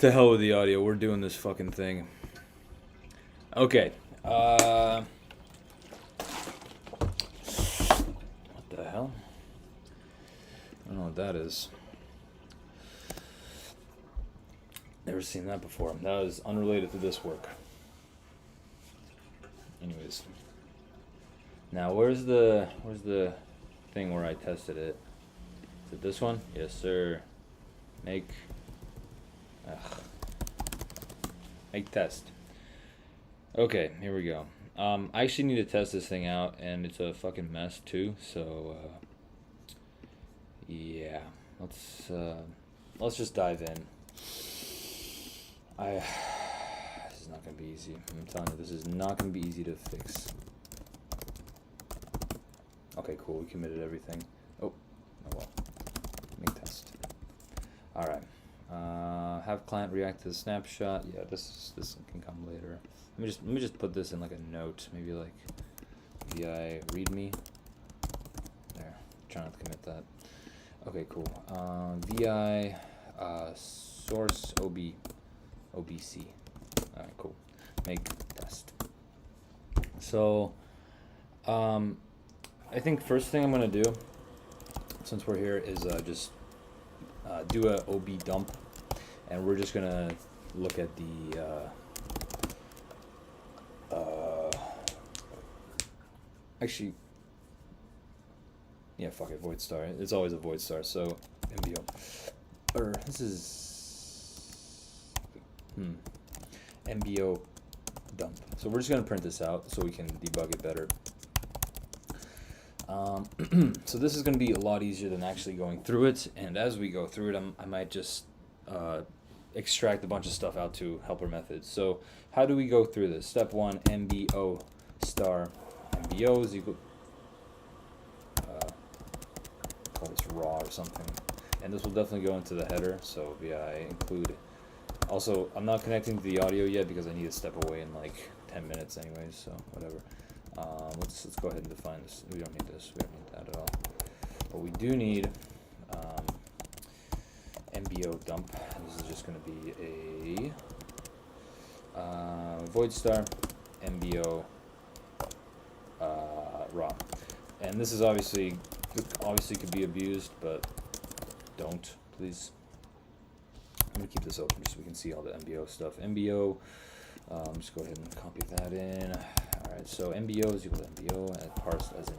To hell with the audio. We're doing this fucking thing. Okay. What the hell? I don't know what that is. Never seen that before. That is unrelated to this work. Anyways. Now, where's the thing where I tested it? Is it this one? Yes, sir. Make test. Okay, here we go. I actually need to test this thing out, and it's a fucking mess too. So, yeah, let's just dive in. This is not gonna be easy. I'm telling you, this is not gonna be easy to fix. Okay, cool. We committed everything. Oh well. Make test. All right. Have client react to the snapshot. Yeah, this can come later. Let me just put this in like a note. Maybe like vi readme. There. Try not to commit that. Okay, cool. Vi source obc. All right, cool. Make test. So, I think first thing I'm gonna do, since we're here, is just do a ob dump, and we're just gonna look at the actually, yeah, fuck it, void star. It's always a void star. So mbo, or this is mbo dump. So we're just gonna print this out so we can debug it better. So this is going to be a lot easier than actually going through it, and as we go through it, I might just extract a bunch of stuff out to helper methods. So how do we go through this? Step 1, mbo star mbo is equal, call this raw or something, and this will definitely go into the header, so vi include. Also, I'm not connecting to the audio yet because I need to step away in like 10 minutes anyways, so whatever. Let's go ahead and define this. We don't need this. We don't need that at all. But we do need mbo dump. This is just going to be a void star mbo raw. And this is obviously could be abused, but don't, please. I'm going to keep this open just so we can see all the mbo stuff. Mbo, just go ahead and copy that in. Alright, so mbo is equal to mbo, and parsed as in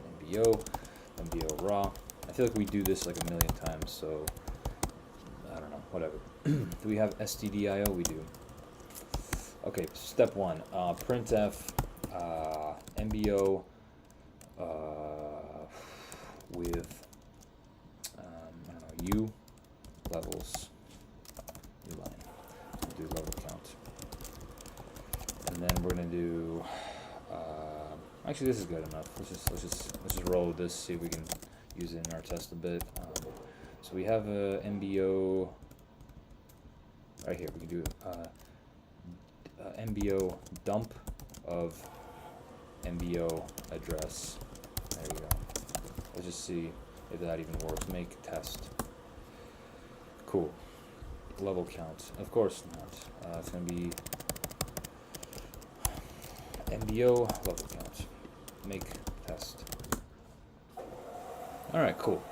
mbo raw. I feel like we do this like a million times, so I don't know, whatever. Do we have stdio? We do. Okay, step 1, printf mbo with I don't know, u levels, u line. We'll do level count, and then we're gonna do. Actually, this is good enough. Let's just roll with this. See if we can use it in our test a bit. So we have a mbo right here. We can do mbo dump of mbo address. There we go. Let's just see if that even works. Make test. Cool. Level count. Of course not. It's gonna be mbo level count. Make test. Alright, cool.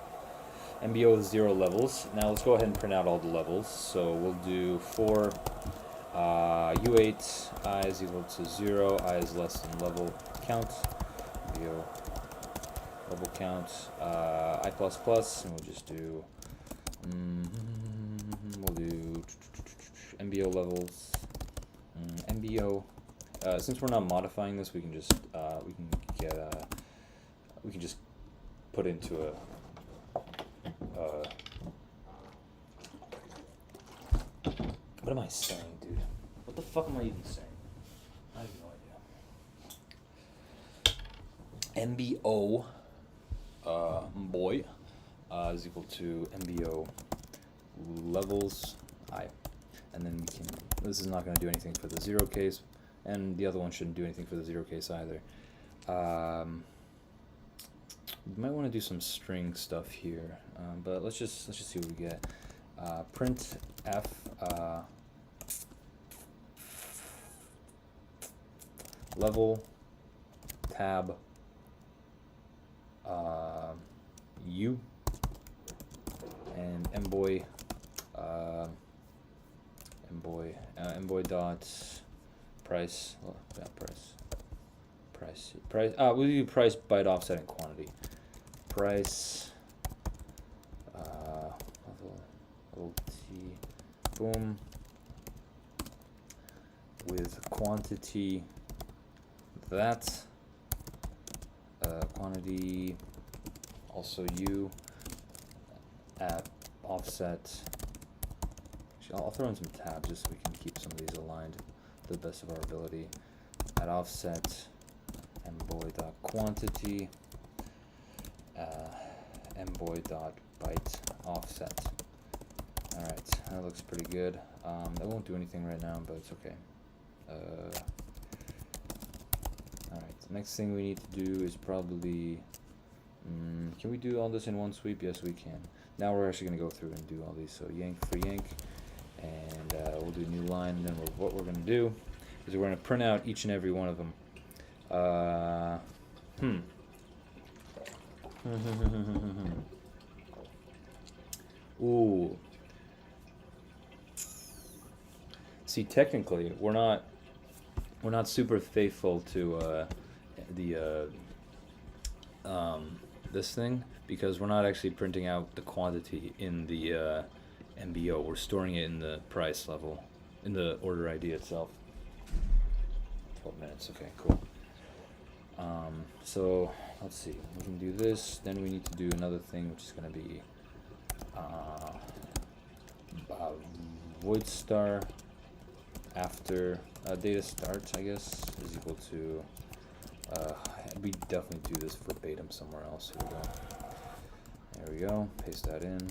mbo is 0 levels. Now let's go ahead and print out all the levels. So we'll do for u8 I is equal to 0, I is less than level count. mbo level count I++, and we'll just do we'll do mbo levels mbo. Since we're not modifying this, we can just put into a what am I saying, dude? What the fuck am I even saying? I have no idea. mbo boy is equal to mbo levels I, and then we can. This is not going to do anything for the 0 case. And the other one shouldn't do anything for the 0 case either. We might want to do some string stuff here, but let's just see what we get. Print f level tab u and mboy mboy dot price, we'll do price byte offset and quantity. Price level t boom with quantity that quantity also u at offset. Actually, I'll throw in some tabs just so we can keep some of these aligned to the best of our ability. At offset mboy.quantity mboy.byte offset. Alright, that looks pretty good. That won't do anything right now, but it's okay. Alright, the next thing we need to do is probably can we do all this in one sweep? Yes, we can. Now we're actually going to go through and do all these. So yank for yank, and we'll do new line. And then what we're going to do is we're going to print out each and every one of them. Ooh. See, technically, we're not super faithful to this thing, because we're not actually printing out the quantity in the MBO. We're storing it in the price level, in the order ID itself. 12 minutes. Okay, cool. So let's see. We can do this. Then we need to do another thing, which is going to be void star after data start, I guess, is equal to. We definitely do this verbatim somewhere else. Here we go. There we go. Paste that in.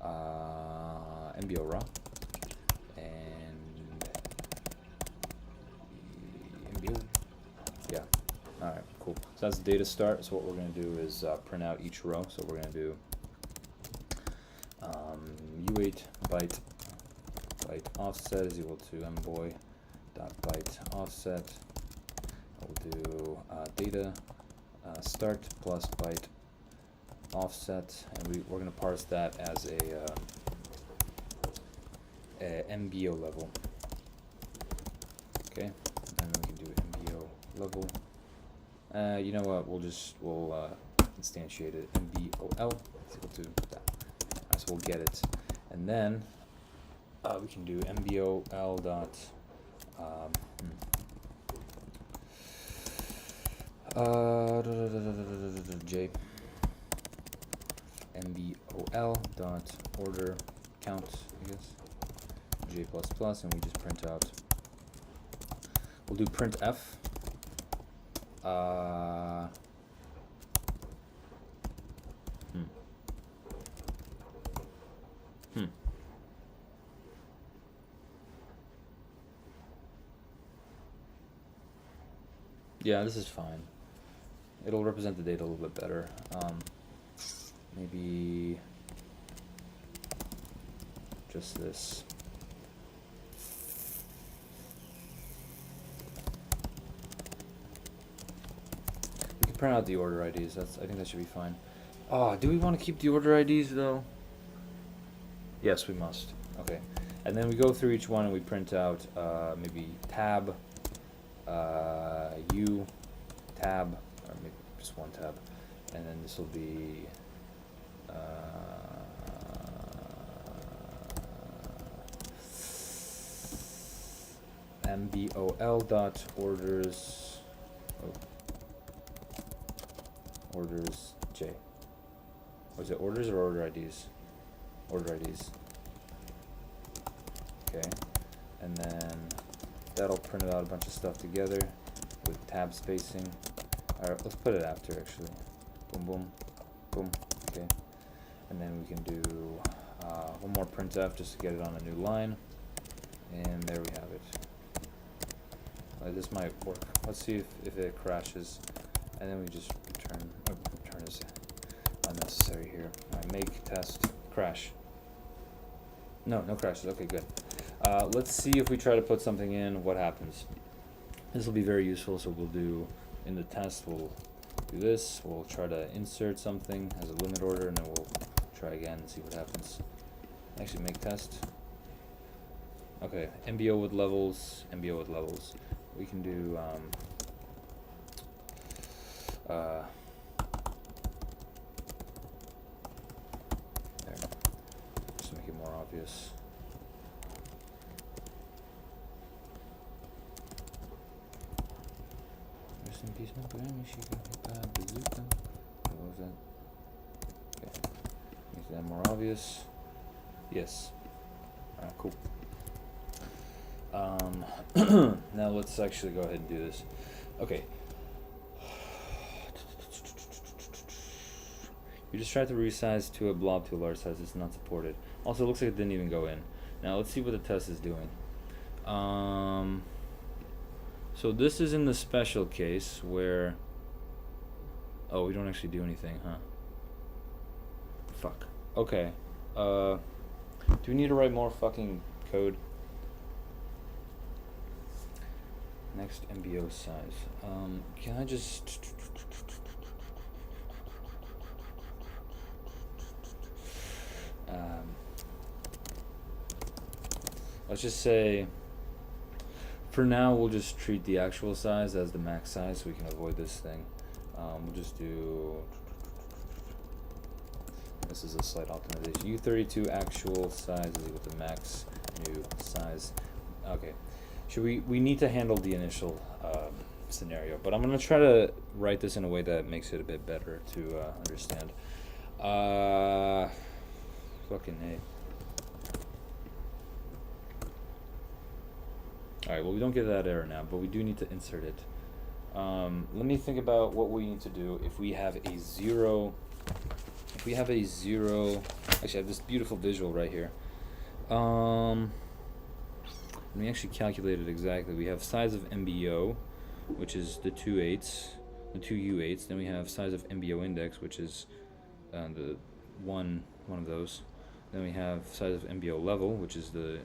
MBO raw and MBO. Yeah. All right. Cool. So that's data start. So what we're going to do is print out each row. So we're going to do u8 byte offset is equal to mboy dot byte offset. We'll do data start plus byte offset, and we're going to parse that as a MBO level. Okay, and then we can do MBO level. You know what? We'll instantiate it. MBOL is equal to that. Right, so we'll get it, and then we can do MBOL dot J MBOL dot order count, I guess, J plus plus, and we just print out. We'll do printf. Yeah, this is fine. It'll represent the data a little bit better. Maybe just this. We can print out the order IDs. I think that should be fine. Oh, do we want to keep the order IDs though? Yes, we must. Okay. And then we go through each one and we print out maybe tab, U, tab, or maybe just one tab, and then this will be MBOL dot orders, orders J. Was it orders or order IDs? Order IDs. Okay, and then that'll print out a bunch of stuff together with tab spacing. Alright, let's put it after actually. Boom, boom, boom. Okay, and then we can do one more printf just to get it on a new line, and there we have it. This might work. Let's see if it crashes, and then we just return. Oh, return is unnecessary here. Alright, make test crash. No crashes. Okay, good. Let's see if we try to put something in, what happens. This will be very useful. So we'll do in the test, we'll do this. We'll try to insert something as a limit order, and then we'll try again and see what happens. Actually, make test. Okay, MBO with levels, MBO with levels. We can do there. Just to make it more obvious. Rest in peace, my granny. She got hit by a bazooka. What was that? Okay, make that more obvious. Yes. Alright, cool. Now let's actually go ahead and do this. Okay. You just tried to resize to a blob to a large size. It's not supported. Also, it looks like it didn't even go in. Now let's see what the test is doing. So this is in the special case where... Oh, we don't actually do anything, huh? Fuck. Okay. Do we need to write more fucking code? Next MBO size. Can I just... let's just say, for now, we'll just treat the actual size as the max size so we can avoid this thing. We'll just do... This is a slight optimization. U32 actual size is equal to max new size. Okay. We need to handle the initial scenario, but I'm going to try to write this in a way that makes it a bit better to understand. Fucking A. Alright, well, we don't get that error now, but we do need to insert it. Let me think about what we need to do if we have a zero. If we have a zero, actually, I have this beautiful visual right here. Let me actually calculate it exactly. We have size of MBO, which is the two U8s. Then we have size of MBO index, which is the one of those. Then we have size of MBO level, which is the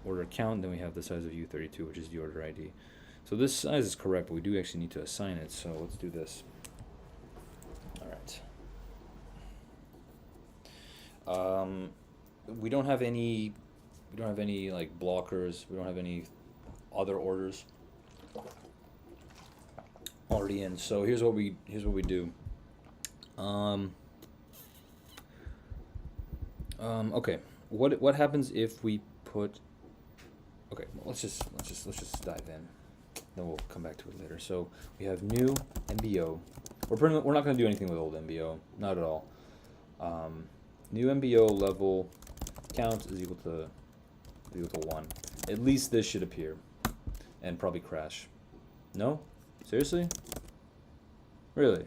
order count. Then we have the size of U32, which is the order ID. So this size is correct, but we do actually need to assign it. So let's do this. All right. We don't have any like blockers. We don't have any other orders already in. So here's what we do. Okay. What happens if we put? Okay, well, let's just dive in. Then we'll come back to it later. So we have new MBO. We're not going to do anything with old MBO, not at all. New MBO level count is equal to 1. At least this should appear, and probably crash. No? Seriously? Really?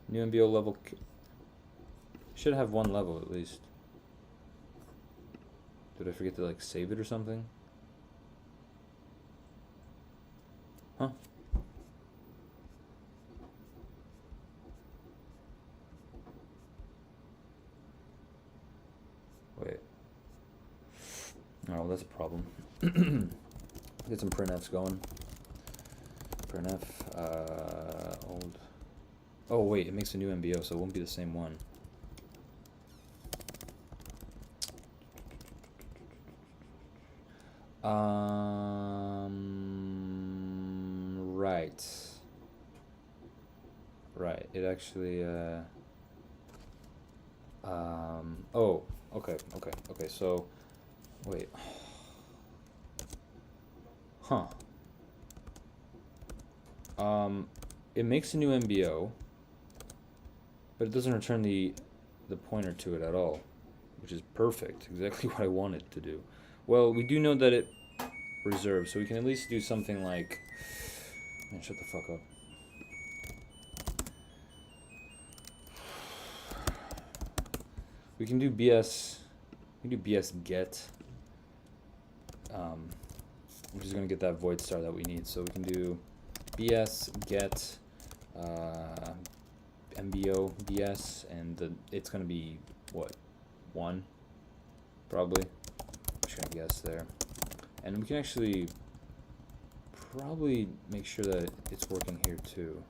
New MBO level should have 1 level at least. Did I forget to like save it or something? Huh? Wait. Oh, well, that's a problem. Get some printfs going. Printf, old. Oh wait, it makes a new MBO, so it won't be the same one. Right. It actually. Oh. Okay. So, wait. Huh. It makes a new MBO, but it doesn't return the pointer to it at all, which is perfect. Exactly what I wanted to do. Well, we do know that it reserves, so we can at least do something like... Man, shut the fuck up. We can do BS... We can do BS get, which is going to get that void star that we need. So we can do BS get MBO BS, and it's going to be, what, 1? Probably. I'm just going to guess there. And we can actually probably make sure that it's working here too.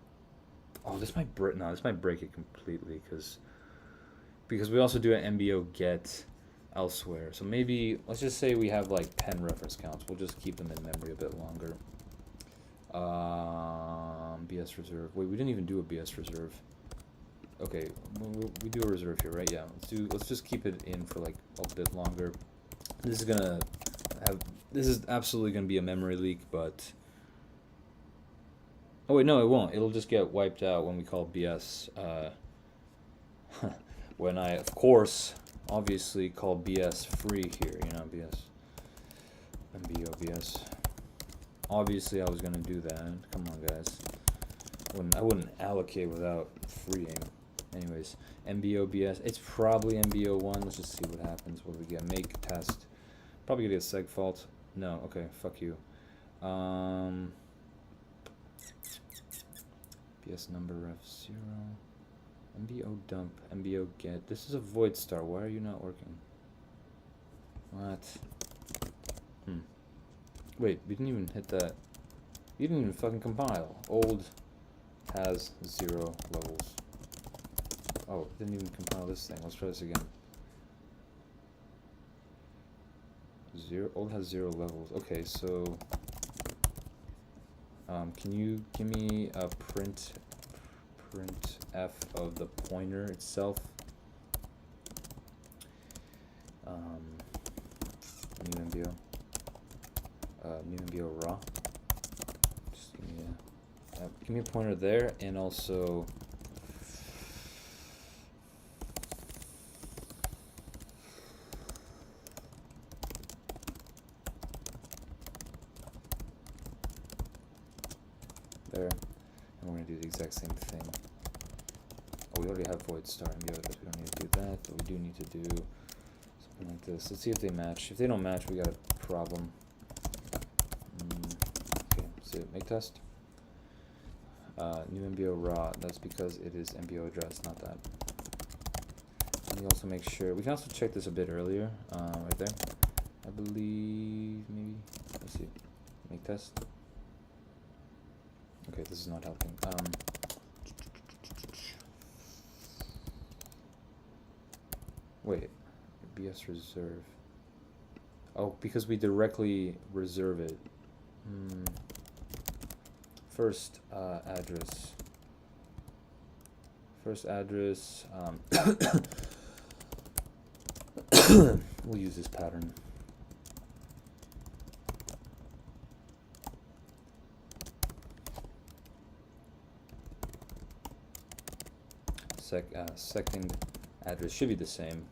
Oh, this might break. No, this might break it completely because we also do an MBO get elsewhere. So maybe let's just say we have like 10 reference counts. We'll just keep them in memory a bit longer. BS reserve. Wait, we didn't even do a BS reserve. Okay, we do a reserve here, right? Yeah. Let's just keep it in for like a bit longer. This is absolutely gonna be a memory leak, but oh wait, no, it won't. It'll just get wiped out when we call BS. When I, of course, obviously call BS free here, you know, BS, MBO BS. Obviously, I was gonna do that. Come on, guys. I wouldn't allocate without freeing. Anyways, MBO BS. It's probably MBO 1. Let's just see what happens. What do we get? Make test. Probably gonna get seg fault. No. Okay. Fuck you. BS number ref 0. MBO dump. MBO get. This is a void star. Why are you not working? What? Wait, we didn't even hit that. You didn't even fucking compile. Old has 0 levels. Oh, didn't even compile this thing. Let's try this again. Old has 0 levels. Okay, so can you give me a print f of the pointer itself? New MBO. New MBO raw. Just give me a pointer there, and also there, and we're gonna do the exact same thing. Oh, we already have void star MBO, but we don't need to do that. But we do need to do something like this. Let's see if they match. If they don't match, we got a problem. Okay, so make test. New MBO raw. That's because it is MBO address, not that. And we also make sure we can also check this a bit earlier, right there. I believe maybe. Let's see. Make test. Okay, this is not helping. Wait, BS reserve. Oh, because we directly reserve it. First address. First address. We'll use this pattern. Second address should be the same.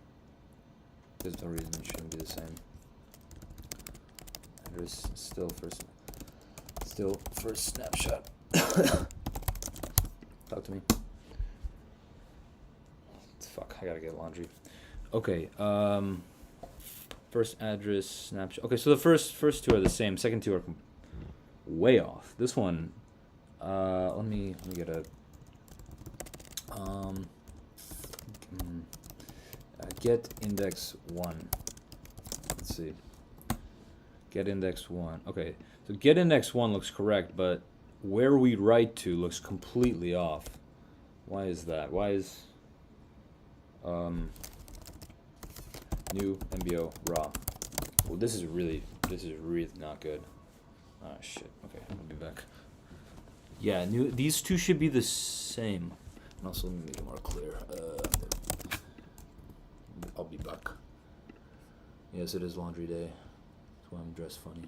There's no reason it shouldn't be the same. Address still first snapshot. Talk to me. Fuck, I gotta get laundry. Okay, first address snapshot. Okay, so the first two are the same. Second two are way off. This one, let me get a get index 1. Let's see. Get index 1. Okay, so get index 1 looks correct, but where we write to looks completely off. Why is that? Why is new MBO raw? Well, this is really not good. Ah, shit. Okay, I'll be back. Yeah, these two should be the same. And also, let me make it more clear. I'll be back. Yes, it is laundry day. That's why I'm dressed funny.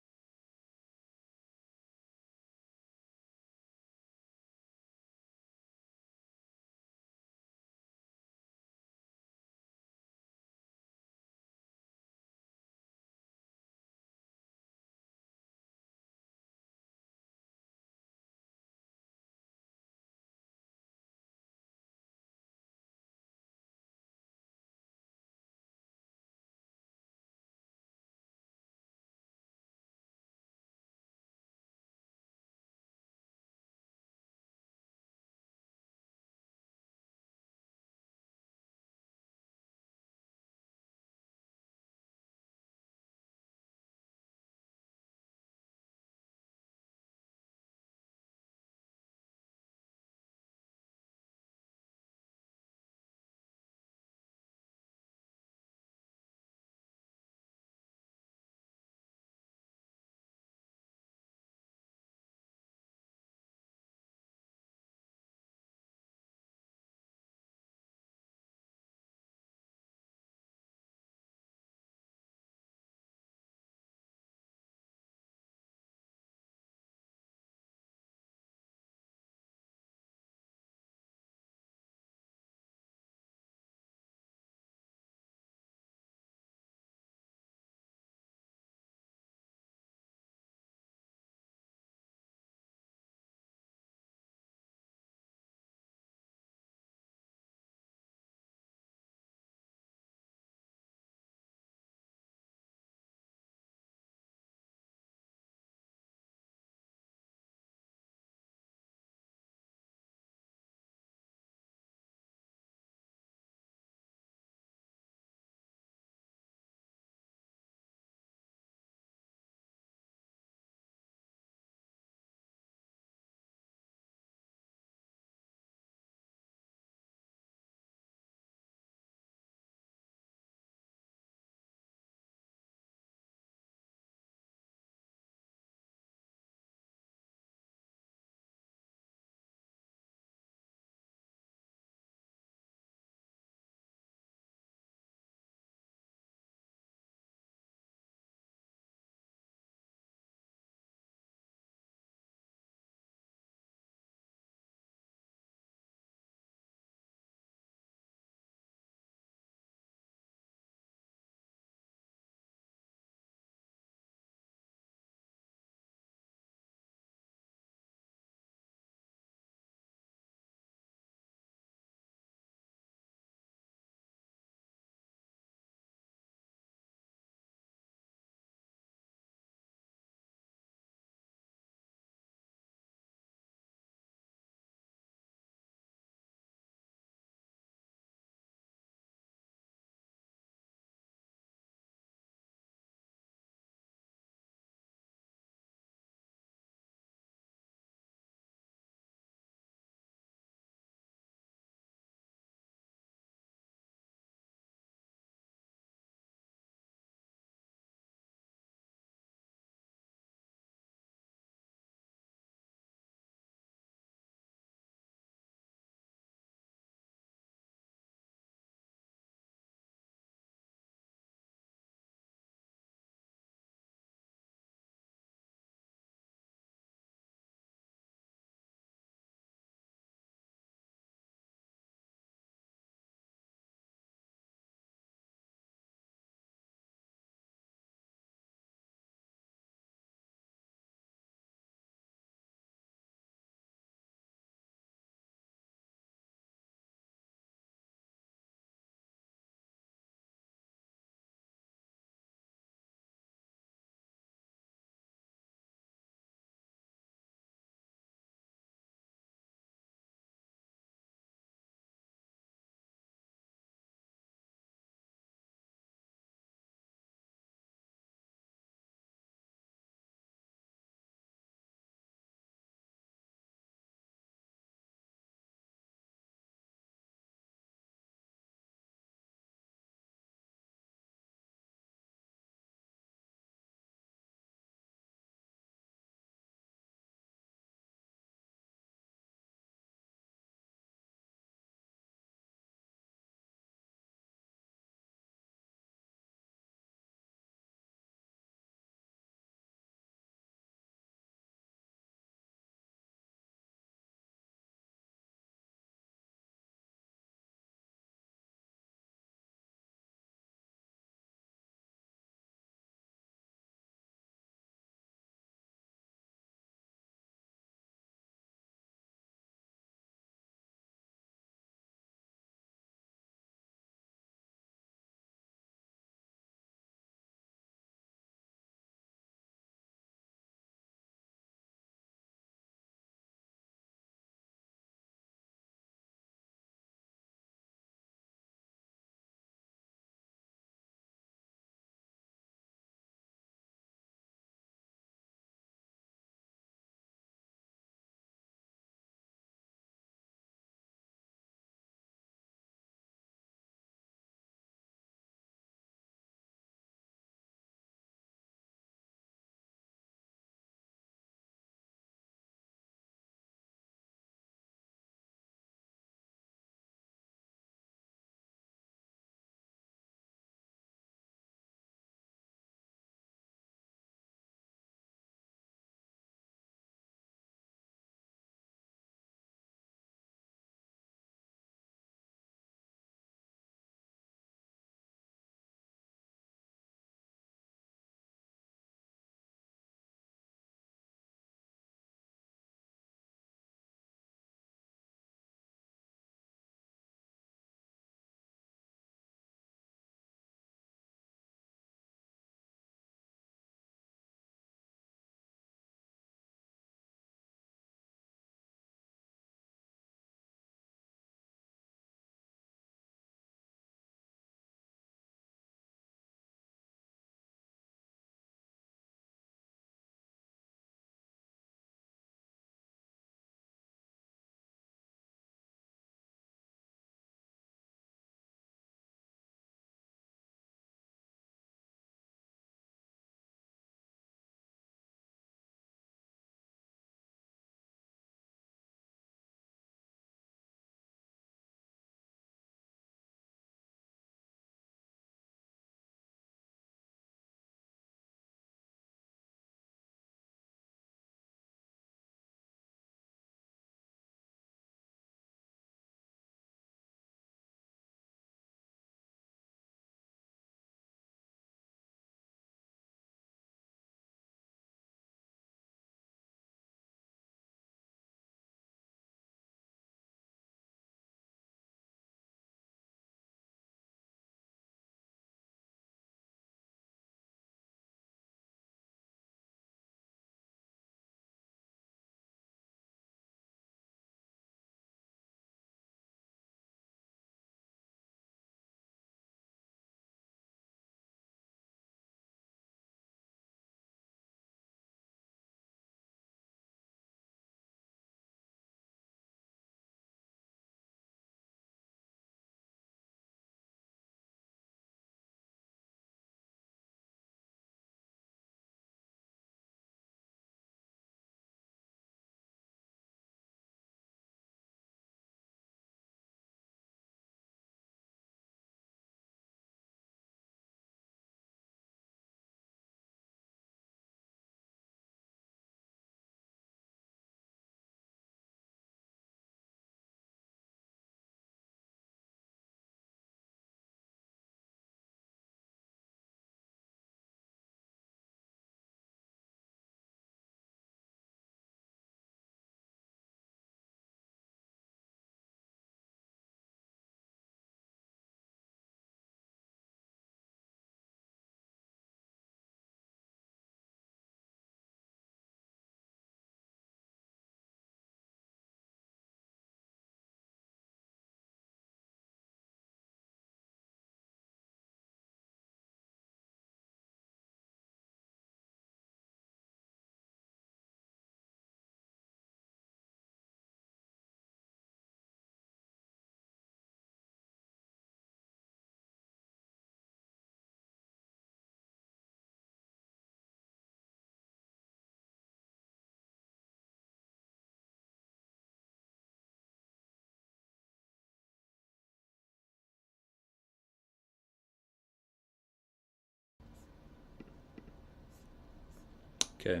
Okay,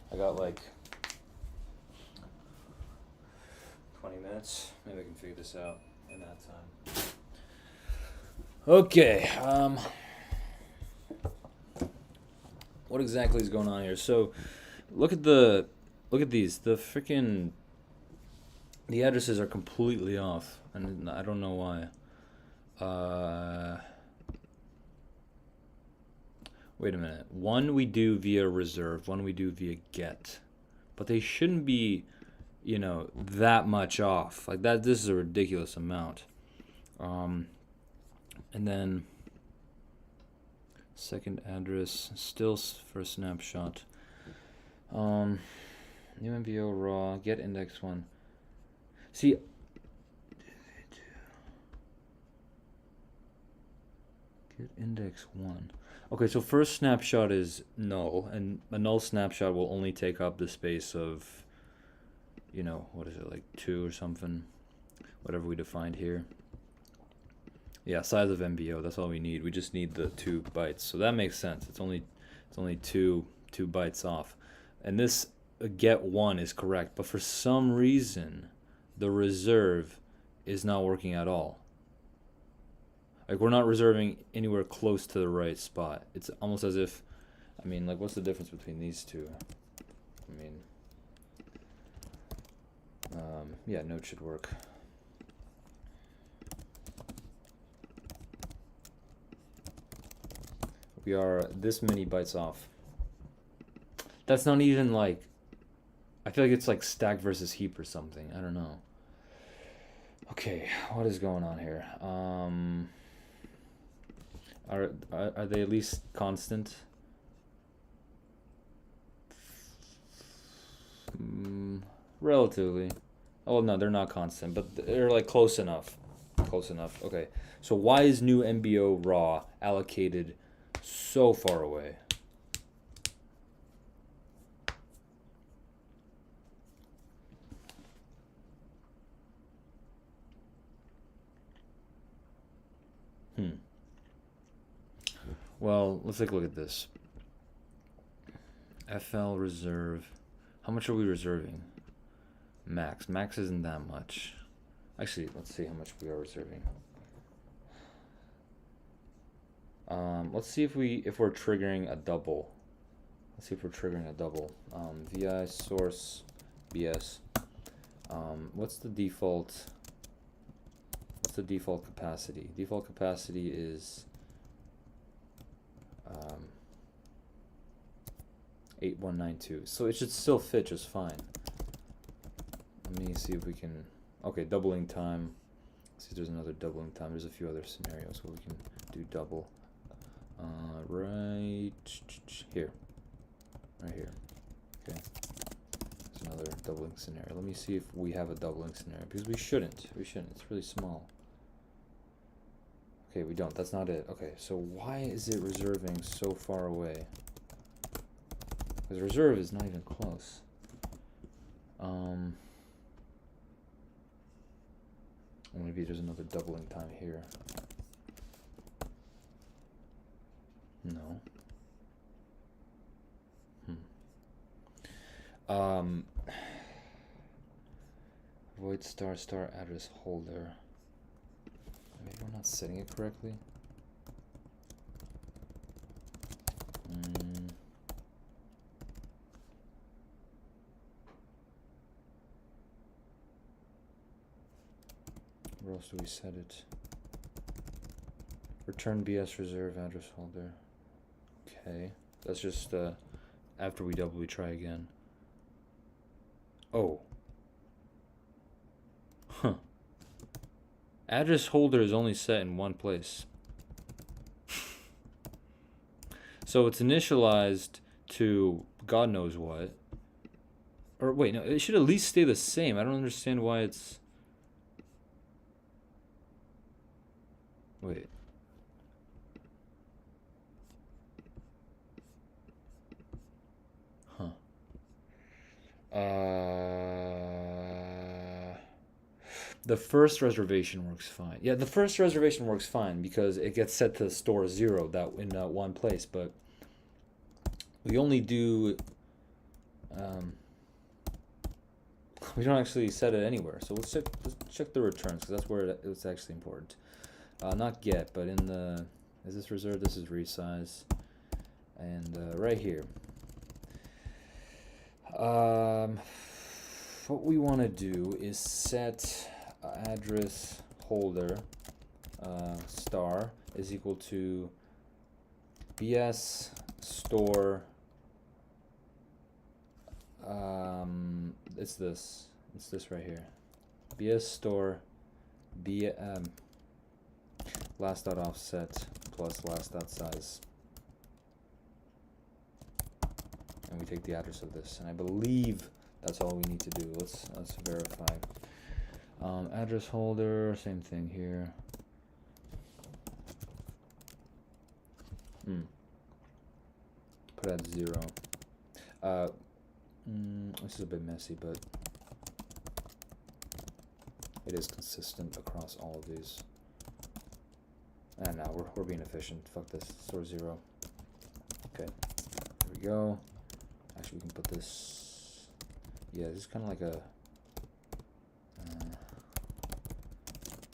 I got like 20 minutes. Maybe I can figure this out in that time. Okay, what exactly is going on here? So, look at these. The addresses are completely off, and I don't know why. Wait a minute. One we do via reserve, one we do via get. But they shouldn't be, that much off. Like that, this is a ridiculous amount. And then second address, still for a snapshot. New MVO raw, get index 1. See, get index 1. Okay, so first snapshot is null, and a null snapshot will only take up the space of, what is it, like 2 or something, whatever we defined here. Yeah, size of MVO, that's all we need. We just need the 2 bytes, so that makes sense. It's only 2 bytes off, and this get 1 is correct, but for some reason, the reserve is not working at all. Like, we're not reserving anywhere close to the right spot. It's almost as if, like, what's the difference between these two? Yeah, node should work. We are this many bytes off. That's not even like, I feel like it's like stack versus heap or something. I don't know. Okay, what is going on here? Are they at least constant? Relatively. Oh no, they're not constant, but they're like close enough. Close enough. Okay. So why is new MBO raw allocated so far away? Well, let's take a look at this. FL reserve. How much are we reserving? Max. Max isn't that much. Actually, let's see how much we are reserving. Let's see if we're triggering a double. Let's see if we're triggering a double. VI source BS. What's the default? What's the default capacity? Default capacity is 8192. So it should still fit just fine. Let me see if we can. Okay, doubling time. Let's see if there's another doubling time. There's a few other scenarios where we can do double. Right here. Right here. Okay. There's another doubling scenario. Let me see if we have a doubling scenario, because we shouldn't. We shouldn't. It's really small. Okay, we don't. That's not it. Okay, so why is it reserving so far away? Because reserve is not even close. Maybe there's another doubling time here. No. Void star address holder. Maybe we're not setting it correctly. Where else do we set it? Return BS reserve address holder. Okay, that's just after we double, we try again. Oh. Huh. Address holder is only set in one place. So it's initialized to God knows what. Or wait, no, it should at least stay the same. I don't understand why it's... Wait. Huh. The first reservation works fine. Yeah, the first reservation works fine because it gets set to store 0 in one place, but we only do we don't actually set it anywhere. So let's check the returns, because that's where it's actually important. Not get, but in the, is this reserved? This is resize. And right here. What we want to do is set address holder star is equal to bs store. It's this right here. bs store last dot offset plus last dot size, and we take the address of this, and I believe that's all we need to do. Let's verify. Address holder, same thing here. Put at 0. This is a bit messy, but it is consistent across all of these. And now we're being efficient. Fuck this. Store 0. Okay. There we go. Actually, we can put this. Yeah, this is kind of like a.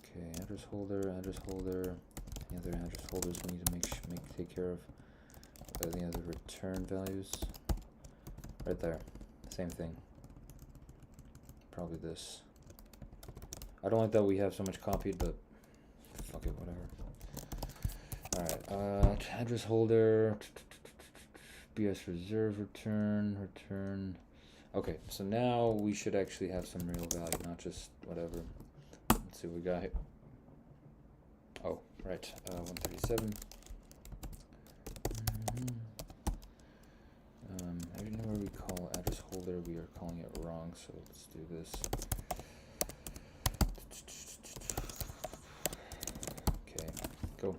Okay, address holder. Any other address holders we need to take care of? Any other return values? Right there. Same thing. Probably this. I don't like that we have so much copied, but fuck it, whatever. Alright, address holder, BS reserve return. Okay, so now we should actually have some real value, not just whatever. Let's see what we got here. Oh, right, 137. Everywhere we call address holder, we are calling it wrong, so let's do this. Okay, go.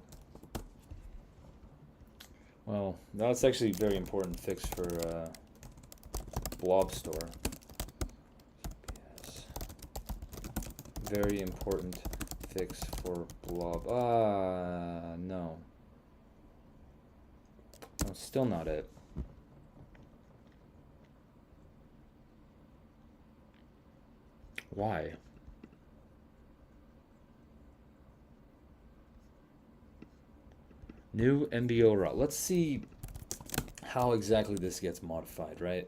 Well, that's actually a very important fix for blob store. Yes. Very important fix for blob. No. No, still not it. Why? New MBO raw. Let's see how exactly this gets modified, right?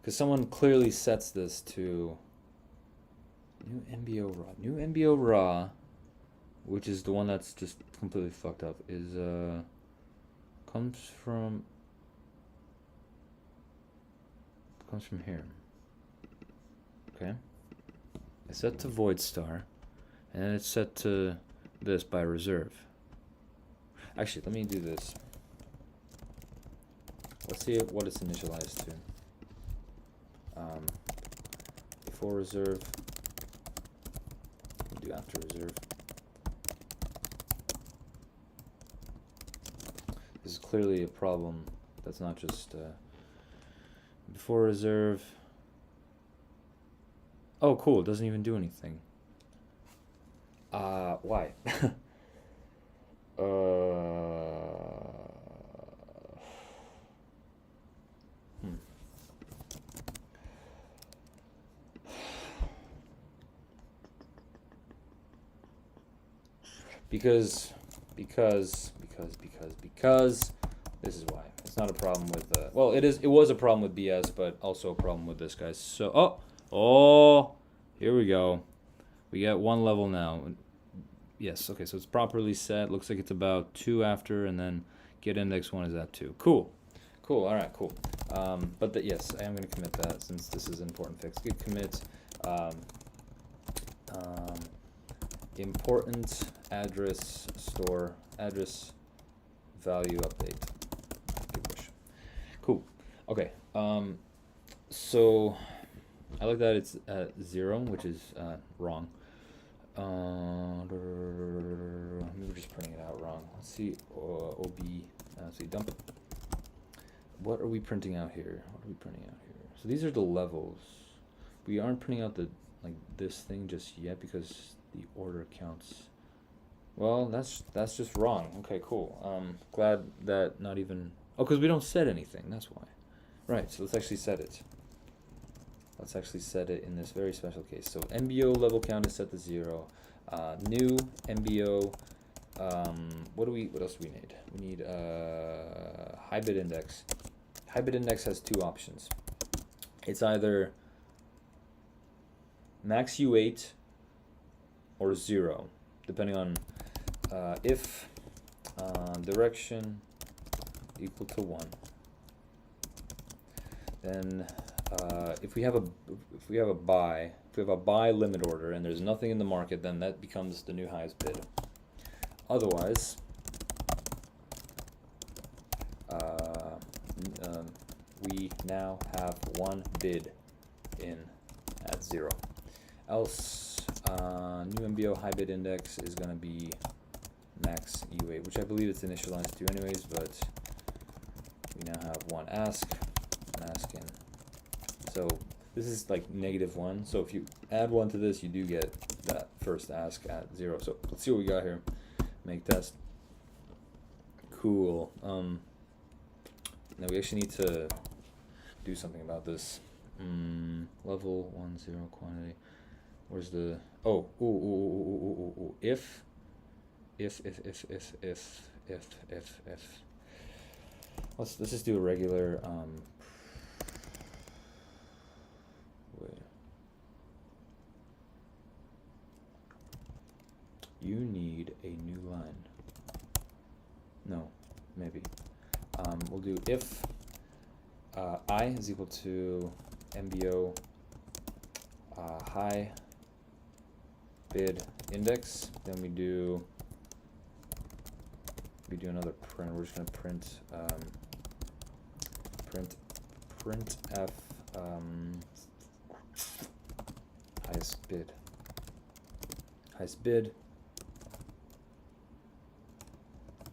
Because someone clearly sets this to new MBO raw. New MBO raw, which is the one that's just completely fucked up, is comes from here. Okay. It's set to void star, and then it's set to this by reserve. Actually, let me do this. Let's see what it's initialized to. Before reserve, we'll do after reserve. This is clearly a problem. That's not just before reserve. Oh, cool. It doesn't even do anything. Why? Because this is why. It's not a problem with well, it was a problem with BS, but also a problem with this, guys. So here we go. We got one level now. Yes, okay, so it's properly set. Looks like it's about 2 after, and then get index 1 is at 2. Cool. All right, cool. But yes, I am going to commit that since this is an important fix. Git commit important address store address value update. Good push. Cool. Okay. So I like that it's at 0, which is wrong. Maybe we're just printing it out wrong. Let's see. OB. Let's see. Dump it. What are we printing out here? So these are the levels. We aren't printing out the this thing just yet because the order counts. Well, that's just wrong. Okay, cool. Glad that not even. Oh, because we don't set anything. That's why. Right. So let's actually set it. let's actually set it in this very special case. So MBO level count is set to 0. New MBO. What else do we need? We need high bid index. High bid index has two options. It's either max U8 or 0, depending on if direction equal to 1. Then if we have a buy limit order and there's nothing in the market, then that becomes the new highest bid. Otherwise, we now have one bid in at 0. Else, new MBO high bid index is going to be max U8, which I believe it's initialized to anyways, but we now have one ask, in. So this is like -1. So if you add 1 to this, you do get that first ask at 0. So let's see what we got here. Make test. Cool. Now we actually need to do something about this. Level 10 quantity. Where's the if let's just do a regular wait. You need a new line. No, maybe. We'll do if I is equal to MBO high bid index. Then we do another print. We're just gonna print print f highest bid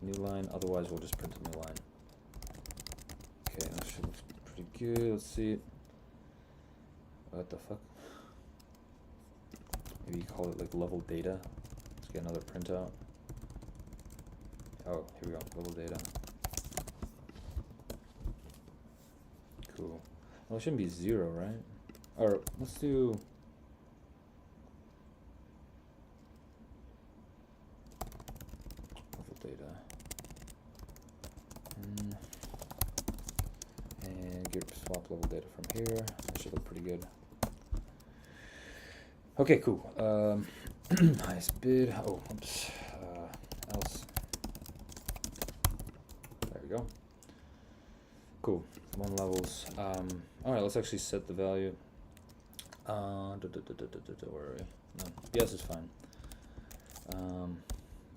new line. Otherwise we'll just print a new line. Okay, that should look pretty good. Let's see it. What the fuck? Maybe you call it like level data. Let's get another printout. Oh, here we go. Level data. Cool. Well, it shouldn't be 0, right? Or let's do. Level data. And get swap level data from here. That should look pretty good. Okay, cool. Highest bid. Oh, oops. Else. There we go. Cool. 1 levels. All right, let's actually set the value. Where are we? No, yes, it's fine.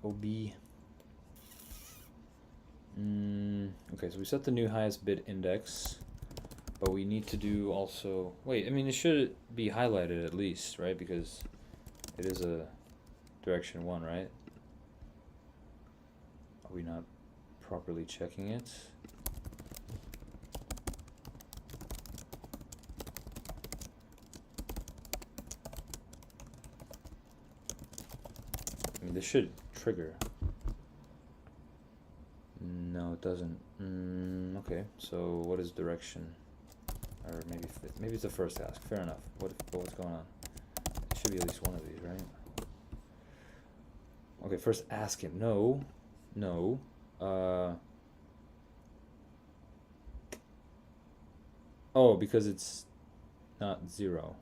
OB. Okay, so we set the new highest bid index. But we need to do also, wait, I mean, it should be highlighted at least, right? Because it is a direction 1, right? Are we not properly checking it? I mean, this should trigger. No, it doesn't. Okay, so what is direction? Or maybe it's the first ask. Fair enough. What's going on? It should be at least one of these, right? Okay, first ask him. No. Oh, because it's not 0.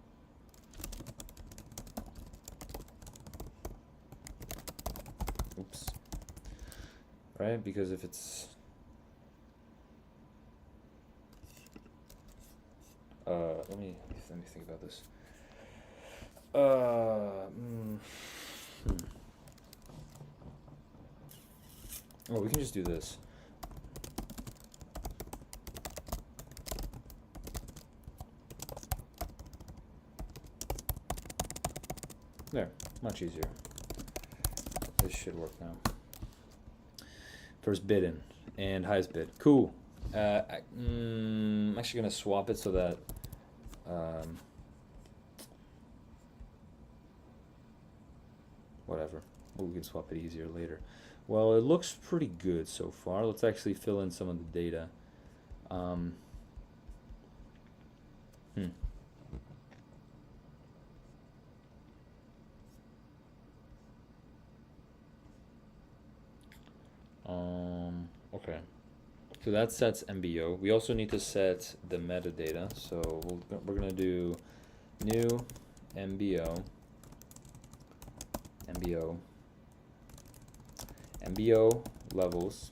Oops. Right? Because if it's let me think about this. Oh, we can just do this. There, much easier. This should work now. First bid in and highest bid. Cool. I'm actually gonna swap it so that whatever. We can swap it easier later. Well, it looks pretty good so far. Let's actually fill in some of the data. Okay. So that sets MBO. We also need to set the metadata. So we're gonna do new MBO, MBO levels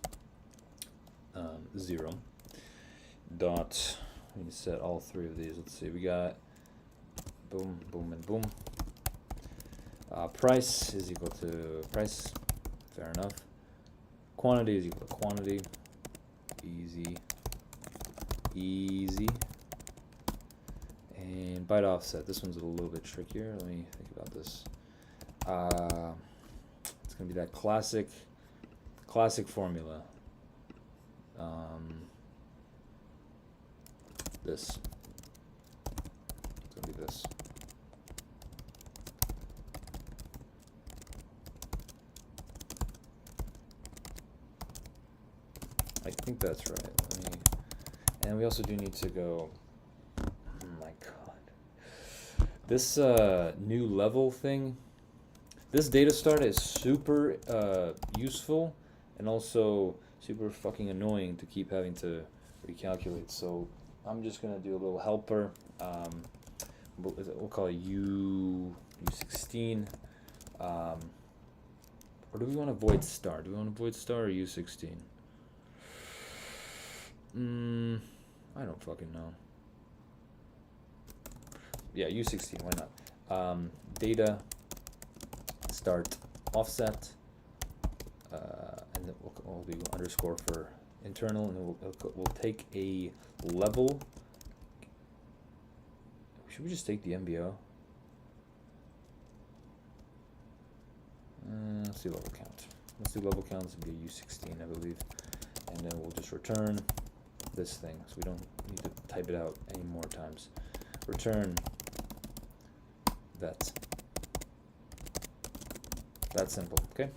0 dot. We need to set all three of these. Let's see. We got boom, boom, and boom. Price is equal to price. Fair enough. Quantity is equal to quantity. Easy. And byte offset. This one's a little bit trickier. Let me think about this. It's gonna be that classic formula. This. It's gonna be this. I think that's right. And we also do need to go. Oh my god. This new level thing. This data start is super useful and also super fucking annoying to keep having to recalculate. So I'm just gonna do a little helper. We'll call it U16. Or do we want to void star? Do we want to void star or U16? I don't fucking know. Yeah, U16, why not? Data start offset, and then we'll do underscore for internal, and then we'll take a level. Should we just take the MBO? Let's do level count. Let's do level count. This would be a U16, I believe, and then we'll just return this thing, so we don't need to type it out any more times. Return that. That's simple, okay?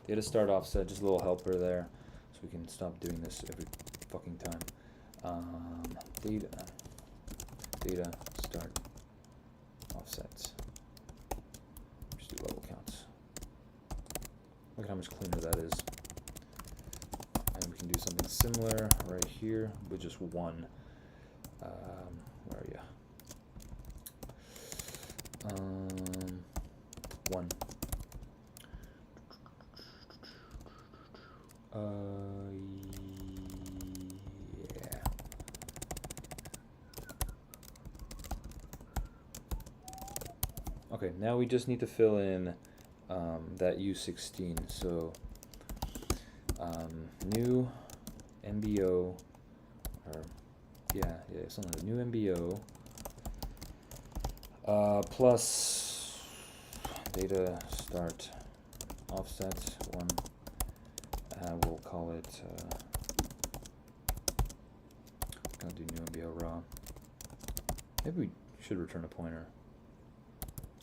Data start offset, just a little helper there, so we can stop doing this every fucking time. Data start offset. Just do level counts. Look at how much cleaner that is. And we can do something similar right here with just one. Where are you? One. Yeah. Okay, now we just need to fill in that U16. So new MBO, or something like new MBO plus data start offset 1. We'll call it. I'll do new MBO raw. Maybe we should return a pointer.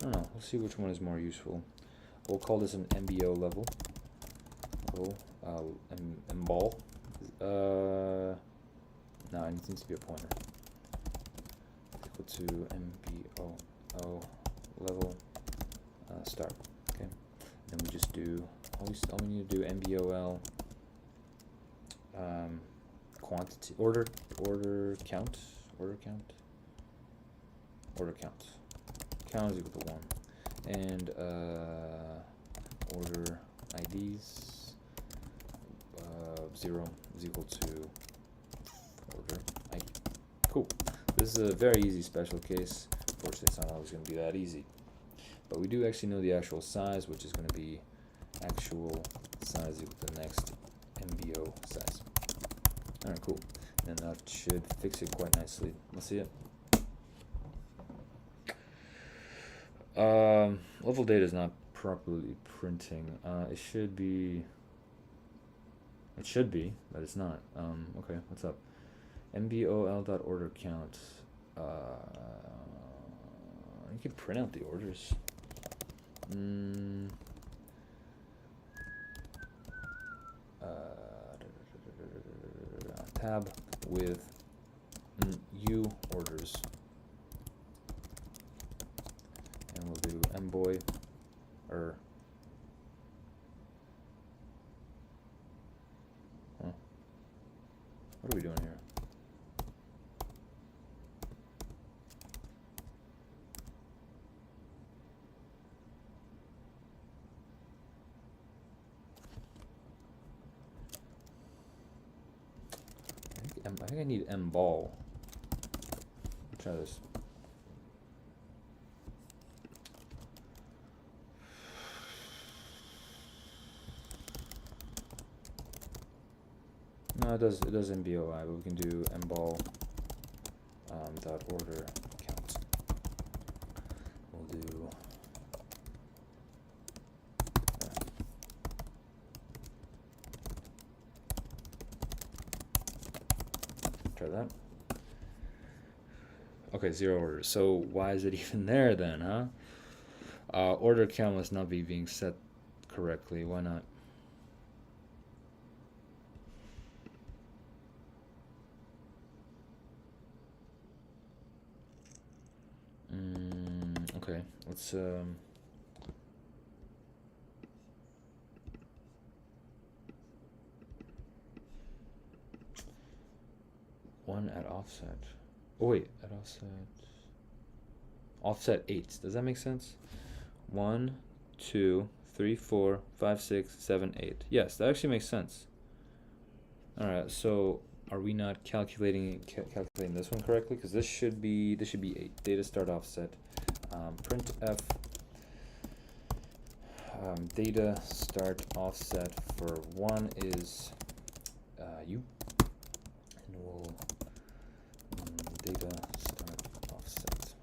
I don't know. Let's see which one is more useful. We'll call this an MBO level. Mball. No, it needs to be a pointer. Equal to MBO level start. Okay. Then we just do all we need to do MBOL quantity order count. Count is equal to 1, and order IDs 0 is equal to order ID. Cool. This is a very easy special case. Unfortunately, it's not always going to be that easy, but we do actually know the actual size, which is going to be actual size equal to the next MBO size. Alright, cool. And that should fix it quite nicely. Let's see it. Level data is not properly printing. It should be, but it's not. Okay, what's up? MBOL.order count. You can print out the orders. Tab with U orders, and we'll do mboy or think I need M ball. Try this. No, it does MBOI, but we can do mball dot order count. We'll do try that. Okay, 0 orders. So why is it even there then, huh? Order count must not be being set correctly. Why not? Okay, let's one at offset. Oh wait, at offset 8. Does that make sense? 1, 2, 3, 4, 5, 6, 7, 8. Yes, that actually makes sense. All right, so are we not calculating this one correctly? Because this should be 8. Data start offset. Printf data start offset for 1 is u, and we'll data start offset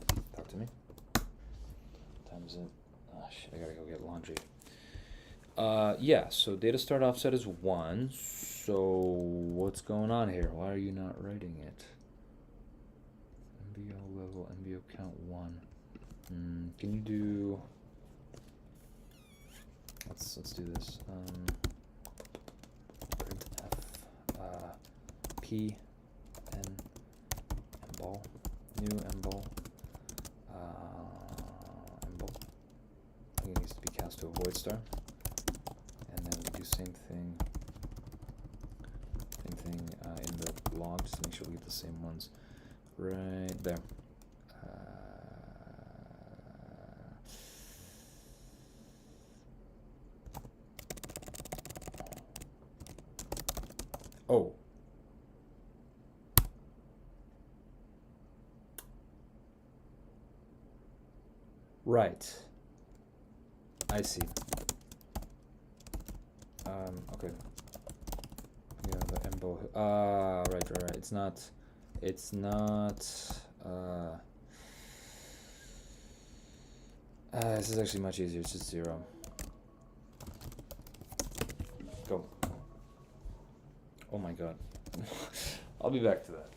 1. Talk to me. What time is it? Oh shit, I gotta go get laundry. Yeah, so data start offset is 1. So what's going on here? Why are you not writing it? MBO level, MBO count 1. Can you do? Let's do this. Printf p n mball new mball mball. I think it needs to be cast to a void star, and then we do same thing in the log, just to make sure we get the same ones right there. Oh. Right. I see. Okay. Yeah, the embo. Right. It's not, this is actually much easier. It's just 0. Go. Oh my god. I'll be back to that.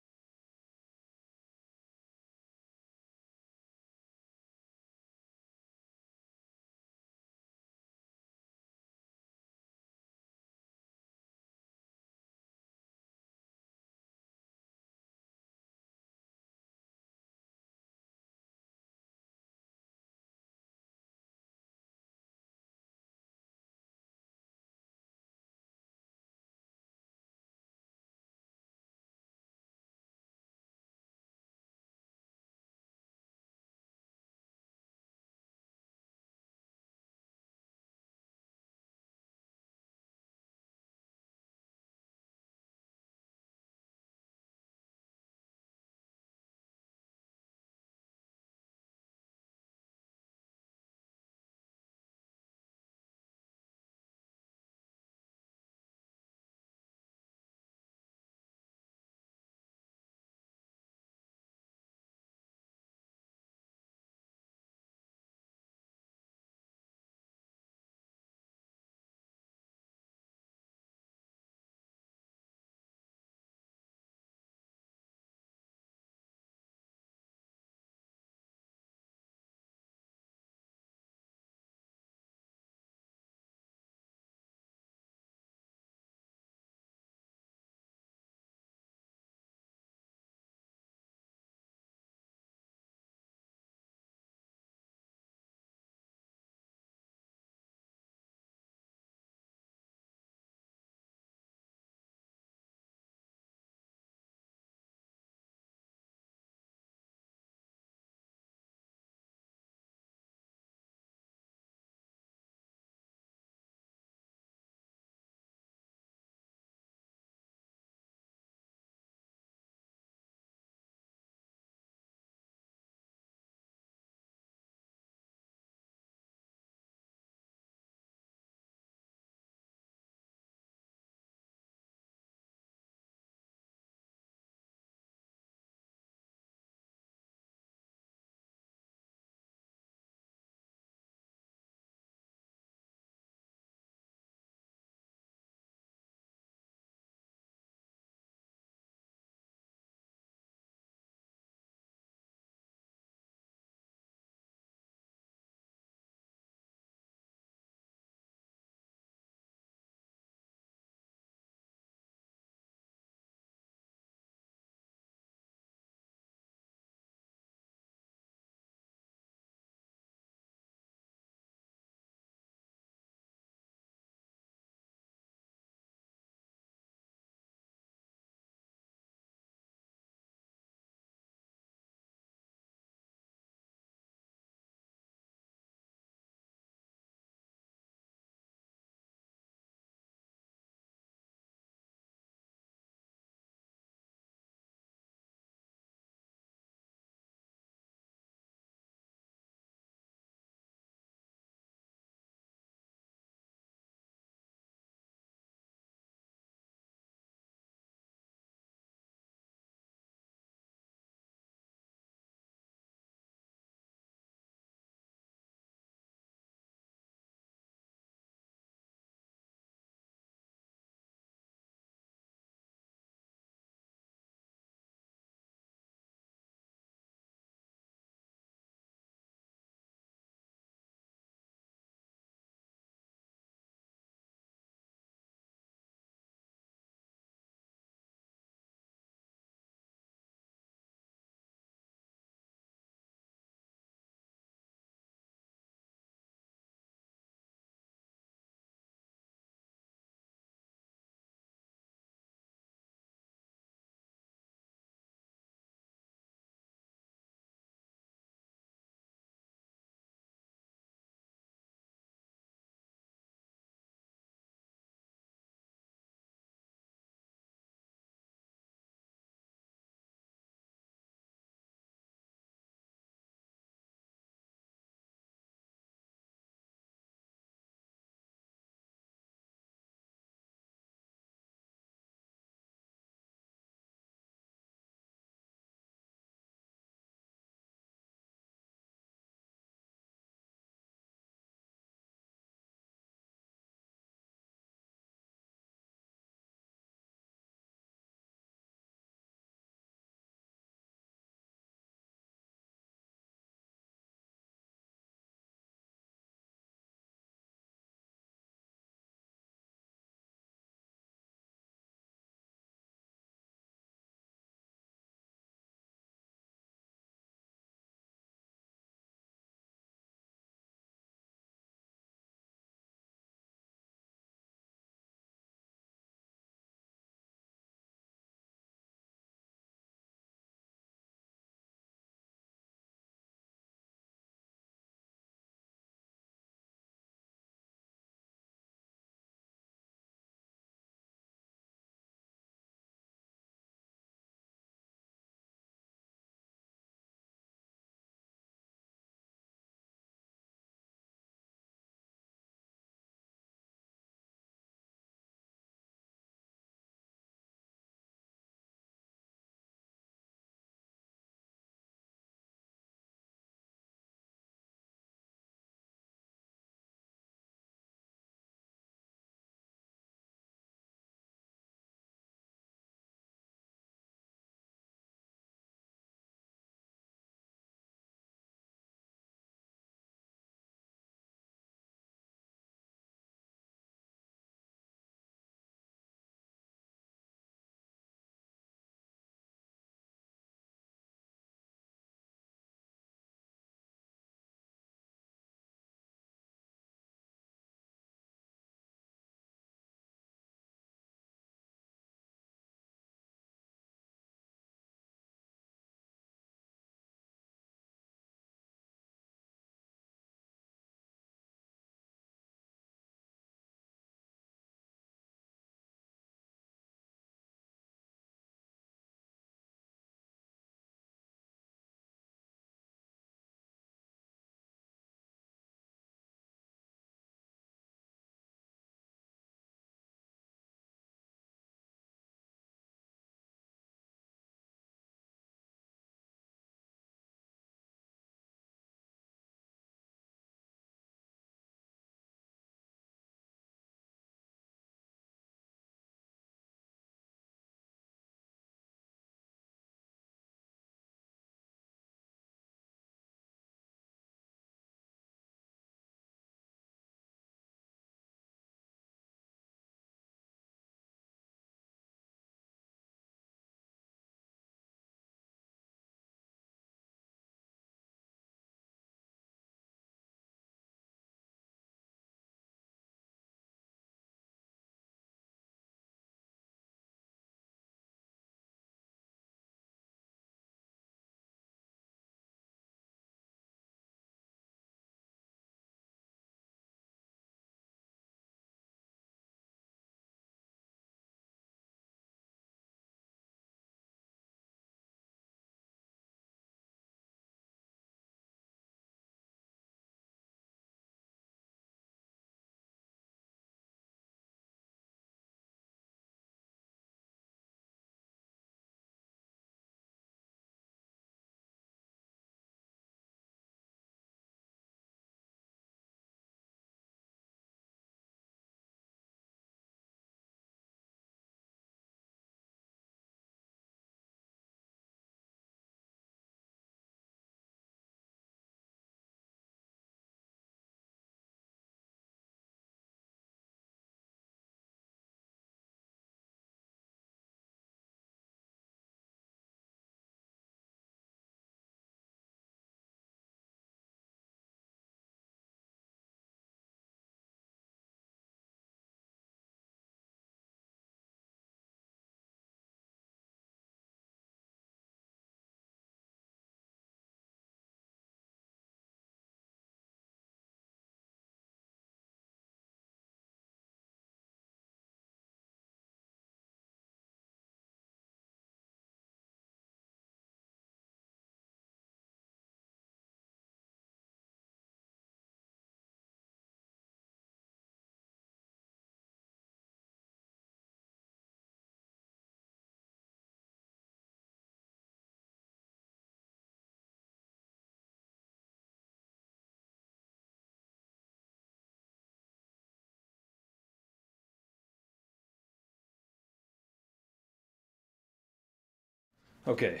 Okay,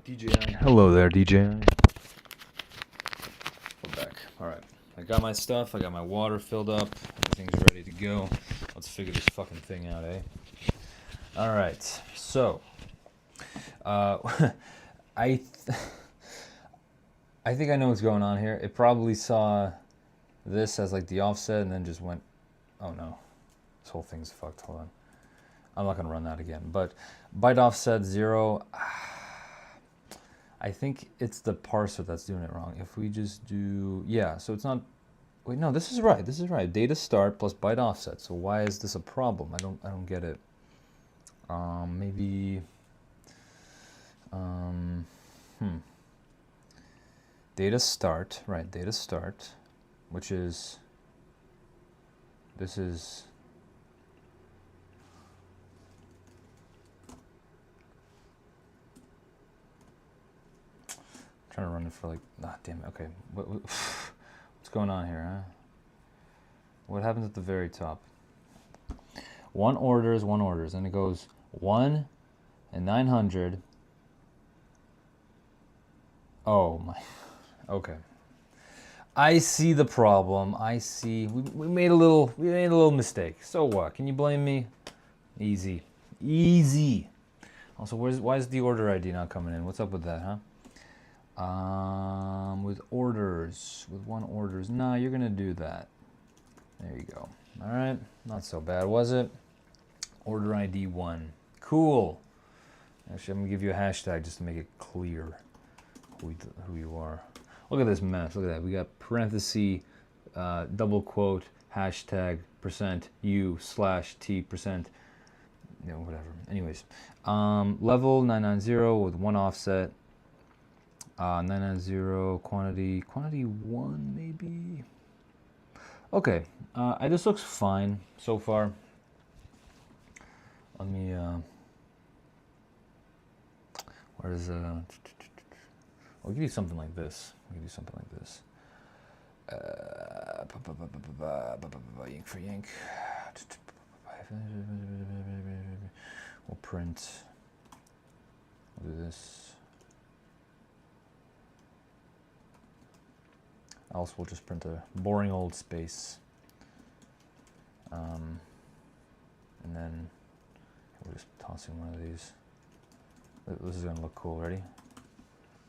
DJI. Hello there, DJI. We're back. All right, I got my stuff. I got my water filled up. Everything's ready to go. Let's figure this fucking thing out, eh? All right. So, I I think I know what's going on here. It probably saw this as like the offset and then just went, oh no, this whole thing's fucked. Hold on. I'm not gonna run that again. But byte offset 0. I think it's the parser that's doing it wrong. If we just do, yeah, so it's not, wait, no, this is right. This is right. Data start plus byte offset. So why is this a problem? I don't get it. Maybe, data start, right? Data start, which is, this is, trying to run it for like, damn it, okay. What's going on here, huh? What happens at the very top? One orders, and it goes 1 and 900. Oh my, okay. I see the problem. I see, we made a little mistake. So what? Can you blame me? Easy, easy. Also, why is the order ID not coming in? What's up with that, huh? With orders, with one orders. Nah, you're gonna do that. There you go. All right, not so bad, was it? Order ID 1. Cool. Actually, I'm gonna give you a hashtag just to make it clear who you are. Look at this mess. Look at that. We got parenthesis, double quote, hashtag, %u/t %. You know, whatever. Anyways, level 990 with one offset. 990 quantity 1 maybe. Okay, this looks fine so far. Let me where's I'll give you something like this. Yank for yank. We'll print. We'll do this. Else we'll just print a boring old space. And then we're just tossing one of these. This is gonna look cool. Ready?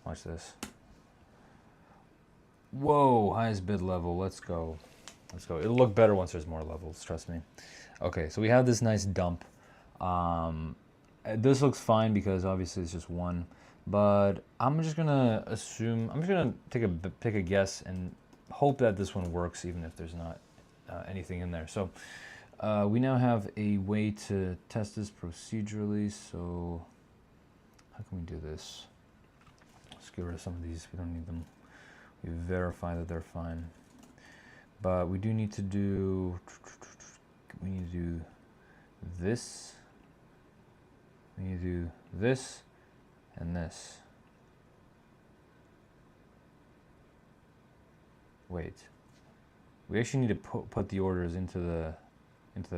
Watch this. Whoa, highest bid level. Let's go. It'll look better once there's more levels, trust me. Okay, so we have this nice dump. This looks fine because obviously it's just one. But I'm just gonna assume, I'm just gonna take a guess and hope that this one works even if there's not anything in there. So we now have a way to test this procedurally. So how can we do this? Let's get rid of some of these. We don't need them. We verify that they're fine. But we do need to do, this. We need to do this and this. Wait. We actually need to put the orders into the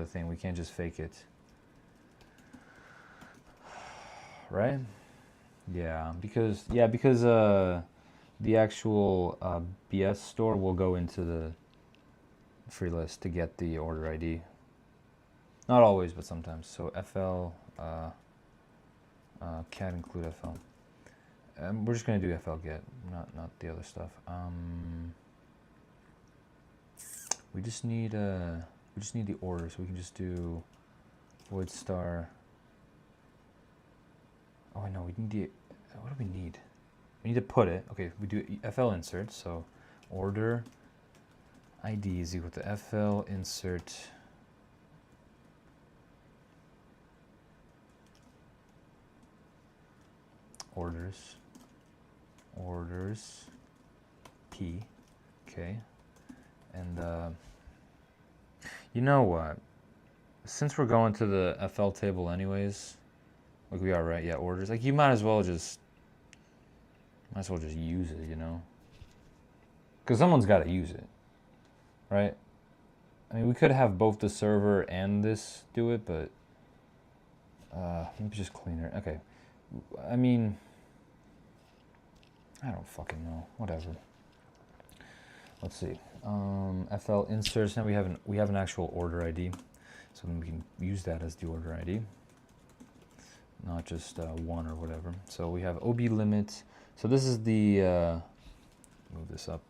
thing. We can't just fake it. Right? Yeah, because the actual BS store will go into the free list to get the order ID. Not always, but sometimes. So FL cat include FL. We're just gonna do FL get, not the other stuff. We just need the order, so we can just do void star. Oh no, we need the. What do we need? We need to put it. Okay, we do FL insert. So order ID is equal to FL insert. Orders P. Okay. And you know what? Since we're going to the FL table anyways, like we are, right? Yeah, orders. Like you might as well just use it, you know? Because someone's got to use it, right? I mean, we could have both the server and this do it, but maybe just cleaner. Okay, I mean, I don't fucking know. Whatever. Let's see. FL inserts. Now we have an actual order ID, so then we can use that as the order ID, not just one or whatever. So we have OB limit. So this is the move this up.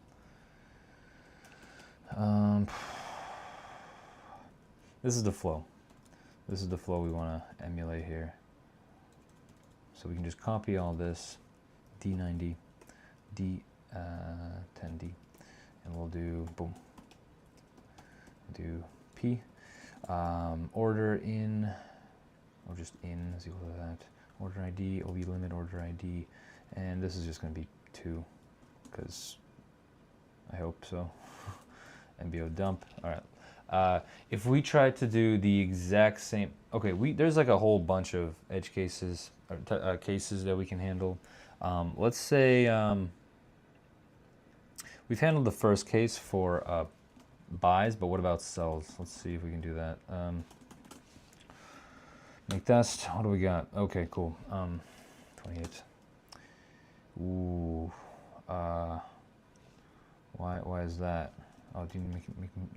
This is the flow. This is the flow we want to emulate here. So we can just copy all this, D90, D10D, and we'll do, boom, do P, order in, or just in is equal to that, order ID, OB limit, order ID, and this is just going to be 2, because I hope so. MBO dump, all right. If we try to do the exact same, okay, there's like a whole bunch of edge cases, or cases that we can handle. Let's say we've handled the first case for buys, but what about sells? Let's see if we can do that. Make test. What do we got? Okay, cool. 28. Ooh. Why is that? Oh, do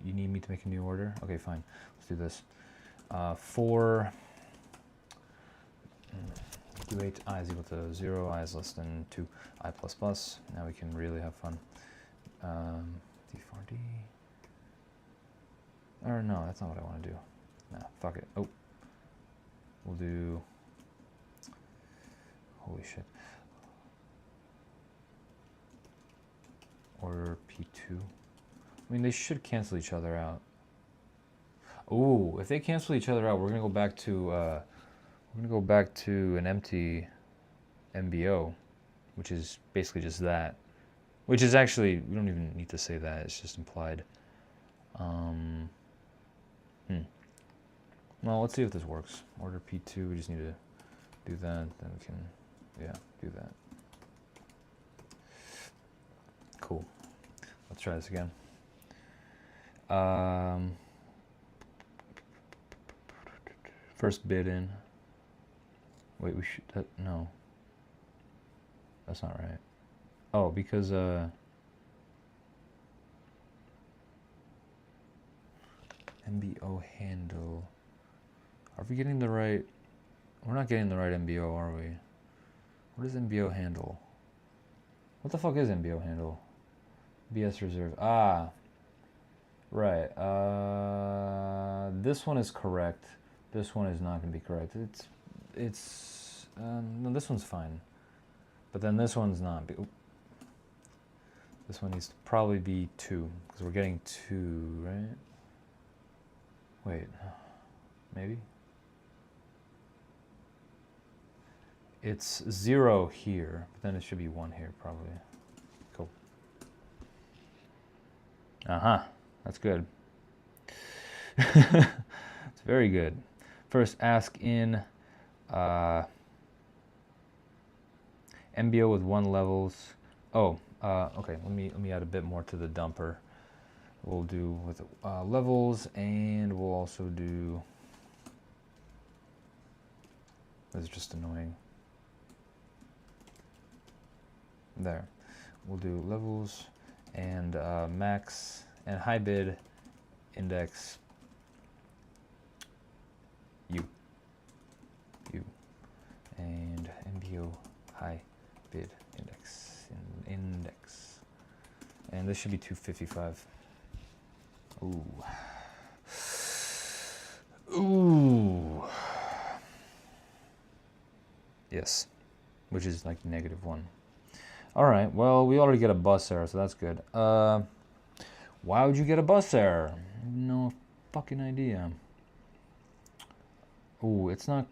you need me to make a new order? Okay, fine. Let's do this. For do 8 I is equal to 0, I is less than 2, I plus plus. Now we can really have fun. D4D. Or no, that's not what I want to do. Nah, fuck it. Oh. We'll do. Holy shit. Order P2. I mean, they should cancel each other out. Ooh, if they cancel each other out, we're gonna go back to an empty MBO, which is basically just that. Which is actually, we don't even need to say that. It's just implied. Well, let's see if this works. Order P2. We just need to do that. Then we can, yeah, do that. Cool. Let's try this again. First bid in. Wait, we should, no. That's not right. Oh, because, MBO handle. Are we getting the right, we're not getting the right MBO, are we? What is MBO handle? What the fuck is MBO handle? BS reserve. Ah. Right. This one is correct. This one is not going to be correct. No, this one's fine. But then this one's not. This one needs to probably be 2, because we're getting 2, right? Wait. Maybe? It's 0 here, but then it should be 1 here, probably. Cool. Uh-huh. That's good. It's very good. First, ask in MBO with 1 levels. Oh, okay. Let me add a bit more to the dumper. We'll do with levels, and we'll also do. This is just annoying. There. We'll do levels and max and high bid index U and MBO high bid index and this should be 255. Ooh. Yes, which is like -1. All right, well, we already get a bus error, so that's good. Why would you get a bus error? No fucking idea. Ooh, it's not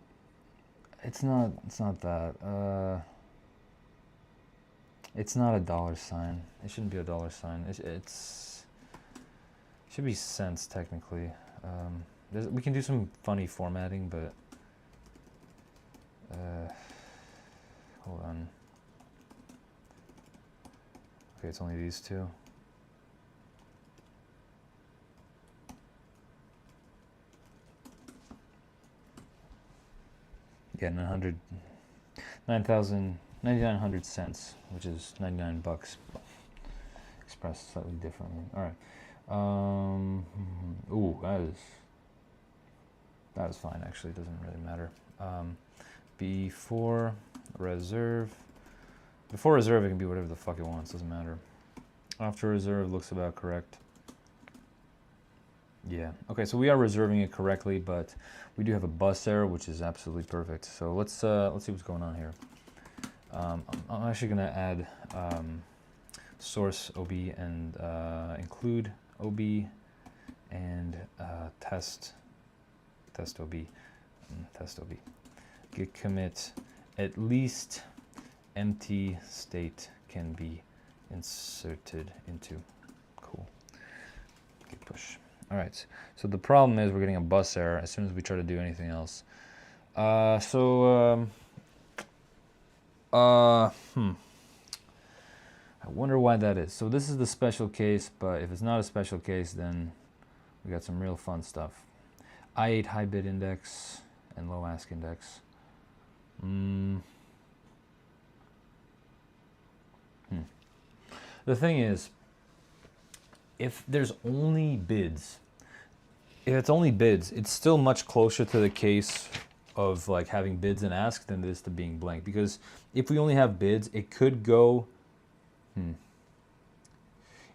that. It's not a $sign. It shouldn't be a $sign. It should be cents, technically. We can do some funny formatting, but hold on. Okay, it's only these 2. Yeah, $9,900 cents, which is 99 bucks. Expressed slightly differently. All right. Ooh, that is fine. Actually, it doesn't really matter. Before reserve, it can be whatever the fuck it wants. Doesn't matter. After reserve looks about correct. Yeah. Okay, so we are reserving it correctly, but we do have a bus error, which is absolutely perfect. So let's see what's going on here. I'm actually gonna add source OB and include OB and test OB, git commit at least empty state can be inserted into. Cool. Git push. All right. So the problem is we're getting a bus error as soon as we try to do anything else. I wonder why that is. So this is the special case, but if it's not a special case, then we got some real fun stuff. I8 high bit index and low ask index. The thing is, if there's only bids, it's still much closer to the case of like having bids and ask than it is to being blank. Because if we only have bids, it could go.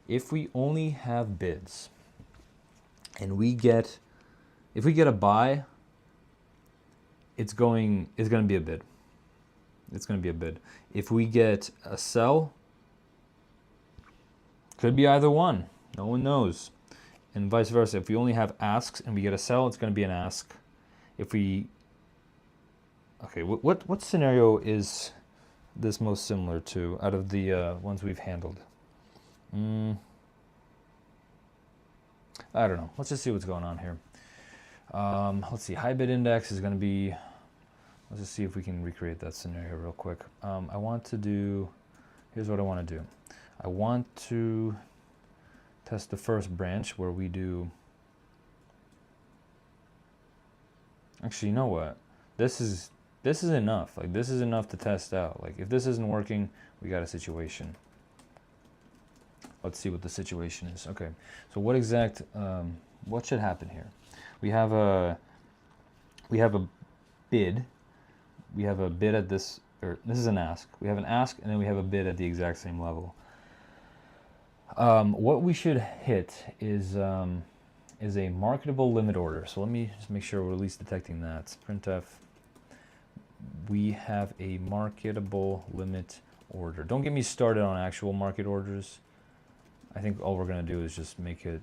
If we only have bids, and if we get a buy, it's going to be a bid. It's going to be a bid. If we get a sell, could be either one. No one knows. And vice versa. If we only have asks and we get a sell, it's going to be an ask. If we... Okay, what scenario is this most similar to out of the ones we've handled? I don't know. Let's just see what's going on here. Let's see. High bid index is going to be... Let's just see if we can recreate that scenario real quick. I want to do... Here's what I want to do. I want to test the first branch where we do... Actually, you know what? This is enough. Like, this is enough to test out. Like, if this isn't working, we got a situation. Let's see what the situation is. Okay, so what should happen here? We have a bid. We have a bid at this, or this is an ask. We have an ask, and then we have a bid at the exact same level. What we should hit is a marketable limit order. So let me just make sure we're at least detecting that. Printf. We have a marketable limit order. Don't get me started on actual market orders. I think all we're going to do is just make it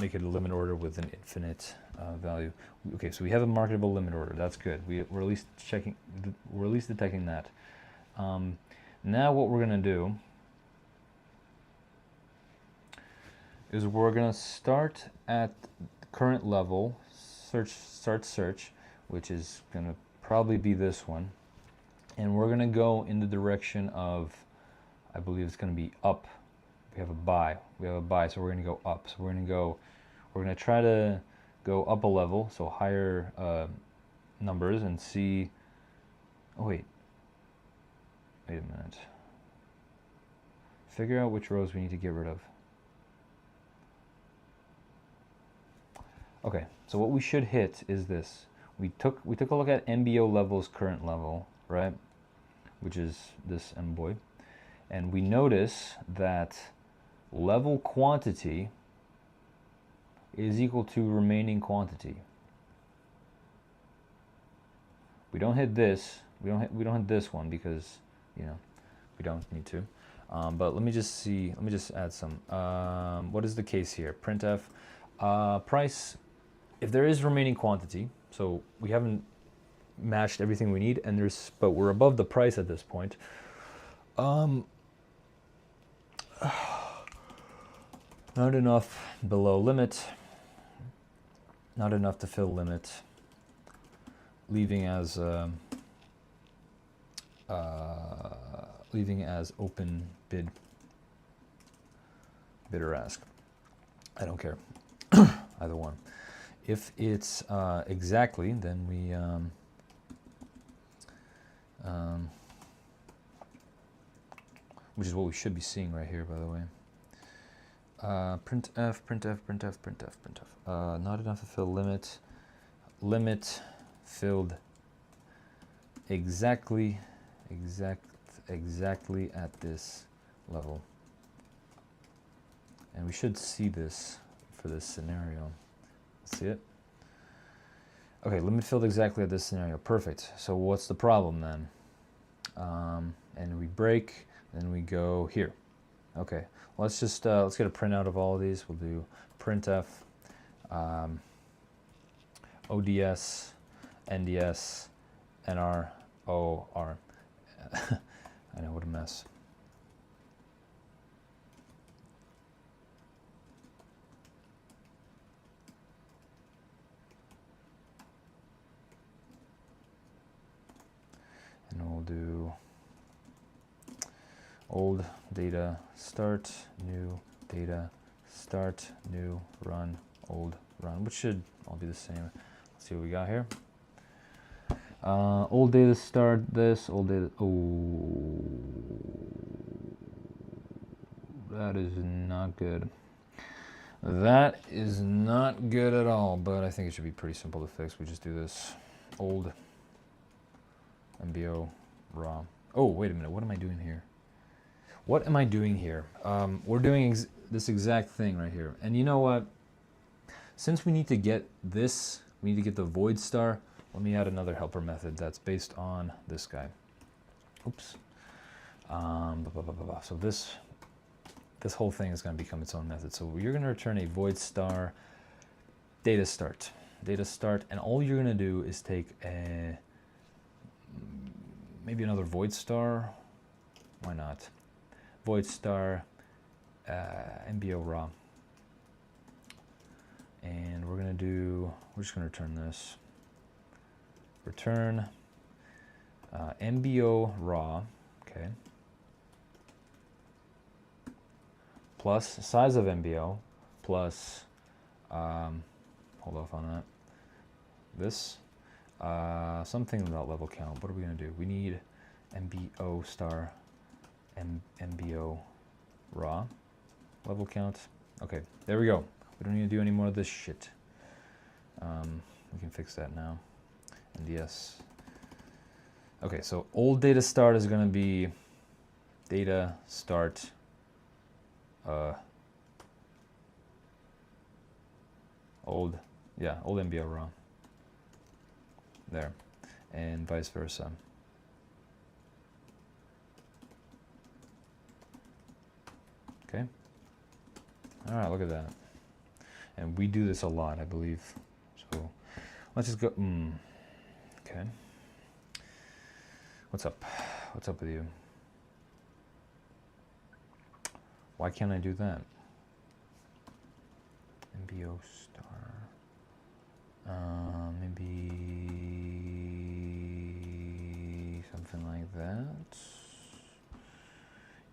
a limit order with an infinite value. Okay, so we have a marketable limit order. That's good. We're at least detecting that. Now what we're going to do is we're going to start at the current level, start search, which is going to probably be this one, and we're going to go in the direction of, I believe it's going to be up. We have a buy, so we're going to go up. So we're going to try to go up a level, so higher numbers, and see. Oh wait a minute. Figure out which rows we need to get rid of. Okay, so what we should hit is this. We took a look at MBO level's current level, right? Which is this MBOY, and we notice that level quantity is equal to remaining quantity. We don't hit this. We don't hit this one because, you know, we don't need to. But let me just see. Let me just add some. What is the case here? Printf price. If there is remaining quantity, so we haven't matched everything we need, but we're above the price at this point. Not enough below limit. Not enough to fill limit. Leaving as open bid or ask. I don't care. Either one. If it's exactly, then we which is what we should be seeing right here, by the way. Printf, printf, printf, printf, printf. Not enough to fill limit. Limit filled exactly at this level. And we should see this for this scenario. See it? Okay, limit filled exactly at this scenario. Perfect. So what's the problem then? And we break, then we go here. Okay, let's just let's get a printout of all of these. We'll do printf, ODS, NDS, NR, OR. I know, what a mess. And we'll do old data start, new data start, new run, old run, which should all be the same. Let's see what we got here. Old data start this, old data, oh, that is not good. That is not good at all, but I think it should be pretty simple to fix. We just do this old MBO raw. Oh, wait a minute, what am I doing here? What am I doing here? We're doing this exact thing right here. And you know what? Since we need to get this, we need to get the void star, let me add another helper method that's based on this guy. Oops. So this whole thing is going to become its own method. So you're going to return a void star data start. Data start, and all you're going to do is take a maybe another void star. Why not? Void star MBO raw. And we're just going to return this. Return MBO raw, okay, plus size of MBO, plus, hold off on that, this, something about level count. What are we going to do? We need MBO star MBO raw, level count. Okay, there we go. We don't need to do any more of this shit. We can fix that now. And yes. Okay, so old data start is going to be data start old MBO raw. There. And vice versa. Okay. All right, look at that. And we do this a lot, I believe. So let's just go. Okay. What's up? What's up with you? Why can't I do that? MBO star. Maybe something like that.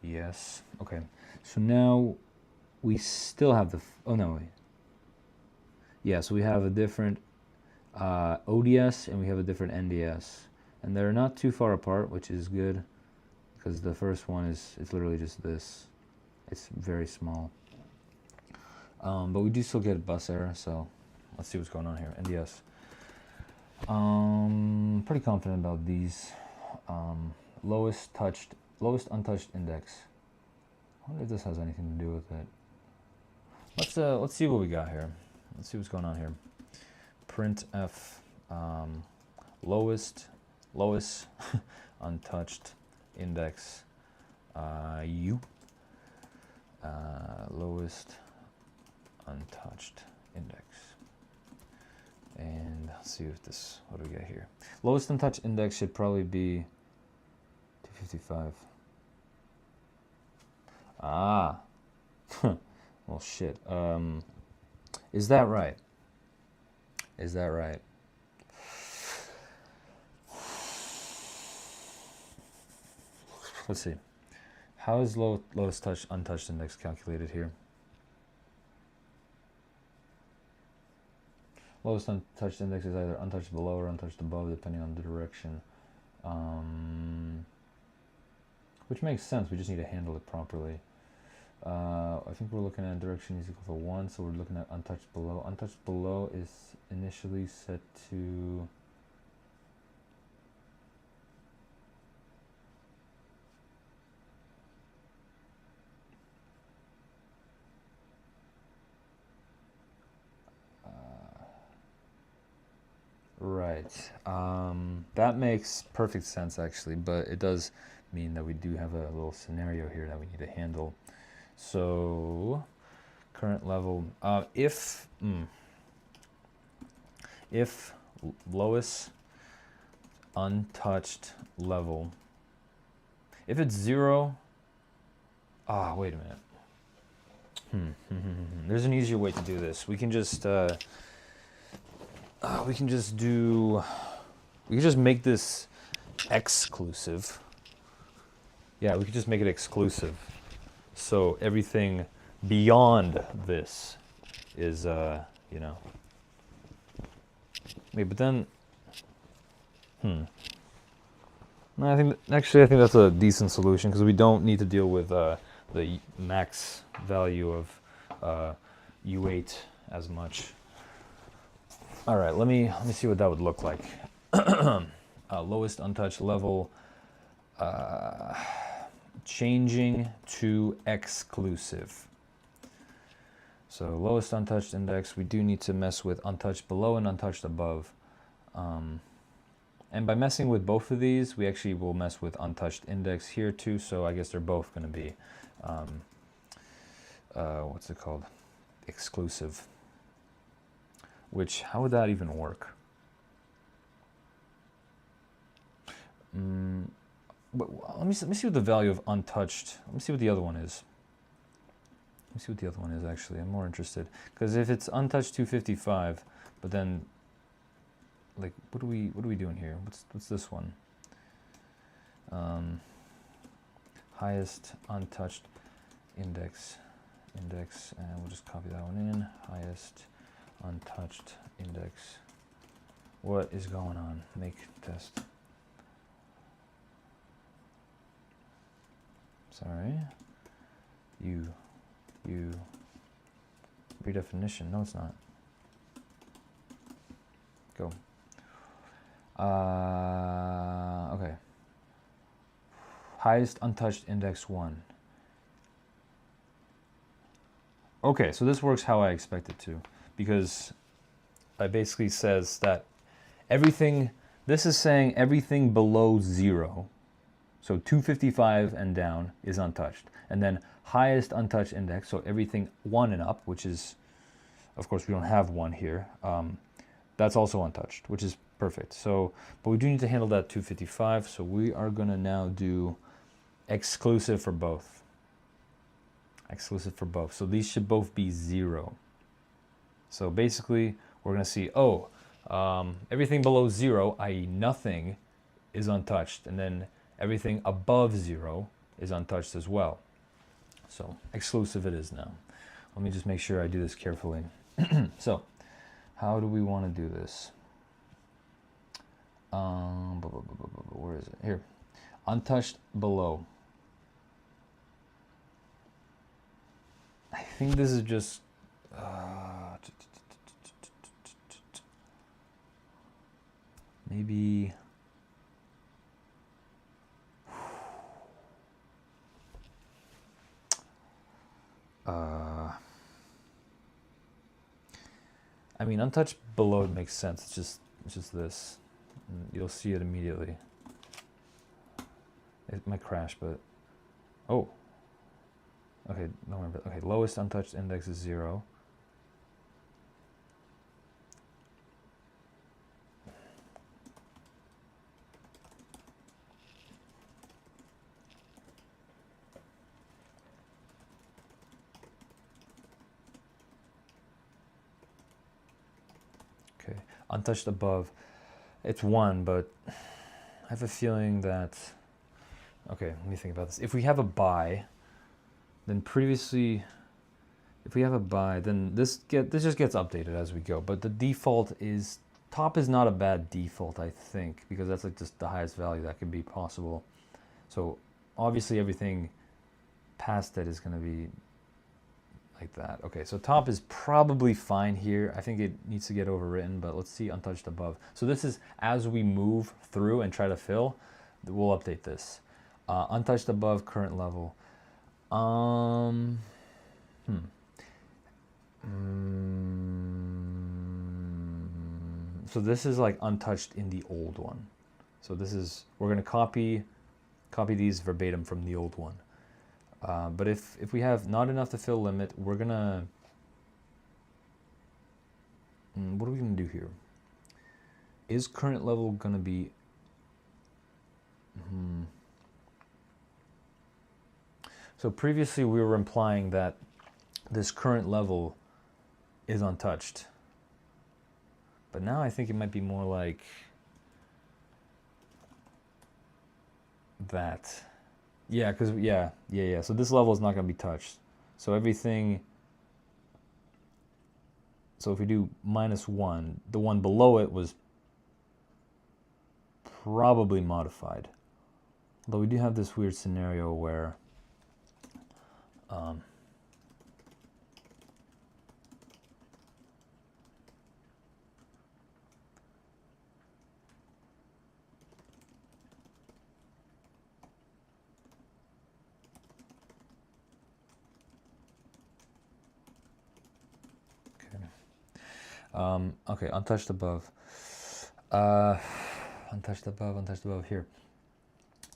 Yes. Okay. So now we still have the. Oh no. Wait. Yeah. So we have a different ODS and we have a different NDS, and they're not too far apart, which is good because the first one it's literally just this. It's very small. But we do still get bus error, so let's see what's going on here. NDS. Pretty confident about these. Lowest untouched index. I wonder if this has anything to do with it. Let's see what we got here. Let's see what's going on here. Printf lowest untouched index u. Lowest untouched index. And let's see if this, what do we get here? Lowest untouched index should probably be 255. Ah. Well, shit. Is that right? Is that right? Let's see. How is lowest untouched index calculated here? Lowest untouched index is either untouched below or untouched above, depending on the direction. which makes sense. We just need to handle it properly. I think we're looking at direction is equal to 1, so we're looking at untouched below. Untouched below is initially set to right. That makes perfect sense actually, but it does mean that we do have a little scenario here that we need to handle. So current level, if lowest untouched level, if it's 0, wait a minute. There's an easier way to do this. We can just make this exclusive. Yeah, we could just make it exclusive. So everything beyond this is, you know. Wait, but then, No, I think that's a decent solution because we don't need to deal with the max value of U8 as much. All right, let me see what that would look like. Lowest untouched level, changing to exclusive. So lowest untouched index, we do need to mess with untouched below and untouched above. And by messing with both of these, we actually will mess with untouched index here too, so I guess they're both going to be, what's it called? Exclusive. Which, how would that even work? But let me see what the value of untouched, let me see what the other one is. Let me see what the other one is actually, I'm more interested. Because if it's untouched 255, but then, like, what are we doing here? What's this one? Highest untouched index, and we'll just copy that one in. Highest untouched index. What is going on? Make test. Sorry. You. Redefinition. No, it's not. Go. Okay. Highest untouched index 1. Okay, so this works how I expect it to, because it basically says that everything, this is saying everything below 0, so 255 and down is untouched. And then highest untouched index, so everything 1 and up, which is, of course we don't have 1 here, that's also untouched, which is perfect. So, but we do need to handle that 255, so we are gonna now do exclusive for both. Exclusive for both. So these should both be 0. So basically, we're gonna see, everything below 0, i.e. nothing, is untouched, and then everything above 0 is untouched as well. So exclusive it is now. Let me just make sure I do this carefully. So, how do we want to do this? Where is it? Here. Untouched below. I think this is just maybe I mean, untouched below makes sense. It's just this. And you'll see it immediately. It might crash, but okay, don't worry about it. Okay, lowest untouched index is 0. Okay, untouched above, it's 1, but I have a feeling that, okay, let me think about this. If we have a buy, then previously, if we have a buy, then this just gets updated as we go. But the default is, top is not a bad default, I think, because that's like just the highest value that can be possible. So obviously everything past that is going to be like that. Okay, so top is probably fine here. I think it needs to get overwritten, but let's see untouched above. So this is as we move through and try to fill, we'll update this. Untouched above current level. Um, hmm. So this is like untouched in the old one. So this is, we're gonna copy these verbatim from the old one. But if we have not enough to fill limit, we're gonna, what are we gonna do here? Is current level gonna be, so previously we were implying that this current level is untouched. But now I think it might be more like that. Yeah, because, yeah. So this level is not going to be touched. So everything, so if we do -1, the one below it was probably modified. Although we do have this weird scenario where, okay, untouched above. Untouched above here.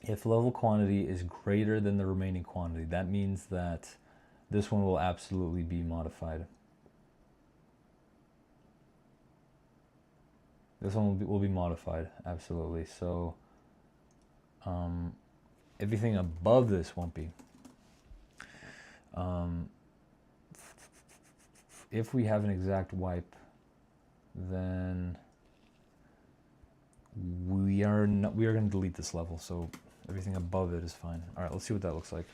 If level quantity is greater than the remaining quantity, that means that this one will absolutely be modified. This one will be modified, absolutely. So everything above this won't be. If we have an exact wipe, then we are going to delete this level. So everything above it is fine. All right, let's see what that looks like.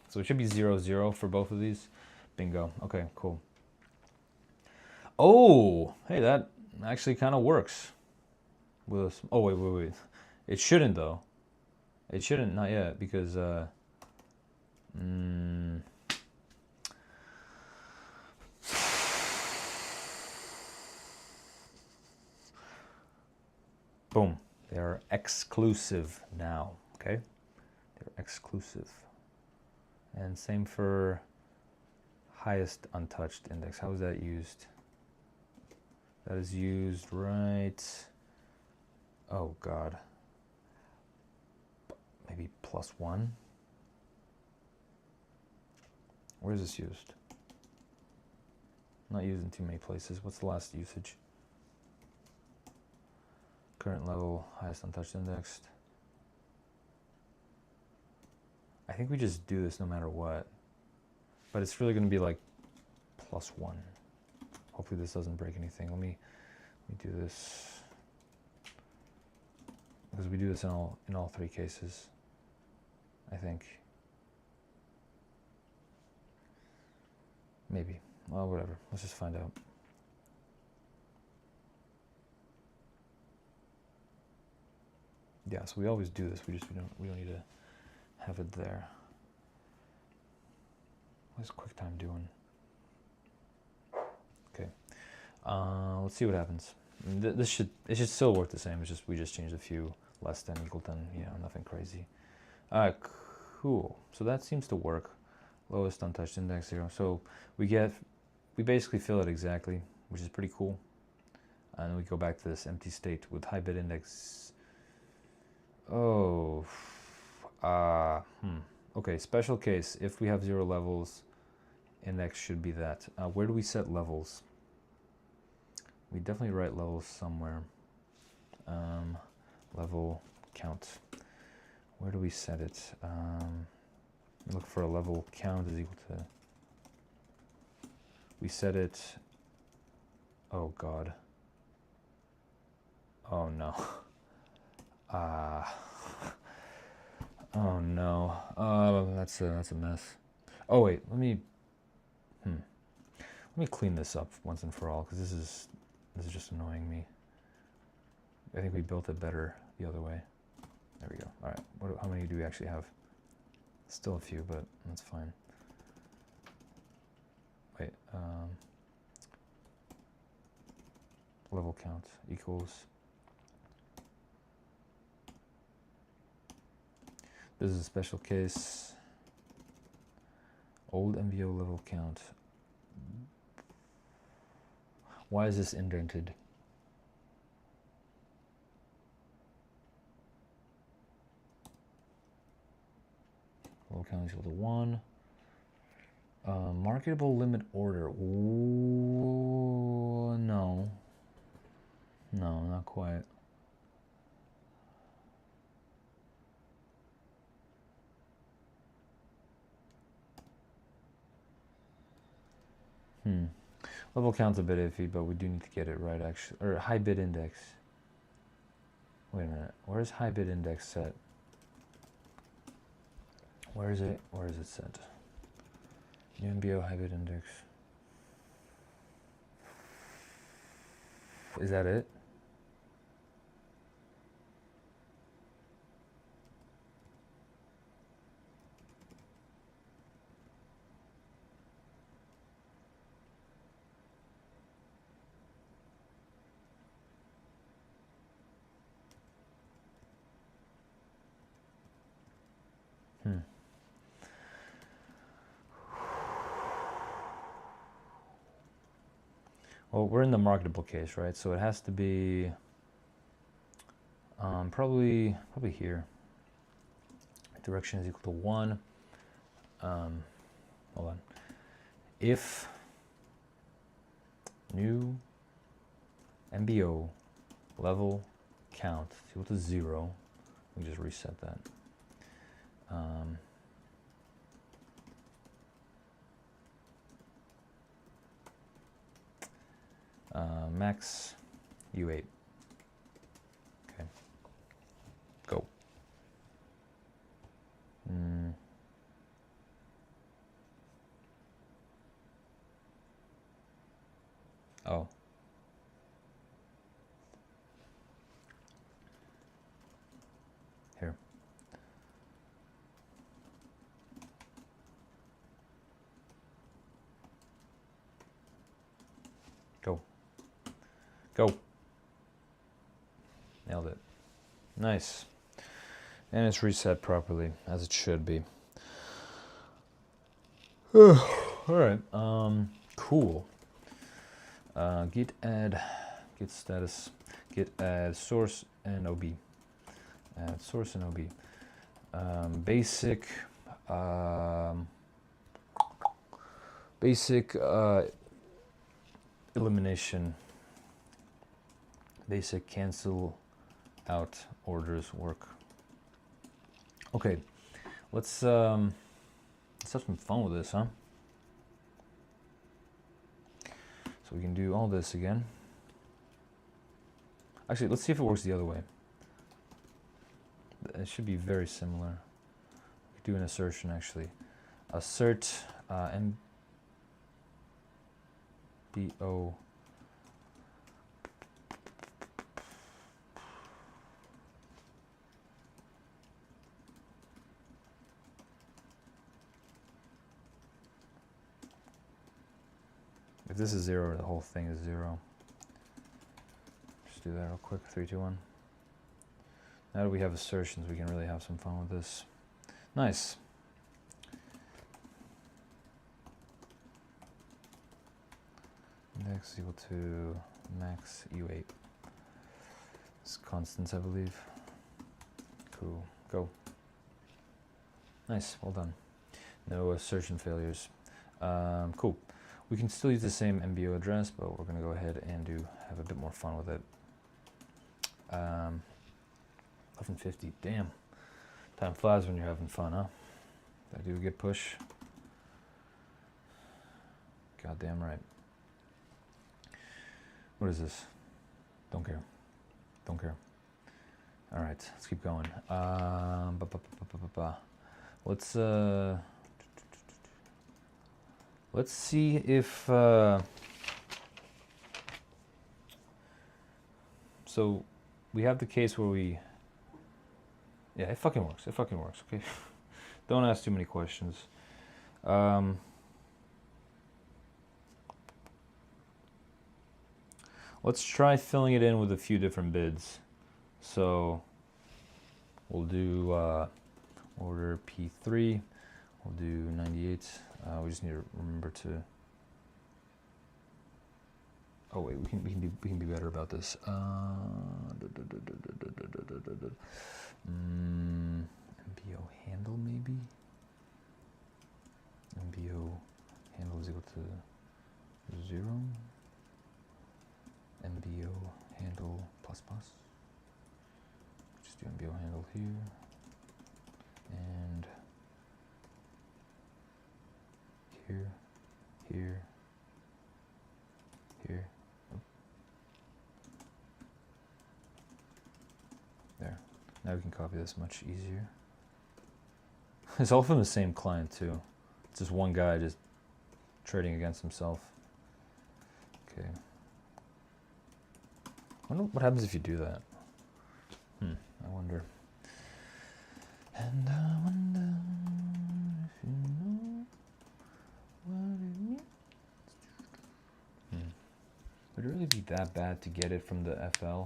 So it should be 0, 0 for both of these. Bingo. Okay, cool. Oh, hey, that actually kind of works. With oh, wait. It shouldn't, though. It shouldn't, not yet, because boom. They are exclusive now, okay? They're exclusive. And same for highest untouched index. How is that used? That is used right, oh God, maybe +1. Where is this used? Not used in too many places. What's the last usage? Current level, highest untouched indexed. I think we just do this no matter what. But it's really going to be like +1. Hopefully this doesn't break anything. Let me do this. Because we do this in all 3 cases, I think. Maybe. Well, whatever. Let's just find out. Yeah, so we always do this. We don't need to have it there. What's QuickTime doing? Okay. Let's see what happens. It should still work the same. It's just we just changed a few less than, equal than, nothing crazy. All right, cool. So that seems to work. Lowest untouched index 0. So we basically fill it exactly, which is pretty cool. And then we go back to this empty state with high bit index. Oh, okay, special case. If we have 0 levels, index should be that. Where do we set levels? We definitely write levels somewhere. Level count. Where do we set it? Look for a level count is equal to. We set it. Oh God. Oh no. Oh no. That's a mess. Oh wait, let me clean this up once and for all, because this is just annoying me. I think we built it better the other way. There we go. All right. How many do we actually have? Still a few, but that's fine. Wait, level count equals. This is a special case. Old MVO level count. Why is this indented? Level count is equal to 1. Marketable limit order. Ooh, no. No, not quite. Level count's a bit iffy, but we do need to get it right, actually. Or high bid index. Wait a minute. Where's high bid index set? Where is it? Where is it set? New MBO high bid index. Is that it? Well, we're in the marketable case, right? So it has to be probably here. Direction is equal to 1. Hold on. If new MBO level count is equal to 0, we just reset that. Max U8. Okay. Go. Oh. Here. Go. Go. Nailed it. Nice. And it's reset properly, as it should be. Alright, cool. Git add, git status, git add source and OB. Add source and OB. Basic elimination. Basic cancel out orders work. Okay, let's have some fun with this, huh? So we can do all this again. Actually, let's see if it works the other way. It should be very similar. We could do an assertion, actually. Assert MBO. If this is 0, the whole thing is 0. Just do that real quick. 3, 2, 1. Now that we have assertions, we can really have some fun with this. Nice. Index equal to max U8. It's constants, I believe. Cool. Go. Nice. Well done. No assertion failures. Cool. We can still use the same MBO address, but we're going to go ahead and have a bit more fun with it. 11:50. Damn. Time flies when you're having fun, huh? Did I do a good push? Goddamn right. What is this? Don't care. Don't care. All right, let's keep going. Let's see if so we have the case where we, yeah, it fucking works. It fucking works. Okay. Don't ask too many questions. Let's try filling it in with a few different bids. So we'll do order P3. We'll do 98. We just need to remember to. Oh wait, we can be better about this. MBO handle maybe. MBO handle is equal to 0. MBO handle plus plus. Just do MBO handle here and here, here, here. There. Now we can copy this much easier. It's all from the same client too. It's just one guy just trading against himself. Okay. I wonder what happens if you do that. I wonder. And I wonder if you know what it means. Would it really be that bad to get it from the FL?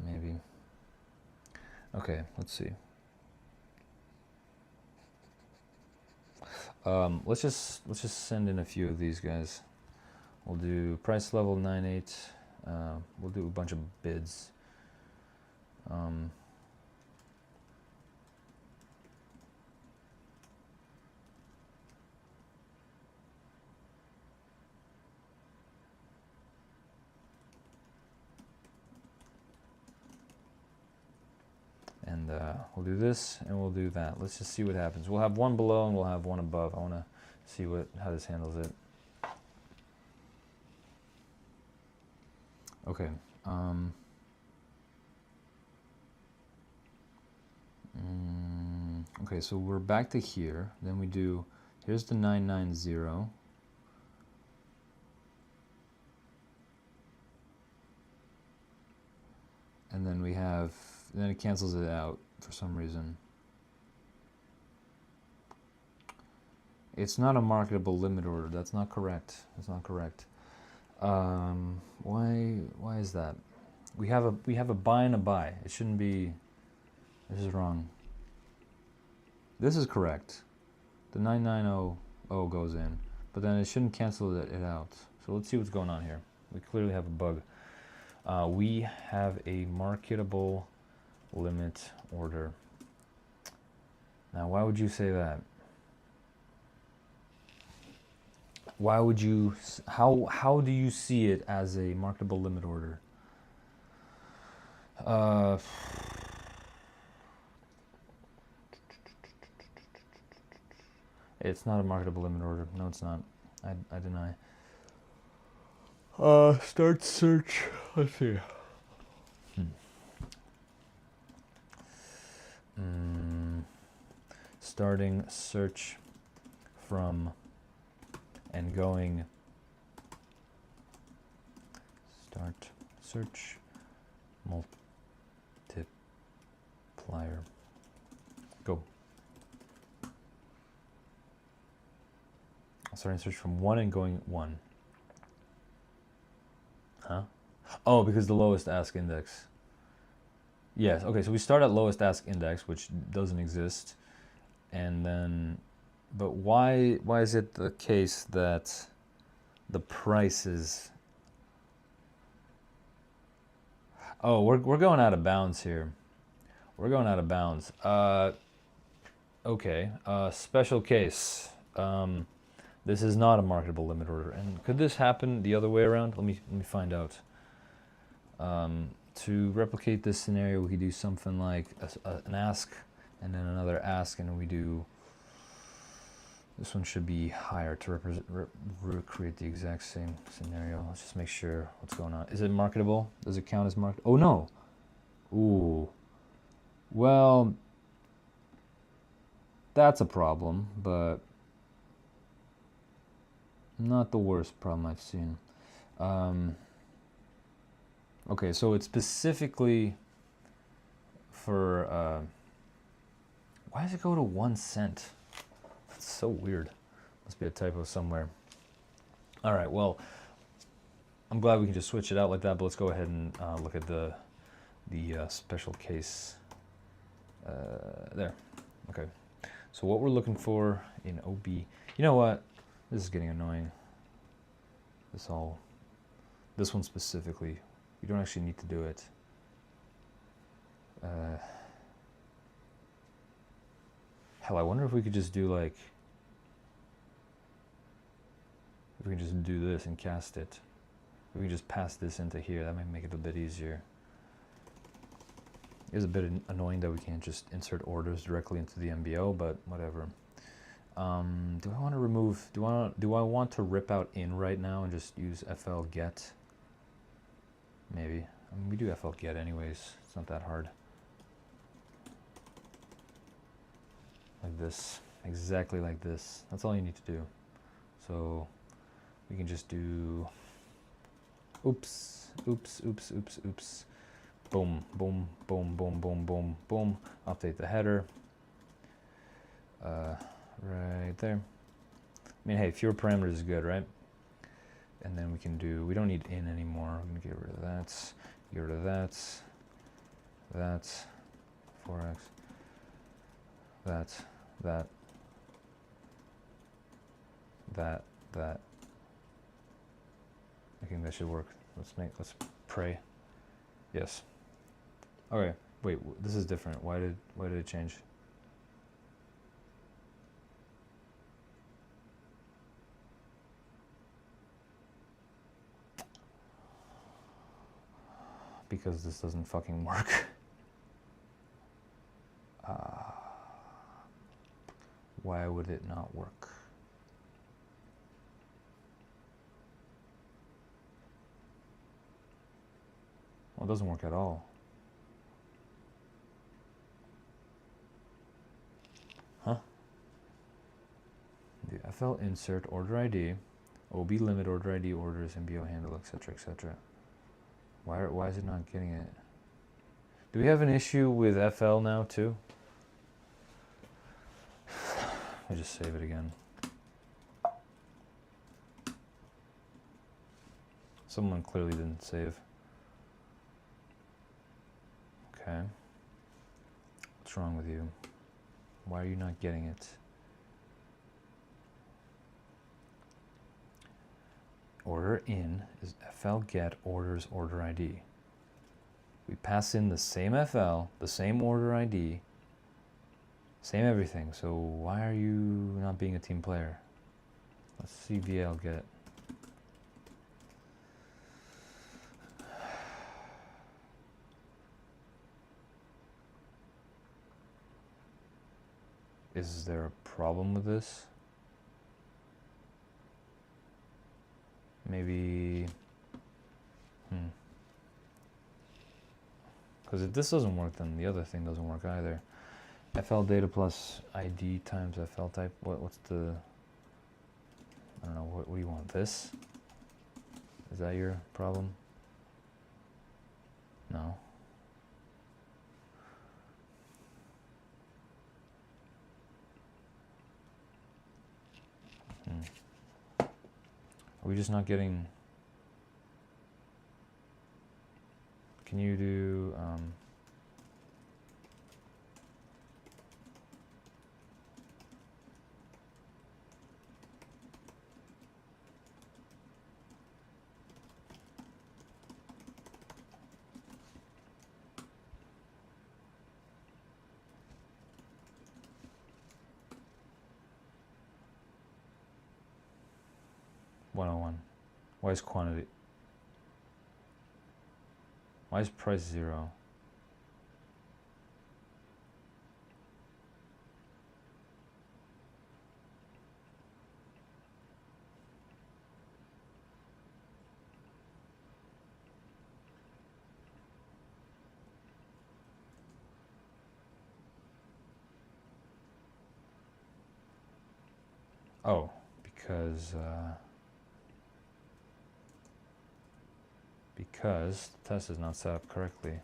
Maybe. Okay, let's see. Let's just send in a few of these guys. We'll do price level 98. We'll do a bunch of bids. And we'll do this and we'll do that. Let's just see what happens. We'll have one below and we'll have one above. I want to see how this handles it. Okay. Okay, so we're back to here. Then we do, here's the 990. And then we have, then it cancels it out for some reason. It's not a marketable limit order. That's not correct. That's not correct. Why is that? We have a buy and a buy. It shouldn't be. This is wrong. This is correct. The 9900 goes in, but then it shouldn't cancel it out. So let's see what's going on here. We clearly have a bug. We have a marketable limit order. Now, why would you say that? Why would you? How do you see it as a marketable limit order? It's not a marketable limit order. No, it's not. I deny. Start search. Let's see. Starting search from and going. Start search multiplier. Go. Starting search from 1 and going 1. Huh? Oh, because the lowest ask index. Yes, okay, so we start at lowest ask index, which doesn't exist. And then, but why is it the case that the price is... Oh, we're going out of bounds here. We're going out of bounds. Okay, special case. This is not a marketable limit order. And could this happen the other way around? Let me find out. To replicate this scenario, we could do something like an ask and then another ask, and we do... This one should be higher to recreate the exact same scenario. Let's just make sure what's going on. Is it marketable? Does it count as market? Oh, no. Ooh. Well, that's a problem, but not the worst problem I've seen. Okay, so it's specifically for... Why does it go to 1 cent? That's so weird. Must be a typo somewhere. All right, well, I'm glad we can just switch it out like that, but let's go ahead and look at the special case. There. Okay. So what we're looking for in OB, you know what? This is getting annoying. This one specifically, you don't actually need to do it. Hell, I wonder if we could just do like, if we can just do this and cast it. If we can just pass this into here, that might make it a bit easier. It's a bit annoying that we can't just insert orders directly into the MBO, but whatever. Do I want to remove, do I want to rip out in right now and just use FL get? Maybe. I mean, we do FL get anyways. It's not that hard. Like this. Exactly like this. That's all you need to do. So we can just do oops, oops, oops, oops, oops. Boom, boom, boom, boom, boom, boom, boom. Update the header. Right there. I mean, hey, fewer parameters is good, right? And then we can do, we don't need in anymore. We're gonna get rid of that, get rid of that, 4x, that. I think that should work. Let's pray. Yes. Okay, wait, this is different. Why did it change? Because this doesn't fucking work. Why would it not work? Well, it doesn't work at all. Huh? The FL insert order ID, OB limit order ID orders, MBO handle, etc., etc. Why is it not getting it? Do we have an issue with FL now too? I just save it again. Someone clearly didn't save. Okay. What's wrong with you? Why are you not getting it? Order in is FL get orders order ID. We pass in the same FL, the same order ID, same everything. So why are you not being a team player? Let's see VL get. Is there a problem with this? Maybe, because if this doesn't work, then the other thing doesn't work either. FL data plus ID times FL type. What's the? I don't know. What do you want? This? Is that your problem? No. Are we just not getting? Can you do? 101. Why is quantity? Why is price 0? Oh, because the test is not set up correctly.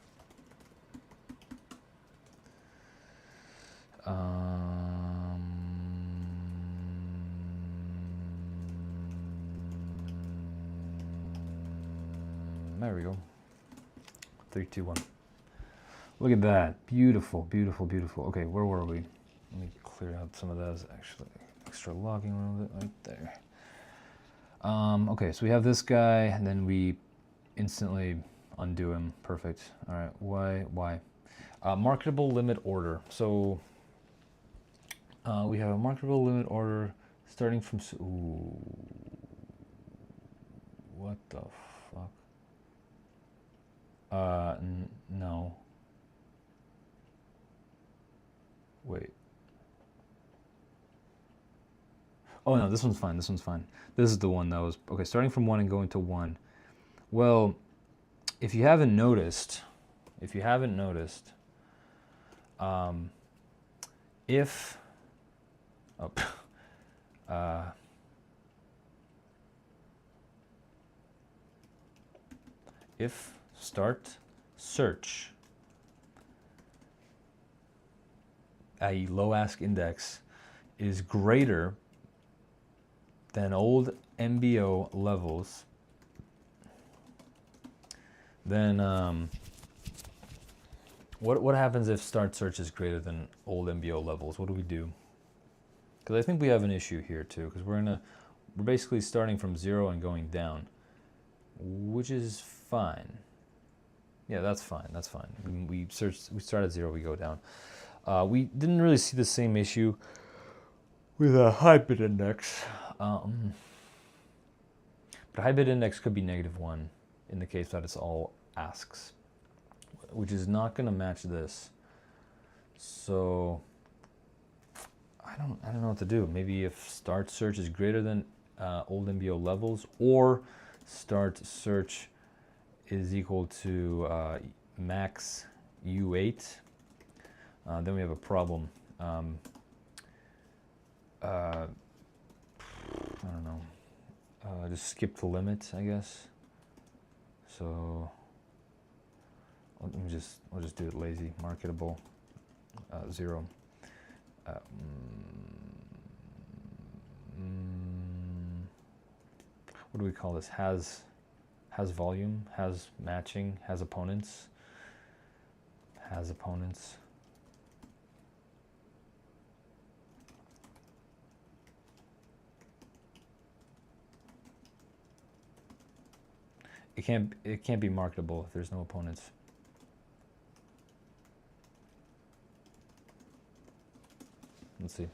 there we go. 3, 2, 1. Look at that. Beautiful, beautiful, beautiful. Okay, where were we? Let me clear out some of those, actually. Extra logging a little bit right there. Okay, so we have this guy, and then we instantly undo him. Perfect. All right, why? Marketable limit order. So we have a marketable limit order starting from... Ooh, what the fuck? No. Wait. Oh no, this one's fine, this one's fine. This is the one that was, okay, starting from 1 and going to 1. Well, if you haven't noticed, if, if start search, i.e. low ask index, is greater than old MBO levels, then what happens if start search is greater than old MBO levels? What do we do? Because I think we have an issue here too, because we're basically starting from 0 and going down, which is fine. Yeah, that's fine. That's fine. We start at 0, we go down. We didn't really see the same issue with a high bid index. But high bid index could be -1 in the case that it's all asks, which is not going to match this. So I don't know what to do. Maybe if start search is greater than old MBO levels, or start search is equal to max U8, then we have a problem. I don't know. Just skip the limit, I guess. So we'll just do it lazy. Marketable 0. What do we call this? Has volume, has matching, has opponents. Has opponents. It can't be marketable if there's no opponents. Let's see.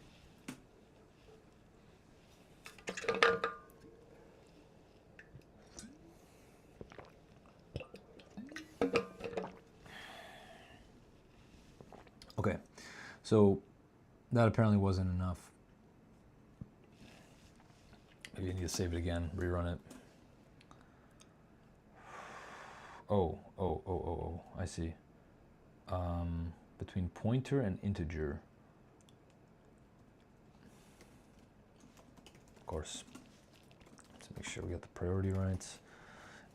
Okay, so that apparently wasn't enough. Maybe you need to save it again, rerun it. Oh, I see. Between pointer and integer. Of course. Let's make sure we got the priority right.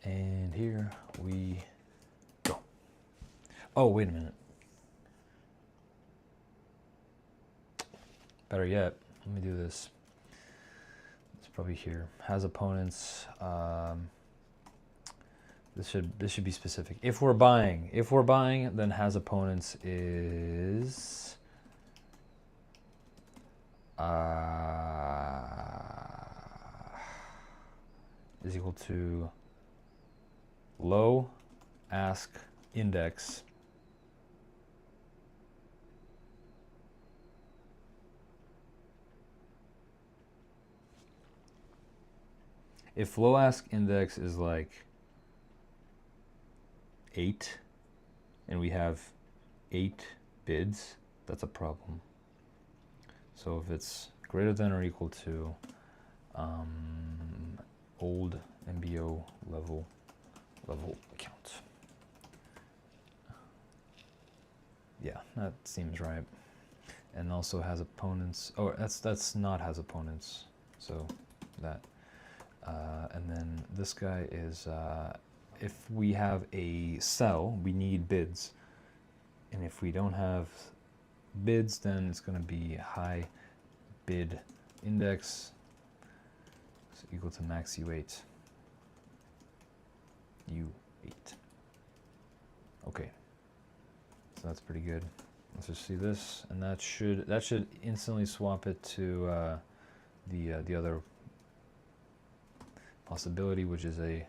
And here we go. Oh, wait a minute. Better yet, let me do this. It's probably here. Has opponents. This should be specific. If we're buying, then has opponents is equal to low ask index if low ask index is like 8 and we have 8 bids, that's a problem. So if it's greater than or equal to old MBO level count. Yeah, that seems right. And also has opponents. Oh, that's not has opponents. So that. And then this guy is, if we have a sell, we need bids. And if we don't have bids, then it's going to be high bid index is equal to max U8. U8. 8. Okay, so that's pretty good. Let's just see this, and that should instantly swap it to the other possibility, which is a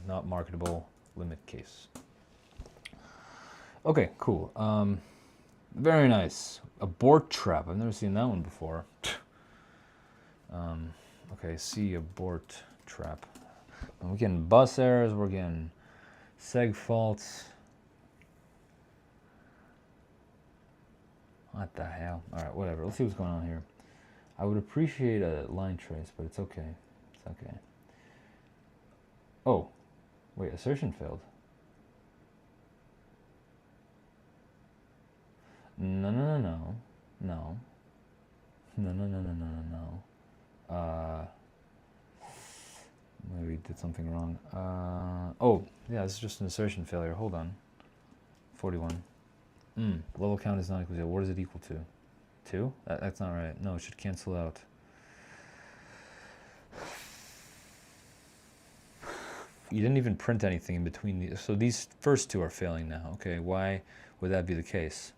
not marketable limit case. Okay, cool. Very nice. Abort trap. I've never seen that one before. Okay, see abort trap. We're getting bus errors. We're getting seg faults. What the hell? All right, whatever. Let's see what's going on here. I would appreciate a line trace, but it's okay. It's okay. Oh, wait, assertion failed. No, no, no, no, no. No, no, no, no, no, no, no. Maybe we did something wrong. Oh, yeah, this is just an assertion failure. Hold on. 41. Level count is not equal to 0. What is it equal to? 2? That's not right. No, it should cancel out. You didn't even print anything in between these. So these first two are failing now. Okay, why would that be the case?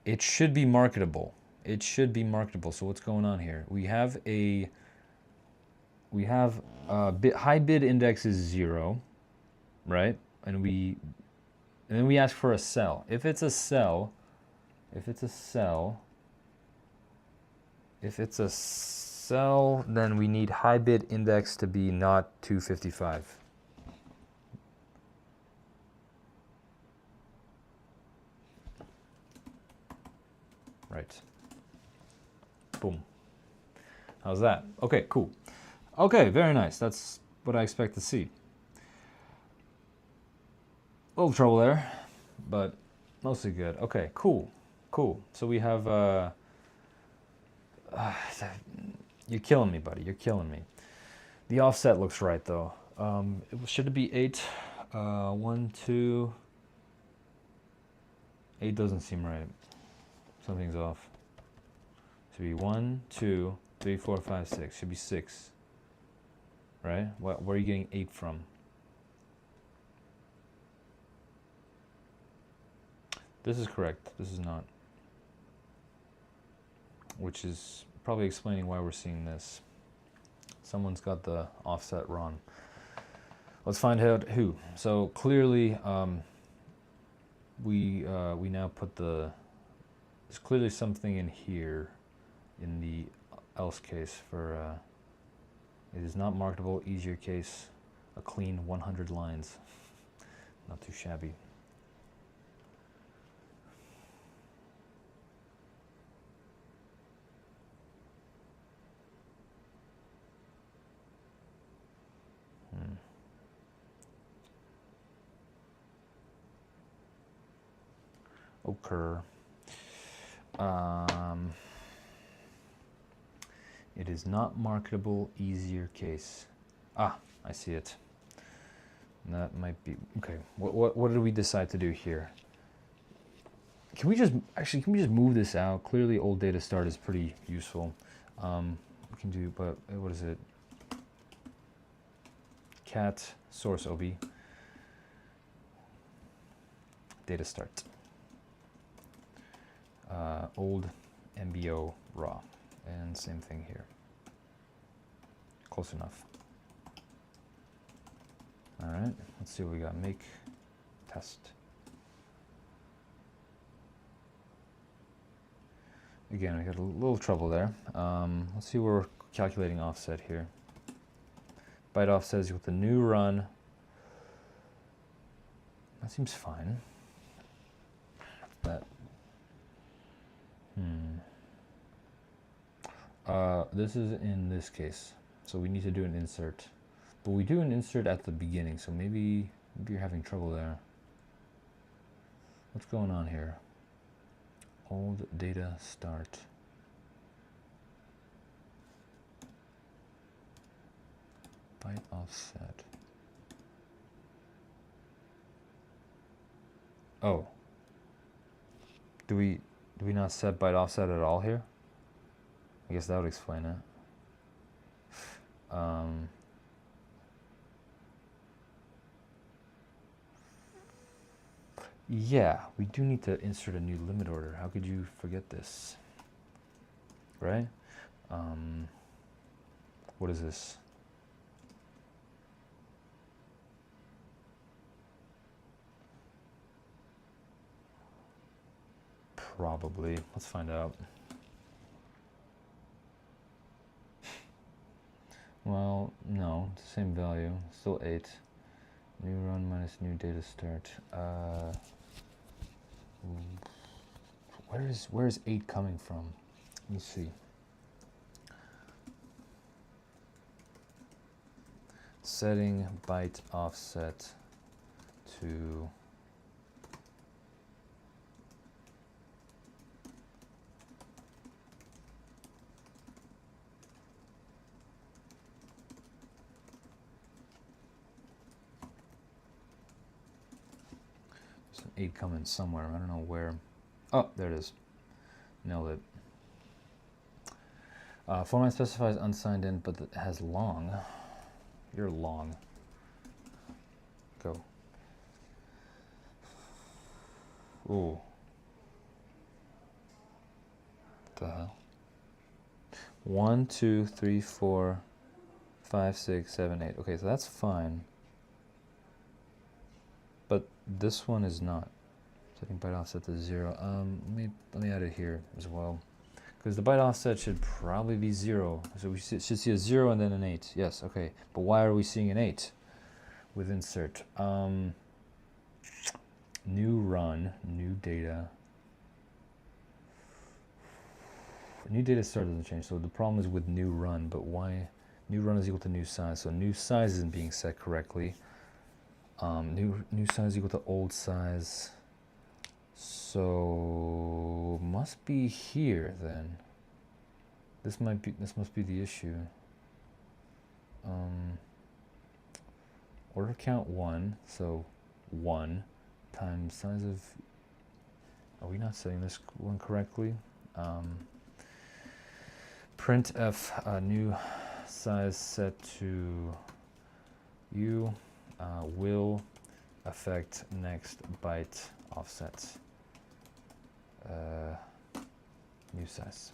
It should be marketable. It should be marketable. So what's going on here? We have high bid index is 0, right? And then we ask for a cell. If it's a cell, then we need high bid index to be not 255. Right. Boom. How's that? Okay, cool. Okay, very nice. That's what I expect to see. A little trouble there, but mostly good. Okay, cool. Cool. So we have... you're killing me, buddy. You're killing me. The offset looks right, though. Should it be 8? 1, 2... 8 doesn't seem right. Something's off. Should be 1, 2, 3, 4, 5, 6. Should be 6. Right? Where are you getting 8 from? This is correct. This is not. Which is probably explaining why we're seeing this. Someone's got the offset wrong. Let's find out who. So clearly, we now put the... There's clearly something in here, in the else case for... it is not marketable, easier case, a clean 100 lines. Not too shabby. Occur. It is not marketable, easier case. Ah, I see it. That might be okay. What did we decide to do here? Can we just move this out? Clearly, old data start is pretty useful. We can do, but what is it? Cat source ob data start. Old MBO raw, and same thing here. Close enough. All right, let's see what we got. Make test. Again, we got a little trouble there. Let's see where we're calculating offset here. Byte offset is with the new run. That seems fine. That. This is in this case, so we need to do an insert. But we do an insert at the beginning, so maybe you're having trouble there. What's going on here? Old data start. Byte offset. Oh. Do we not set byte offset at all here? I guess that would explain it. Yeah, we do need to insert a new limit order. How could you forget this? Right? What is this? Probably. Let's find out. Well, no, it's the same value. Still 8. New run minus new data start. Where is 8 coming from? Let me see. Setting byte offset to there's an 8 coming somewhere. I don't know where. Oh, there it is. Nailed it. Format specifies unsigned int, but it has long. You're long. Go. Ooh. What the hell? 1, 2, 3, 4, 5, 6, 7, 8. Okay, so that's fine. But this one is not. Setting byte offset to 0. Let me add it here as well. Because the byte offset should probably be 0. So we should see a 0 and then an 8. Yes, okay. But why are we seeing an 8 with insert? New run, new data. New data start doesn't change. So the problem is with new run, but why? New run is equal to new size. So new size isn't being set correctly. New size equal to old size. So must be here then. This must be the issue. Order count 1, so 1 times size of. Are we not setting this one correctly? Printf new size set to u will affect next byte offset. New size.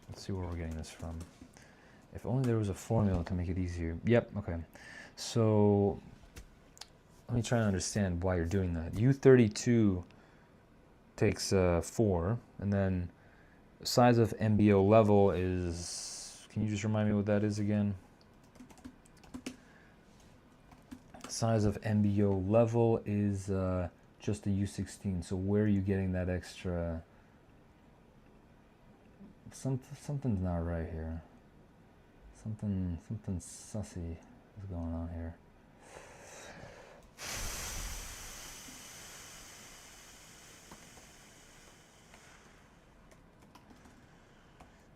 Let's see where we're getting this from. If only there was a formula to make it easier. Yep, okay. So let me try to understand why you're doing that. U32 takes 4, and then size of MBO level is, can you just remind me what that is again? Size of MBO level is just a U16. So where are you getting that extra? Something's not right here. Something sussy is going on here.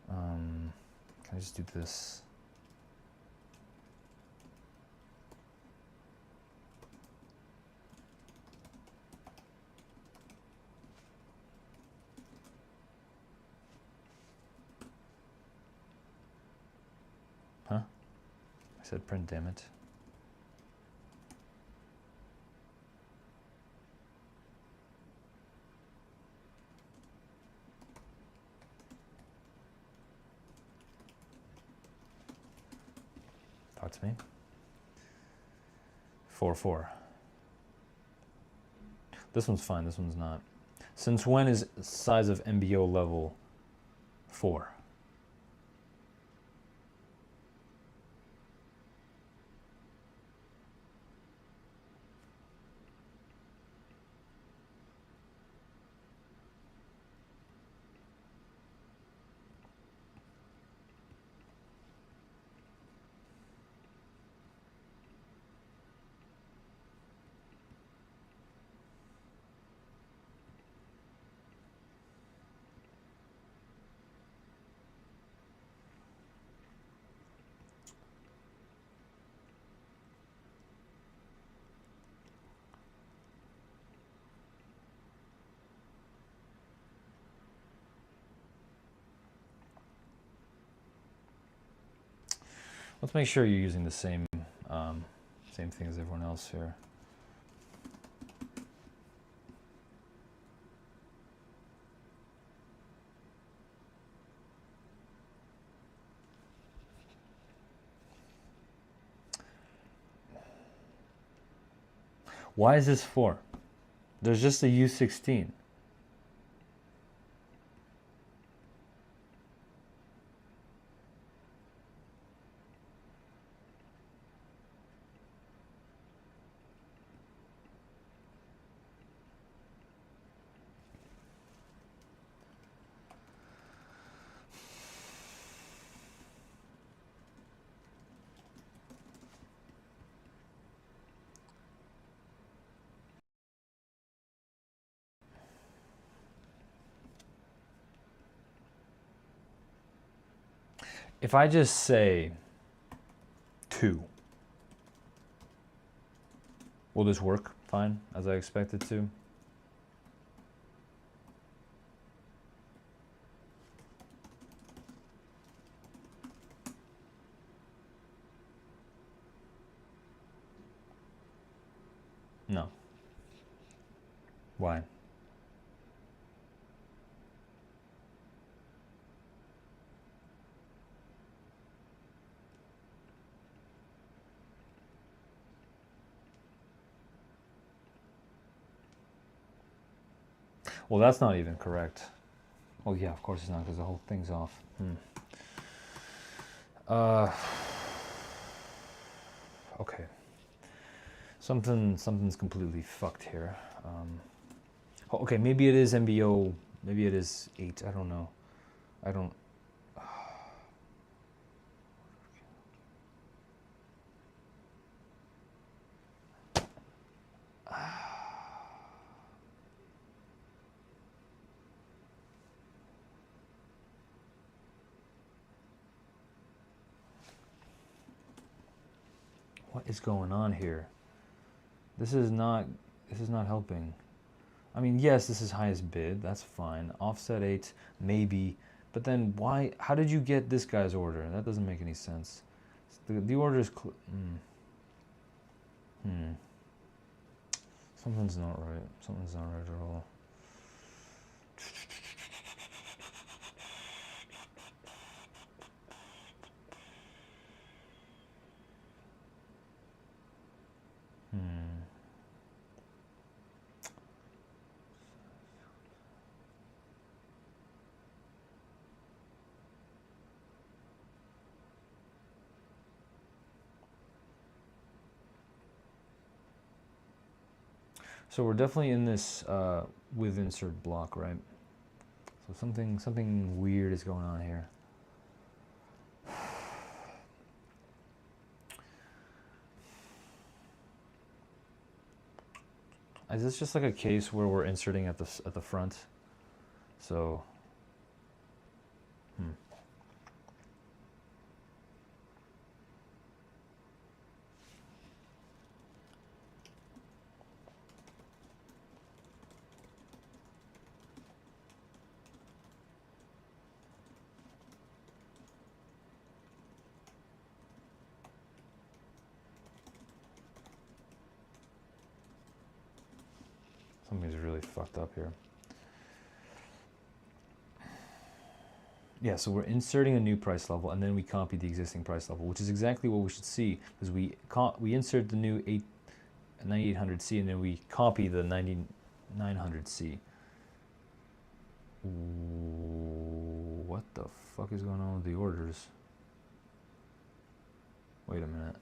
Can I just do this? Huh? I said print, damn it. Talk to me. 4, 4. This one's fine, this one's not. Since when is size of MBO level 4? Let's make sure you're using the same thing as everyone else here. Why is this 4? There's just a U16. If I just say 2, will this work fine as I expect it to? No. Why? Well, that's not even correct. Oh yeah, of course it's not, because the whole thing's off. Okay. Something's completely fucked here. Okay, maybe it is MBO. Maybe it is 8. I don't know. I don't. What is going on here? This is not helping. I mean, yes, this is highest bid. That's fine. Offset 8, maybe. But then why? How did you get this guy's order? That doesn't make any sense. The order is. Something's not right. Something's not right at all. So we're definitely in this with insert block, right? So something weird is going on here. Is this just like a case where we're inserting at the front? So, something's really fucked up here. Yeah, so we're inserting a new price level, and then we copy the existing price level, which is exactly what we should see, because we insert the new 9800C, and then we copy the 9900C. What the fuck is going on with the orders? Wait a minute.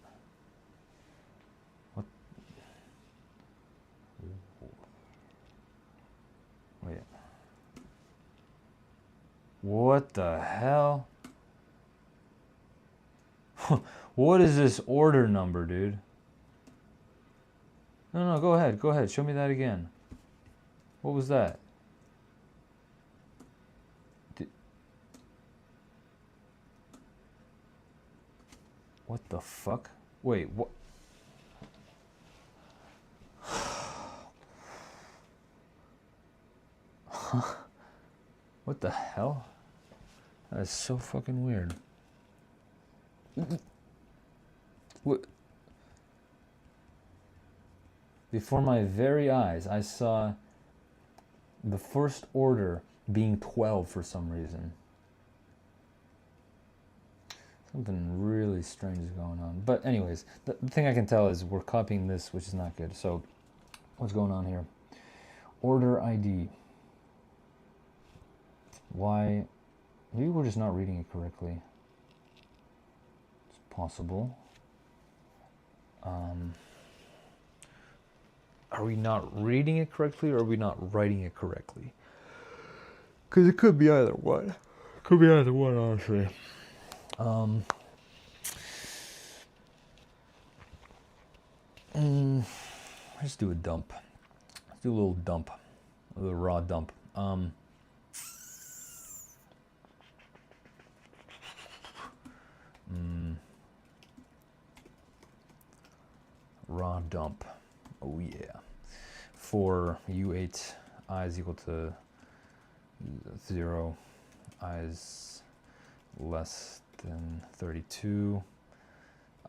What? Wait. What the hell? What is this order number, dude? No, go ahead. Show me that again. What was that? What the fuck? Wait, what? What the hell? That is so fucking weird. What? Before my very eyes, I saw the first order being 12 for some reason. Something really strange is going on. But anyways, the thing I can tell is we're copying this, which is not good. So What's going on here? Order ID. Why? Maybe we're just not reading it correctly. It's possible. Are we not reading it correctly, or are we not writing it correctly? Because it could be either one. Could be either one, honestly. Let's do a dump. Let's do a little dump. A little raw dump. Raw dump. Oh yeah. For u8, I is equal to 0, I is less than 32,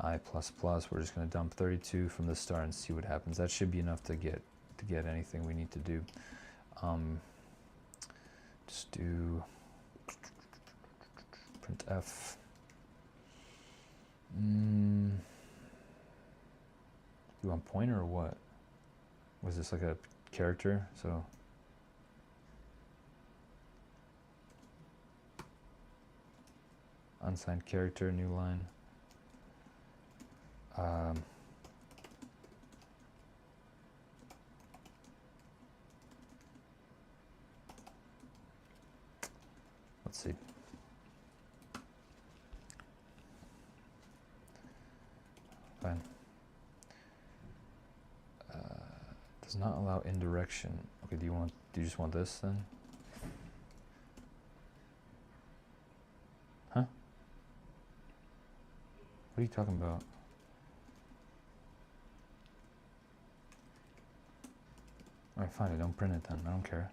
I plus plus. We're just going to dump 32 from the start and see what happens. That should be enough to get anything we need to do. Just do printf. You want pointer or what? Was this like a character? So unsigned character, new line. Let's see. Fine. Does not allow indirection. Okay, do you just want this then? Huh? What are you talking about? Alright, fine, I don't print it then. I don't care.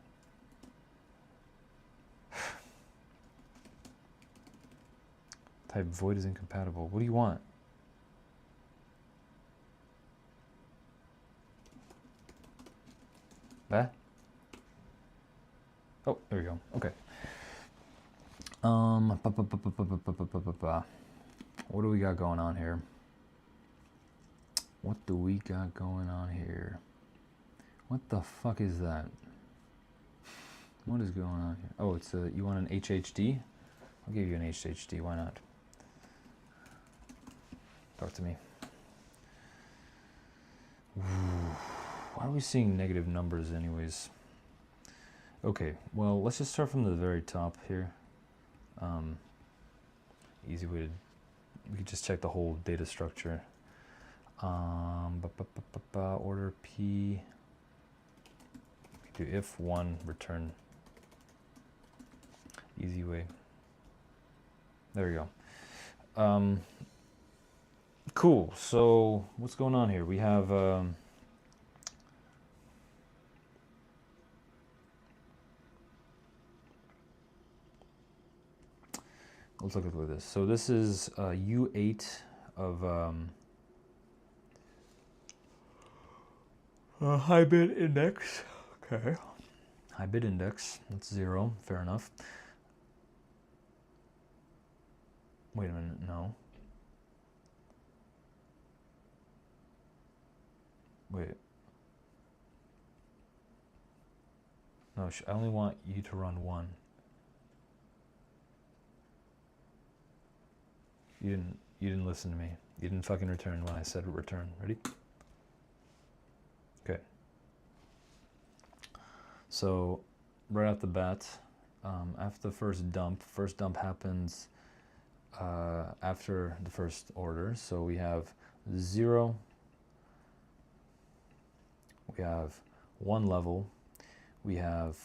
Type void is incompatible. What do you want? That? Oh, there we go. Okay. What do we got going on here? What do we got going on here? What the fuck is that? What is going on here? Oh, it's a, you want an HHD? I'll give you an HHD, why not? Talk to me. Why are we seeing negative numbers anyways? Okay, well, let's just start from the very top here. Easy way to, we could just check the whole data structure. Order P, do if one, return. Easy way. There we go. Cool, so what's going on here? We have let's look at this. So this is U8 of high bit index. Okay. High bit index, that's 0, fair enough. Wait a minute, no. Wait. No, I only want you to run 1. You didn't listen to me. You didn't fucking return when I said return. Ready? Okay. So right off the bat, after the first dump happens after the first order. So we have 0, we have 1 level, we have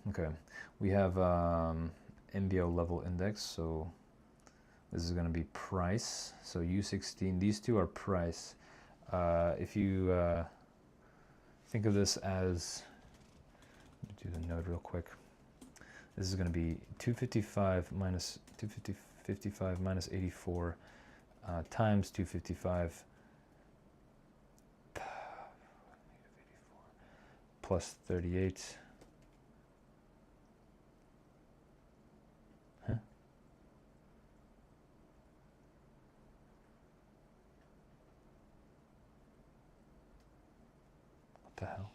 okay, we have MBO level index, so this is going to be price. So U16, these two are price. If you think of this as, let me do the node real quick. This is going to be 255 minus 255 minus 84 times 255 plus 38. Huh? What the hell?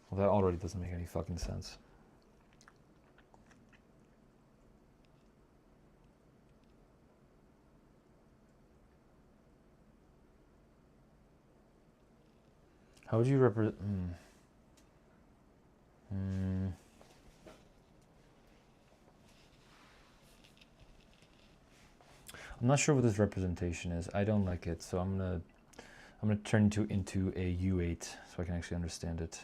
Well, that already doesn't make any fucking sense. How would you represent? I'm not sure what this representation is. I don't like it, so I'm gonna turn it into a U8 so I can actually understand it.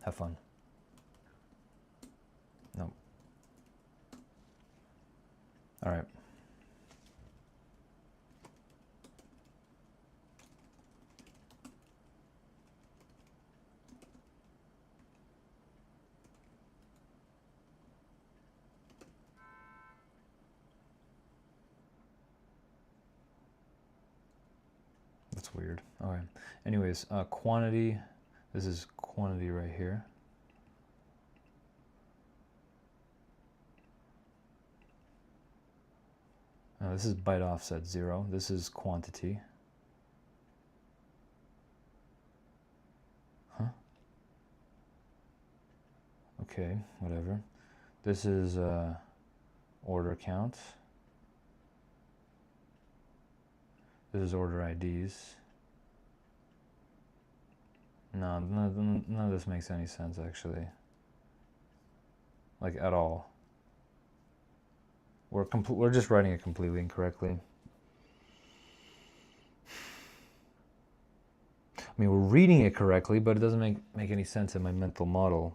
Have fun. No. All right. That's weird. All right. Anyways, quantity. This is quantity right here. This is byte offset 0. This is quantity. Huh? Okay, whatever. This is order count. This is order IDs. No, none of this makes any sense, actually. Like, at all. We're just writing it completely incorrectly. I mean, we're reading it correctly, but it doesn't make any sense in my mental model.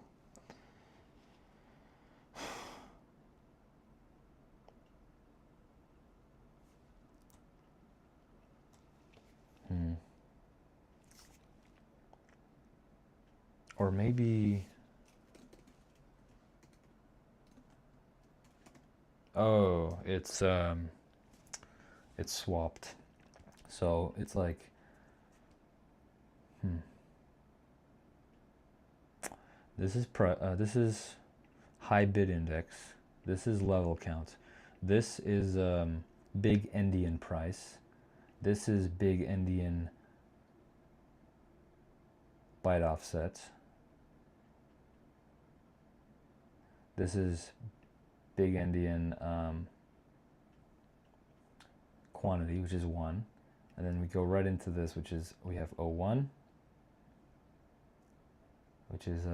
Or maybe... Oh, it's swapped. So it's like, this is high bid index. This is level count. This is big endian price. This is big endian byte offset. This is big endian quantity, which is 1. And then we go right into this, which is, we have O1, which is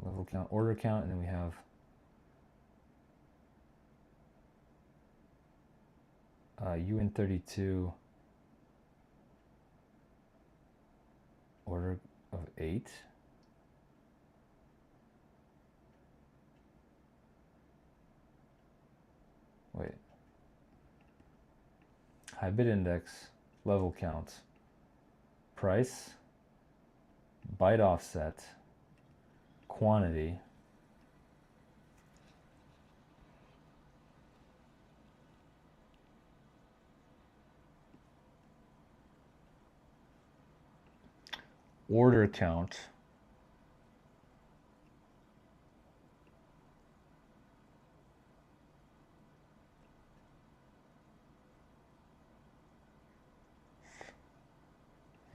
level count, order count, and then we have UN32 order of 8. Wait. High bid index, level count, price, byte offset, quantity, order count,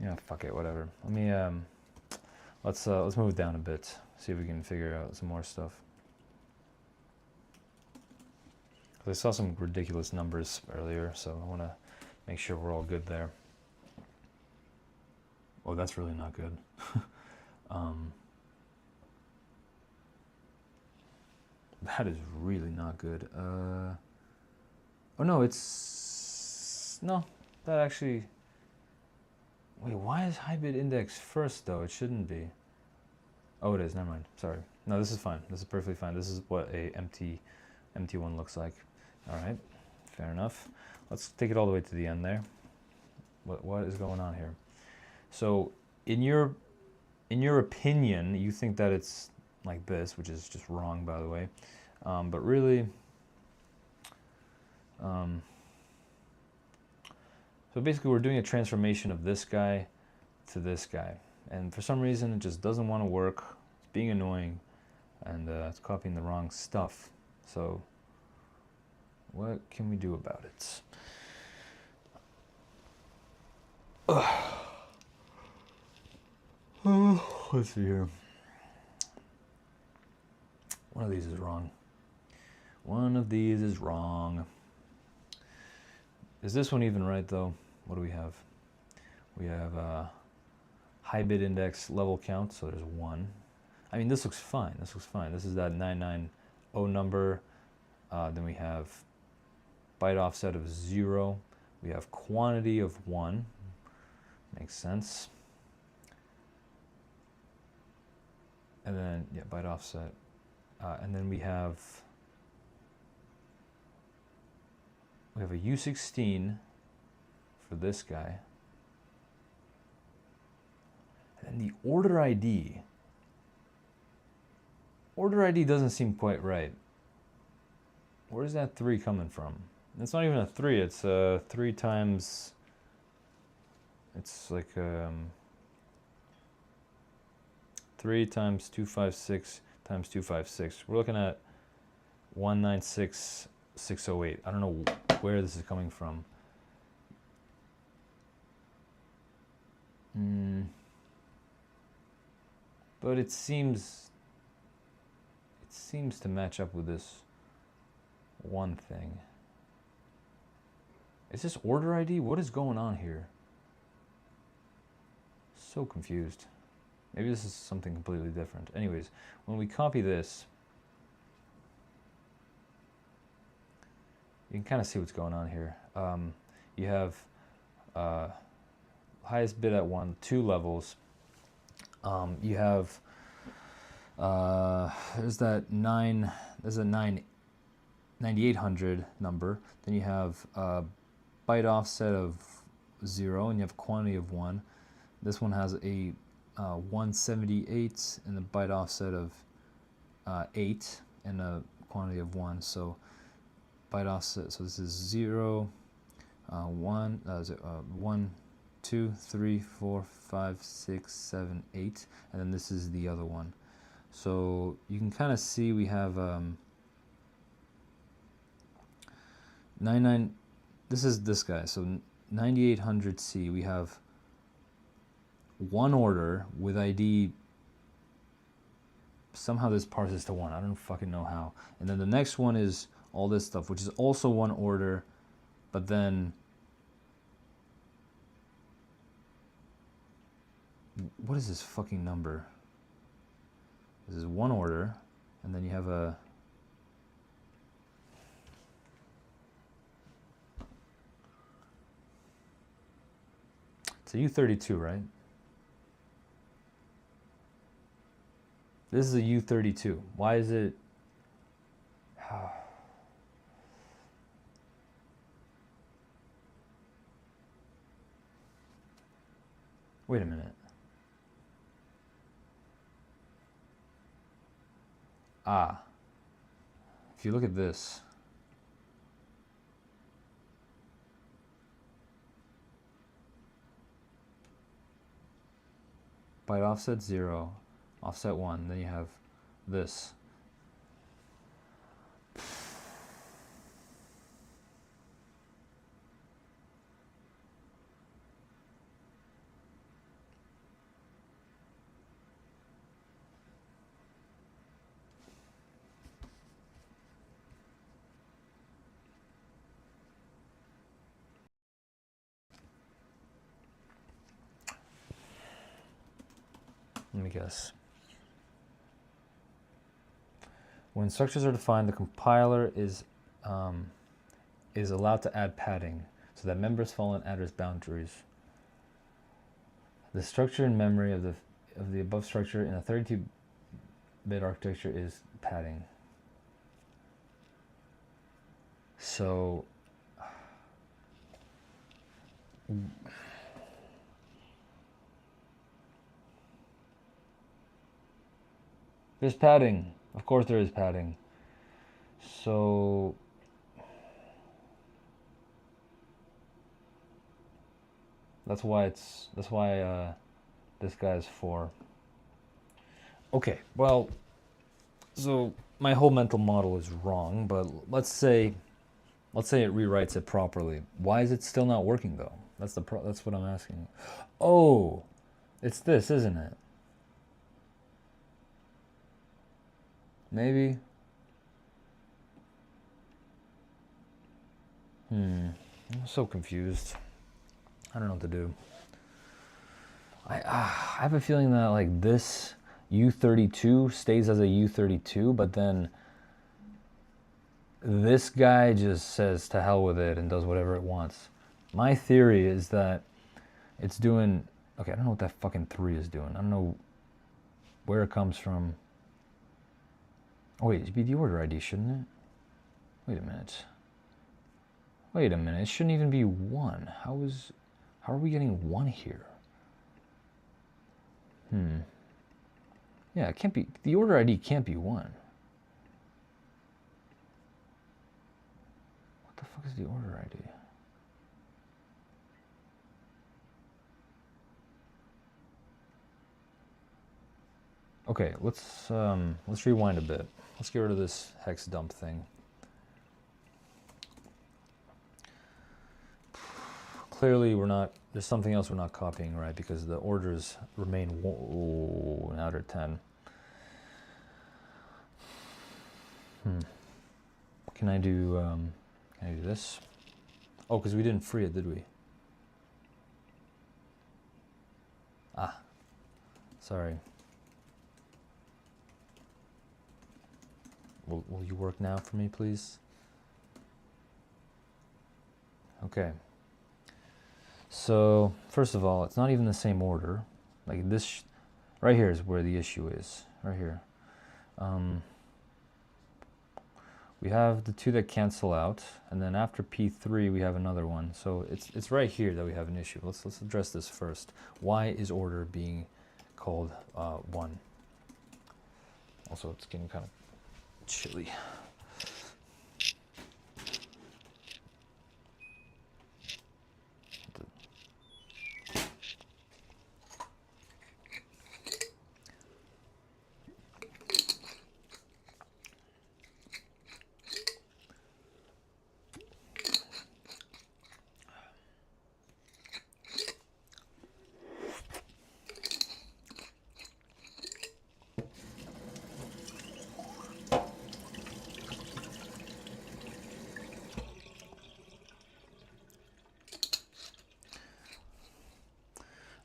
yeah, fuck it, whatever. Let me let's move down a bit, see if we can figure out some more stuff. I saw some ridiculous numbers earlier, so I want to make sure we're all good there. Oh, that's really not good. That is really not good. Oh no, no, that actually... Wait, why is high bid index first though? It shouldn't be. Oh, it is. Never mind. Sorry. No, this is fine. This is perfectly fine. This is what a empty one looks like. All right, fair enough. Let's take it all the way to the end there. What is going on here? So, in your opinion, you think that it's like this, which is just wrong, by the way. But really, So basically we're doing a transformation of this guy to this guy. And for some reason it just doesn't want to work. It's being annoying, and it's copying the wrong stuff. So what can we do about it? Let's see here. One of these is wrong. One of these is wrong. Is this one even right though? What do we have? We have high bit index level count, so there's 1. I mean, this looks fine. This looks fine. This is that 990 number. Then we have byte offset of 0. We have quantity of 1. Makes sense. And then, yeah, byte offset. And then we have a U16 for this guy. And the order ID. Order ID doesn't seem quite right. Where's that 3 coming from? It's not even a 3, it's 3 times, it's like 3 times 256 times 256. We're looking at 196608. I don't know where this is coming from. But it seems to match up with this one thing. Is this order ID? What is going on here? So confused. Maybe this is something completely different. Anyways, when we copy this, you can kind of see what's going on here. You have highest bit at 1, 2 levels. You have there's that 9800 number. Then you have byte offset of 0, and you have quantity of 1. This one has a 178 and a byte offset of 8 and a quantity of 1. So byte offset. So this is 0, 1, 2, 3, 4, 5, 6, 7, 8, and then this is the other one. So you can kind of see we have 99. This is this guy. So 9800C. We have one order with ID. Somehow this parses to 1. I don't fucking know how. And then the next one is all this stuff, which is also one order, but then what is this fucking number? This is one order, and then you have a it's a U32, right? This is a U32. Why is it? Wait a minute. If you look at this, byte offset 0, offset 1, then you have this. Let me guess. When structures are defined, the compiler is allowed to add padding so that members fall in address boundaries. The structure in memory of the above structure in a 32-bit architecture is padding. So there's padding. Of course there is padding. So That's why this guy is 4. Okay, well, so my whole mental model is wrong, but let's say it rewrites it properly. Why is it still not working though? That's what I'm asking. Oh, it's this, isn't it? Maybe. I'm so confused. I don't know what to do. I have a feeling that like this U32 stays as a U32, but then this guy just says to hell with it and does whatever it wants. My theory is that it's doing... Okay, I don't know what that fucking 3 is doing. I don't know where it comes from. Oh wait, it should be the order ID, shouldn't it? Wait a minute. Wait a minute, it shouldn't even be 1. How are we getting 1 here? Yeah, it can't be... The order ID can't be 1. What the fuck is the order ID? Okay, let's rewind a bit. Let's get rid of this hex dump thing. Clearly we're not... There's something else we're not copying, right? Because the orders remain... Oh, now they're 10. Can I do this? Oh, because we didn't free it, did we? Ah, sorry. Will you work now for me, please? Okay. So, first of all, it's not even the same order. Like this, right here is where the issue is. Right here. We have the 2 that cancel out, and then after P3 we have another one. So it's right here that we have an issue. Let's address this first. Why is order being called 1? Also, it's getting kind of chilly.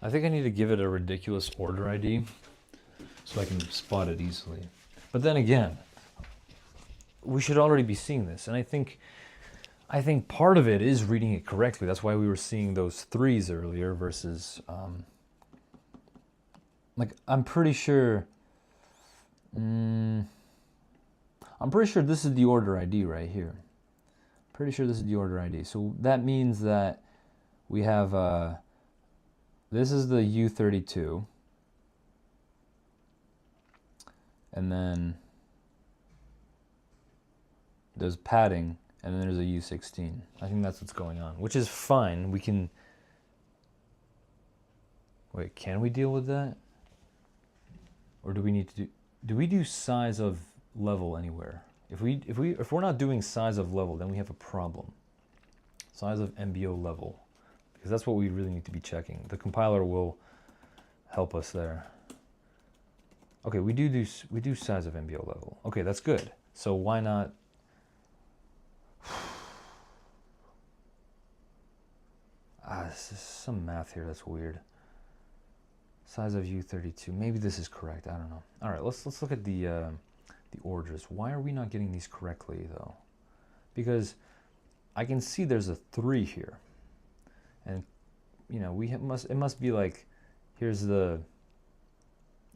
I think I need to give it a ridiculous order ID so I can spot it easily. But then again, we should already be seeing this, and I think part of it is reading it correctly. That's why we were seeing those 3s earlier versus like I'm pretty sure this is the order ID right here. Pretty sure this is the order ID. So that means that we have this is the U32, and then there's padding, and then there's a U16. I think that's what's going on, which is fine. We can... Wait, can we deal with that? Or do we need to do we do size of level anywhere? If we're not doing size of level, then we have a problem. Size of MBO level. Because that's what we really need to be checking. The compiler will help us there. Okay, we do size of MBO level. Okay, that's good. So why not... this is some math here that's weird. Size of U32. Maybe this is correct. I don't know. All right, let's look at the orders. Why are we not getting these correctly though? Because I can see there's a 3 here. And, you know, it must be like, here's the...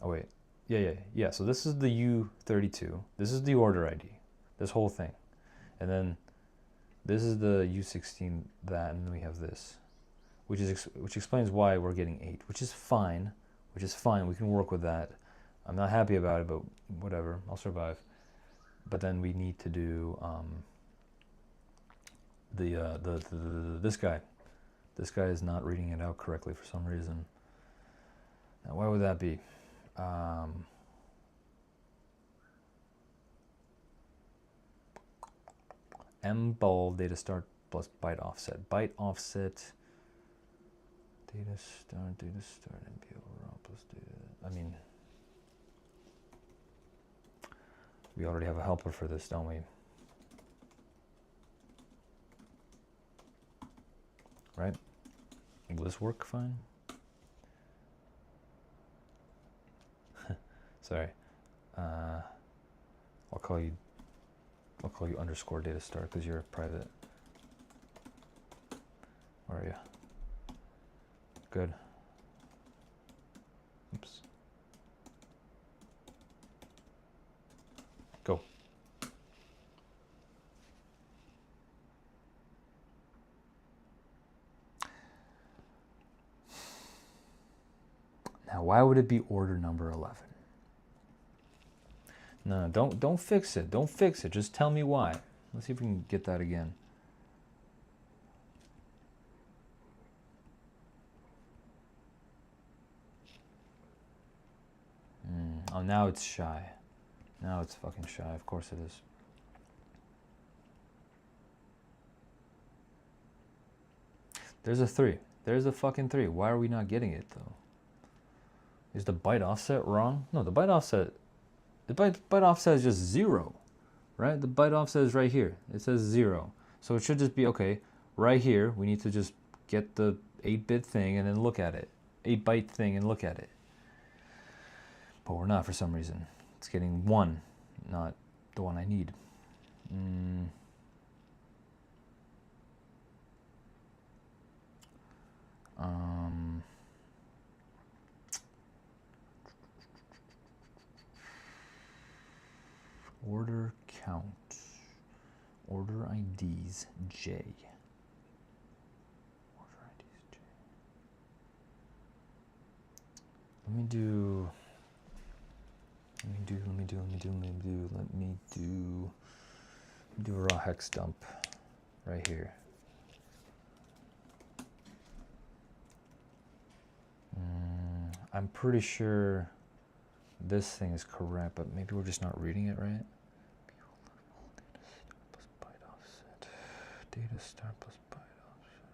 Oh, wait. Yeah. So this is the U32. This is the order ID. This whole thing. And then this is the U16, that, and then we have this. Which explains why we're getting 8, which is fine. We can work with that. I'm not happy about it, but whatever. I'll survive. But then we need to do this guy. This guy is not reading it out correctly for some reason. Now, why would that be? Mball data start plus byte offset. Byte offset. Data start, MBO raw plus data. I mean, we already have a helper for this, don't we? Right? Will this work fine? Sorry. I'll call you underscore data start because you're private. Where are you? Good. Oops. Go. Now, why would it be order number 11? No, don't fix it. Don't fix it. Just tell me why. Let's see if we can get that again. Oh, now it's shy. Now it's fucking shy. Of course it is. There's a 3. There's a fucking 3. Why are we not getting it, though? Is the byte offset wrong? No, the byte offset... The byte offset is just 0, right? The byte offset is right here. It says 0. So it should just be, okay, right here, we need to just get the 8-bit thing and then look at it. 8-byte thing and look at it. But we're not for some reason. It's getting 1, not the one I need. Order count. Order IDs J. Order IDs J. Let me do a raw hex dump right here. I'm pretty sure this thing is correct, but maybe we're just not reading it right. Data start plus byte offset.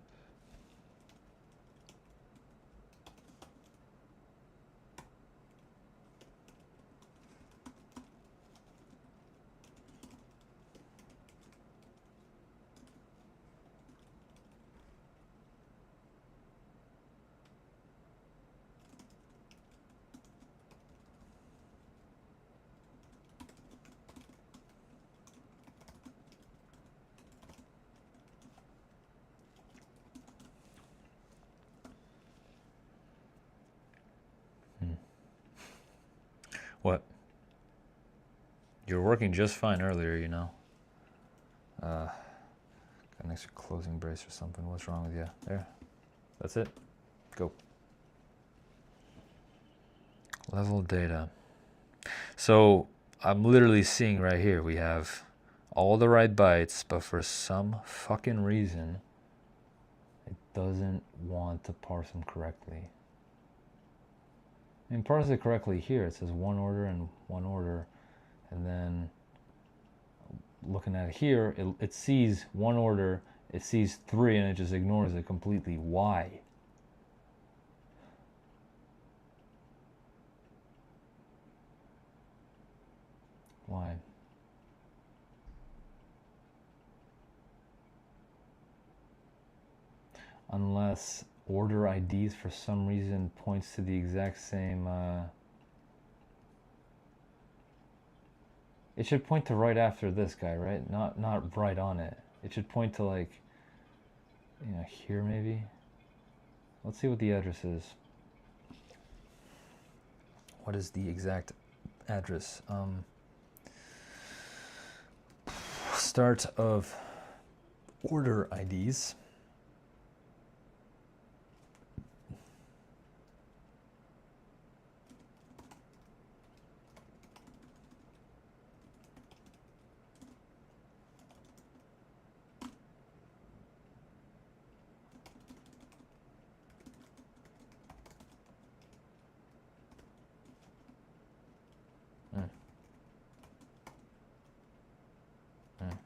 What? You were working just fine earlier, you know. Got an extra closing brace or something. What's wrong with you? There. That's it. Go. Level data. So I'm literally seeing right here we have all the right bytes, but for some fucking reason it doesn't want to parse them correctly. I mean, parse it correctly here. It says 1 order and 1 order, and then looking at it here, it sees 1 order, it sees 3, and it just ignores it completely. Why? Why? Unless order IDs for some reason points to the exact same it should point to right after this guy, right? Not right on it. It should point to, like, you know, here maybe. Let's see what the address is. What is the exact address? Start of order IDs. Mm. Mm.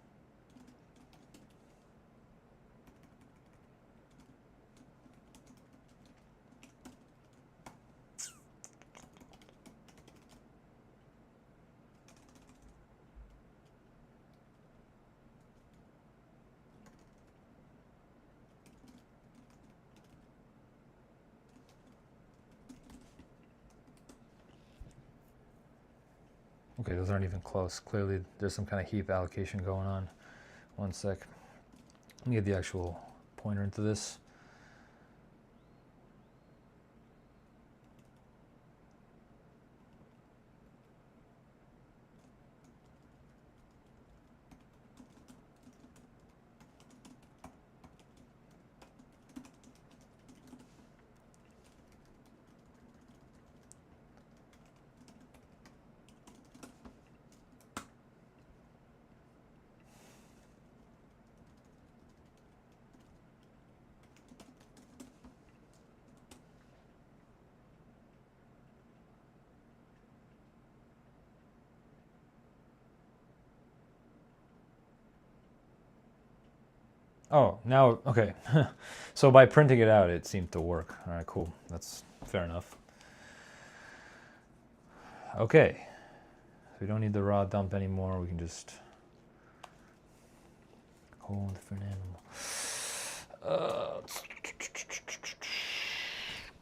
Okay, those aren't even close. Clearly, there's some kind of heap allocation going on. One sec. Let me get the actual pointer into this. Oh, now, okay. So by printing it out, it seemed to work. All right, cool. That's fair enough. Okay. So we don't need the raw dump anymore. We can just whole different animal.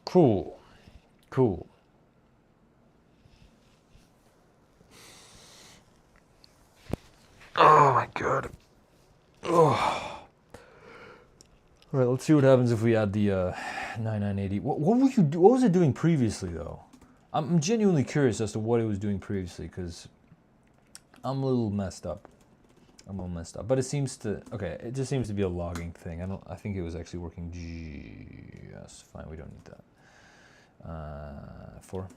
Cool. Cool. Oh my god. Oh. All right, let's see what happens if we add the 9980. What was it doing previously, though? I'm genuinely curious as to what it was doing previously, because I'm a little messed up. But it seems to, okay, it just seems to be a logging thing. I think it was actually working. Yes, fine, we don't need that. 4.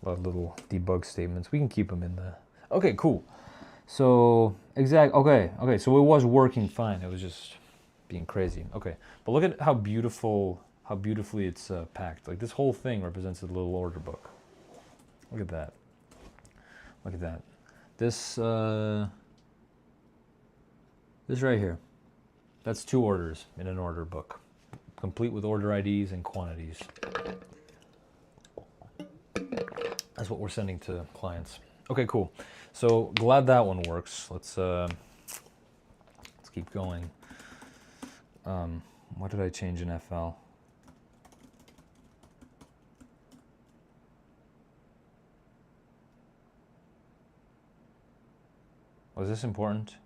A lot of little debug statements. We can keep them in the, okay, cool. So, okay, so it was working fine. It was just being crazy. Okay, but look at how beautifully it's packed. Like, this whole thing represents a little order book. Look at that. Look at that. This this right here, that's 2 orders in an order book, complete with order IDs and quantities. That's what we're sending to clients. Okay, cool. So glad that one works. Let's keep going. What did I change in FL? Was this important?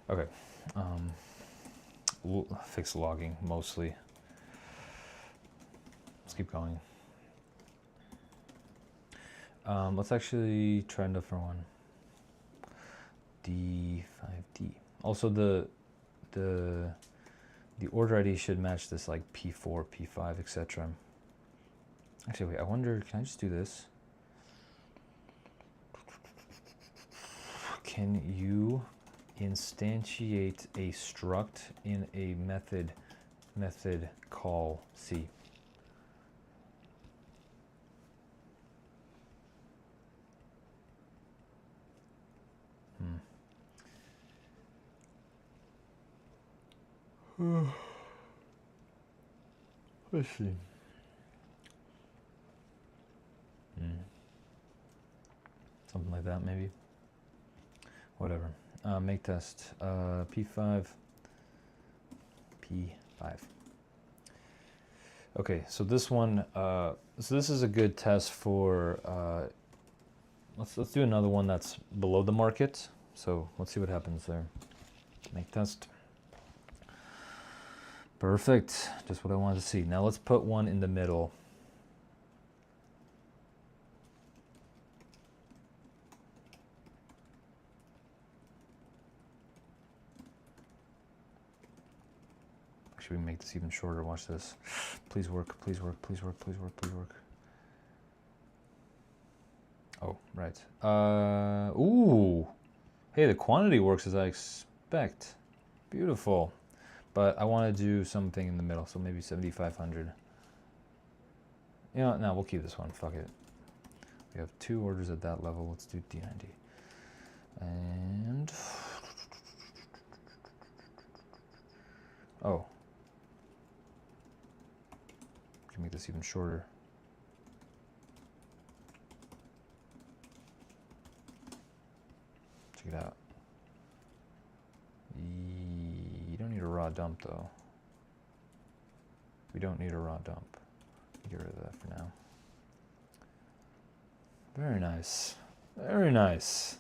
Okay. We'll fix logging mostly. Let's keep going. Let's actually try a different one. D5D. Also, the order ID should match this, like P4, P5, etc. Actually, wait. I wonder. Can I just do this? Can you instantiate a struct in a method call C? Let's see. Something like that, maybe. Whatever. Make test. P5. P5. Okay, so this one. So this is a good test for. Let's do another one that's below the market. So let's see what happens there. Make test. Perfect. Just what I wanted to see. Now let's put one in the middle. Actually, we make this even shorter. Watch this. Please work, please work, please work, please work, please work. Oh, right. Ooh. Hey, the quantity works as I expect. Beautiful. But I want to do something in the middle, so maybe 7,500. You know what? No, we'll keep this one. Fuck it. We have 2 orders at that level. Let's do D90. And... oh. We can make this even shorter. Check it out. You don't need a raw dump, though. We don't need a raw dump. Get rid of that for now. Very nice. Very nice.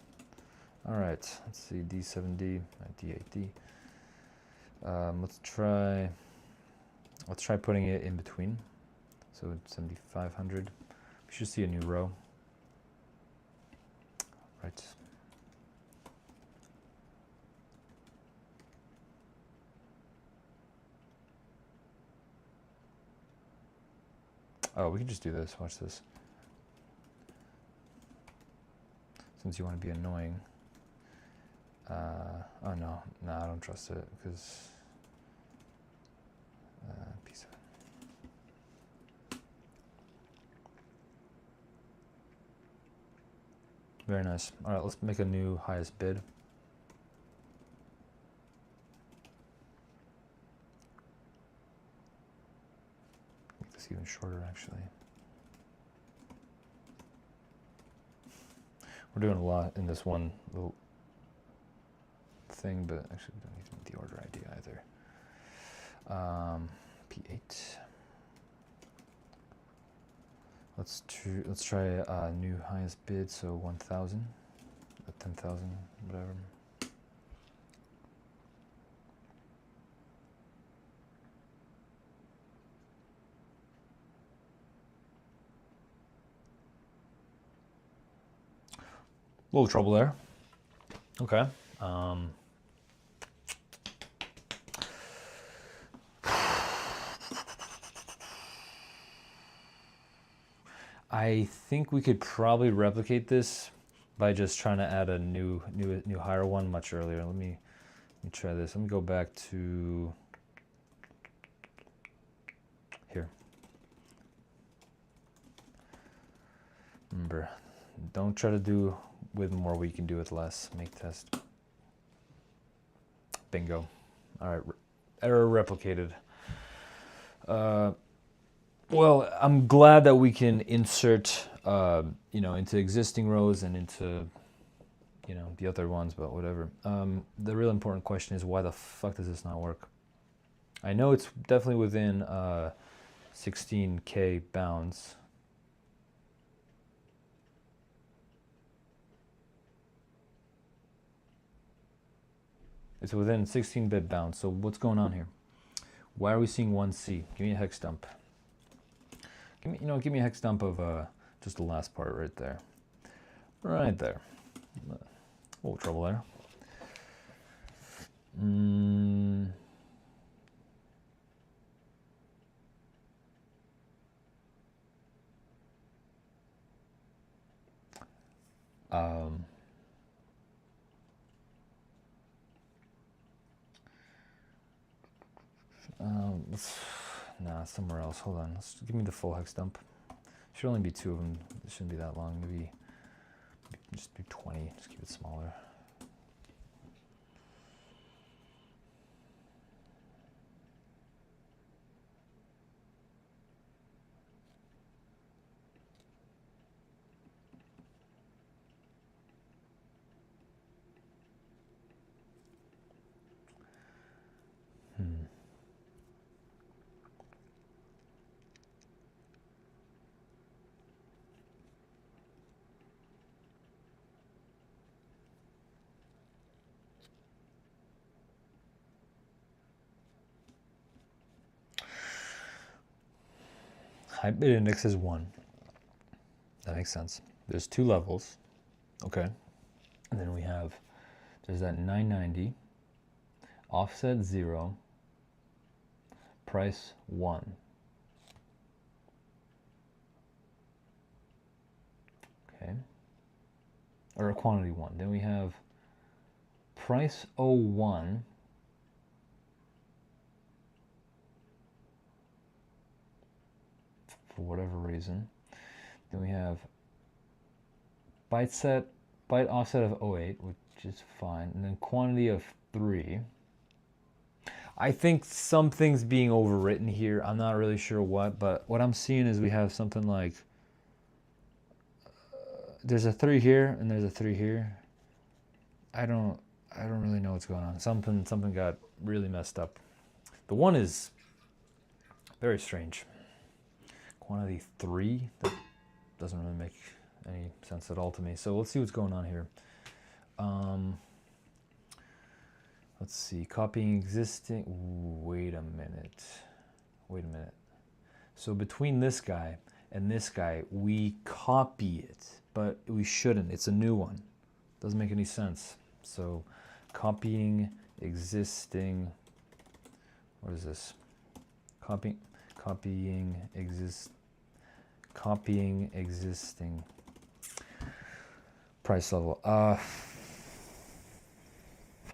All right. Let's see. D7D, D8D. Let's try putting it in between. So it's 7,500. We should see a new row. Right. Oh, we can just do this. Watch this. Since you want to be annoying. Oh no, I don't trust it because P7. Very nice. All right, let's make a new highest bid. Make this even shorter, actually. We're doing a lot in this one little thing, but actually we don't need to make the order ID either. P8. Let's try a new highest bid, so 1,000, 10,000, whatever. A little trouble there. Okay. I think we could probably replicate this by just trying to add a new higher one much earlier. Let me try this. Let me go back to here. Remember, don't try to do with more what you can do with less. Make test. Bingo. All right, error replicated. Well, I'm glad that we can insert, into existing rows and into, the other ones, but whatever. The real important question is, why the fuck does this not work? I know it's definitely within 16K bounds. It's within 16-bit bounds. So what's going on here? Why are we seeing 1C? Give me a hex dump. Give me a hex dump of just the last part right there. Right there. A little trouble there. Nah, somewhere else. Hold on. Let's give me the full hex dump. Should only be 2 of them. It shouldn't be that long. Maybe just do 20. Just keep it smaller. High bid index is 1. That makes sense. There's 2 levels. Okay. And then there's that 990, offset 0, price 1. Okay. Or quantity 1. Then we have price 01. For whatever reason. Then we have byte offset of 08, which is fine. And then quantity of 3. I think something's being overwritten here. I'm not really sure what, but what I'm seeing is we have something like there's a 3 here and there's a 3 here. I don't really know what's going on. Something got really messed up. The 1 is very strange. Quantity 3, that doesn't really make any sense at all to me. So let's see what's going on here. Let's see, copying existing. Ooh, wait a minute. So between this guy and this guy, we copy it, but we shouldn't. It's a new one. Doesn't make any sense. So copying existing. What is this? Copying existing price level.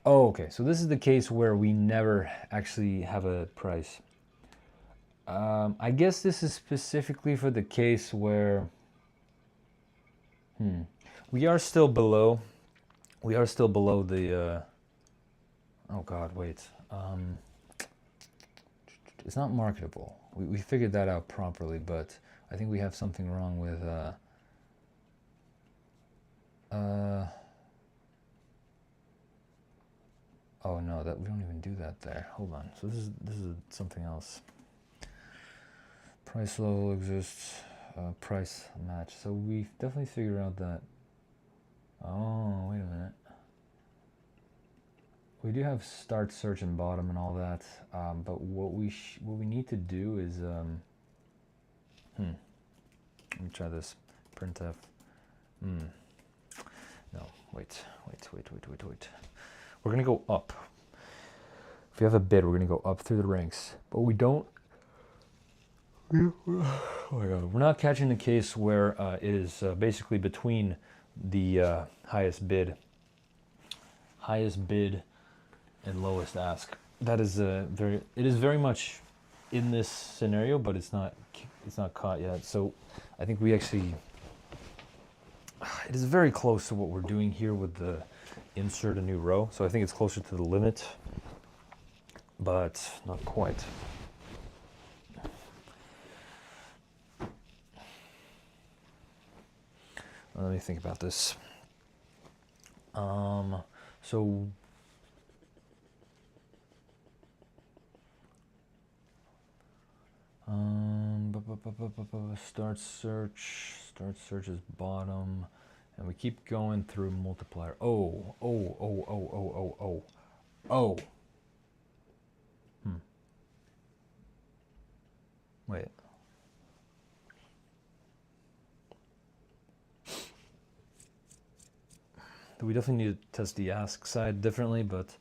Oh, okay. So this is the case where we never actually have a price. I guess this is specifically for the case where we are still below the oh god, wait. It's not marketable. We figured that out properly, but I think we have something wrong with oh no, that we don't even do that there. Hold on. So this is something else. Price level exists, price match. So we definitely figured out that. Oh, wait a minute. We do have start, search, and bottom and all that, but what we need to do is let me try this. Printf. No, wait. We're gonna go up. If we have a bid, we're gonna go up through the ranks, but we don't. Oh my god, we're not catching the case where it is basically between the highest bid and lowest ask. That is it is very much in this scenario, but it's not caught yet. So I think we actually, it is very close to what we're doing here with the insert a new row. So I think it's closer to the limit, but not quite. Let me think about this. So start search is bottom, and we keep going through multiplier. Oh. Wait. We definitely need to test the ask side differently, but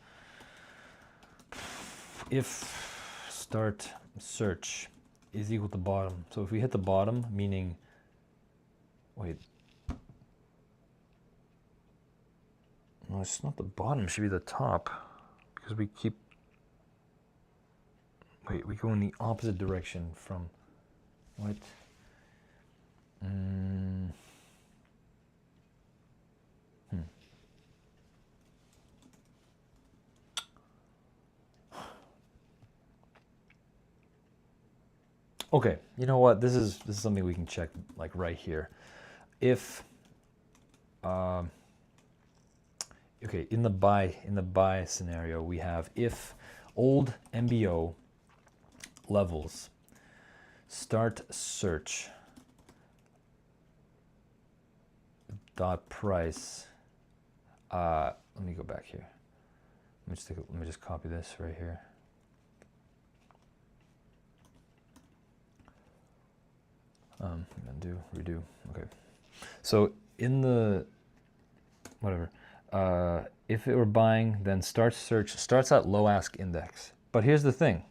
if start search is equal to bottom, so if we hit the bottom, meaning, wait, no, it's not the bottom, it should be the top, because we keep, wait, we go in the opposite direction from, what? Okay, you know what? This is something we can check like right here. If okay, in the buy scenario, we have if old MBO levels start search dot price. Let me go back here. Let me just copy this right here. Undo, redo. Okay. So in the whatever, if it were buying, then start search starts at low ask index. But here's the thing.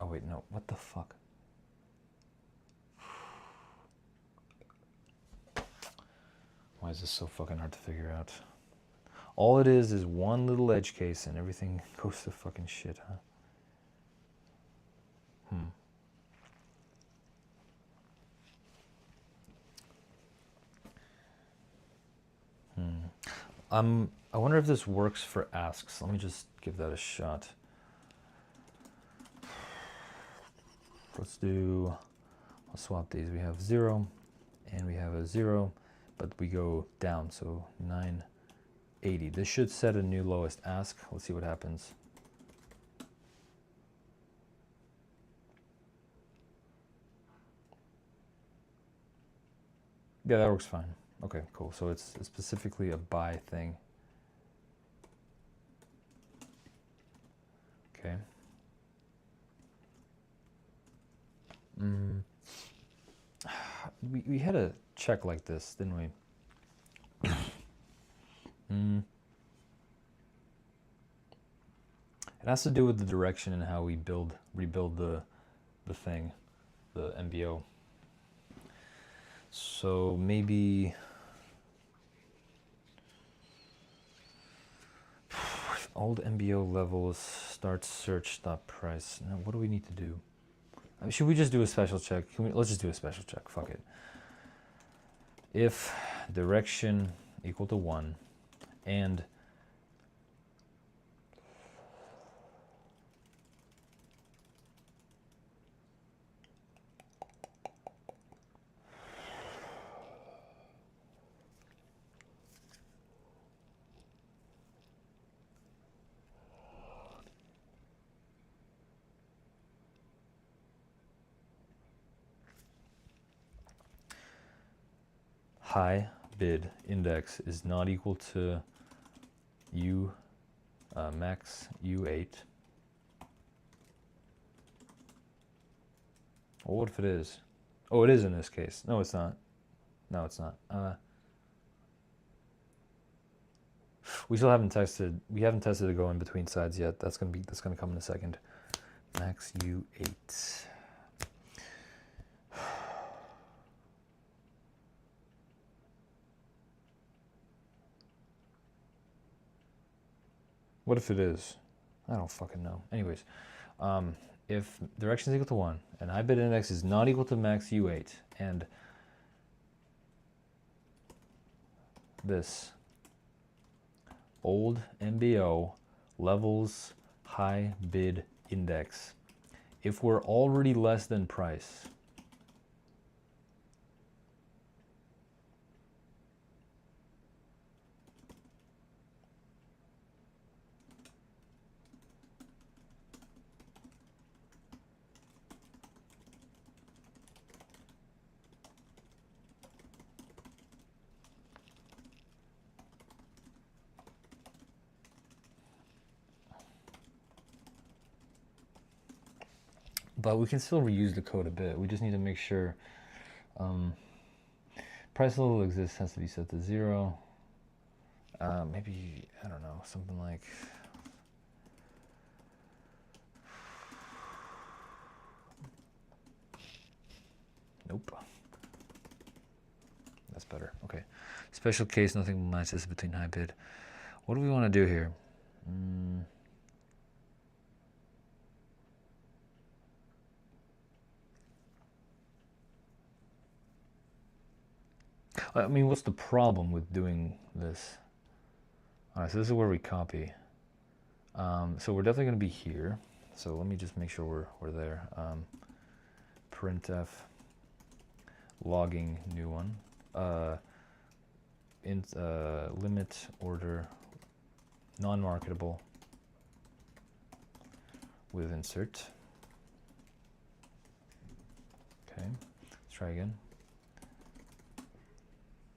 Oh wait, no, what the fuck? Why is this so fucking hard to figure out? All it is one little edge case and everything goes to fucking shit, huh? I wonder if this works for asks. Let me just give that a shot. Let's swap these. We have 0 and we have a 0, but we go down, so 980. This should set a new lowest ask. Let's see what happens. Yeah, that works fine. Okay, cool. So it's specifically a buy thing. Okay. We had a check like this, didn't we? It has to do with the direction and how we rebuild the thing, the MBO. So maybe old MBO levels, start search, stop price. Now, what do we need to do? I mean, should we just do a special check? Let's just do a special check. Fuck it. If direction equal to 1 and high bid index is not equal to max U8. Well, what if it is? Oh, it is in this case. No, it's not. No, it's not. We still haven't tested. We haven't tested to go in between sides yet. That's gonna come in a second. Max U8. What if it is? I don't fucking know. Anyways, if direction is equal to 1 and high bid index is not equal to max U8 and this old MBO levels high bid index, if we're already less than price, but we can still reuse the code a bit. We just need to make sure price level exists has to be set to 0. Maybe, I don't know, something like nope. That's better. Okay. Special case, nothing will match this between high bid. What do we want to do here? I mean, what's the problem with doing this? All right, so this is where we copy. So we're definitely going to be here. So let me just make sure we're there. Printf logging new one. Limit order non-marketable with insert. Okay, let's try again.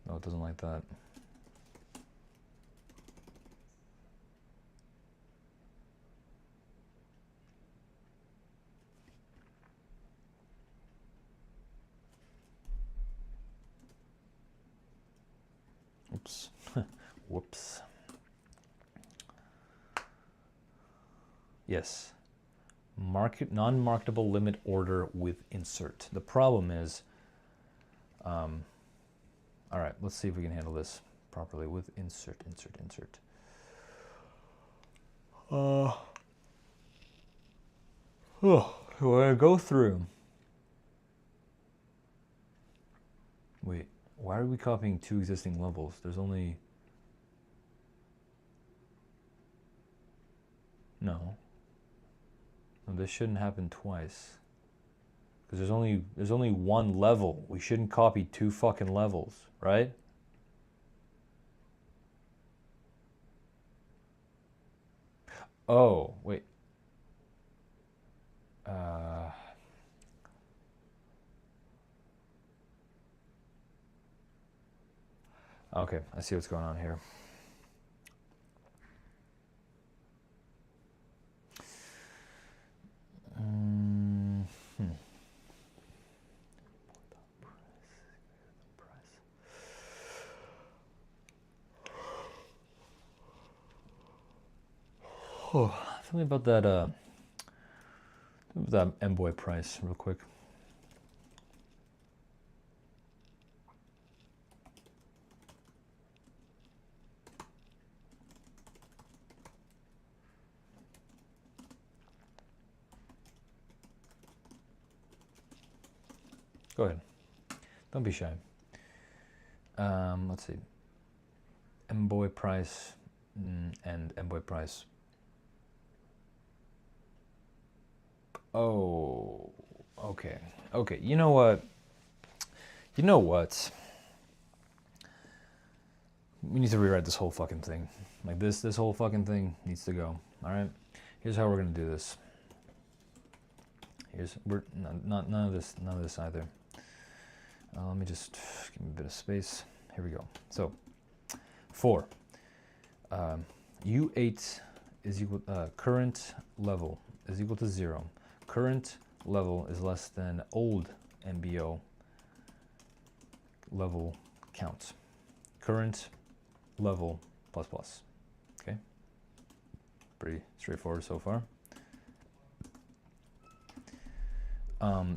No, it doesn't like that. Oops. Whoops. Yes. non-marketable limit order with insert. The problem is, all right, let's see if we can handle this properly with insert. When I go through, wait, why are we copying two existing levels? There's only, no, this shouldn't happen twice. Because there's only one level. We shouldn't copy two fucking levels, right? Oh, wait. Okay, I see what's going on here. Oh, tell me about that Envoy price real quick. Go ahead. Don't be shy. Let's see. Envoy price and Envoy price. Oh, okay. Okay, you know what? We need to rewrite this whole fucking thing. Like this whole fucking thing needs to go. All right. Here's how we're gonna do this. None of this either. Let me just give me a bit of space. Here we go. So, 4. U8 is equal current level is equal to 0. Current level is less than old MBO level count. Current level plus plus. Okay. Pretty straightforward so far.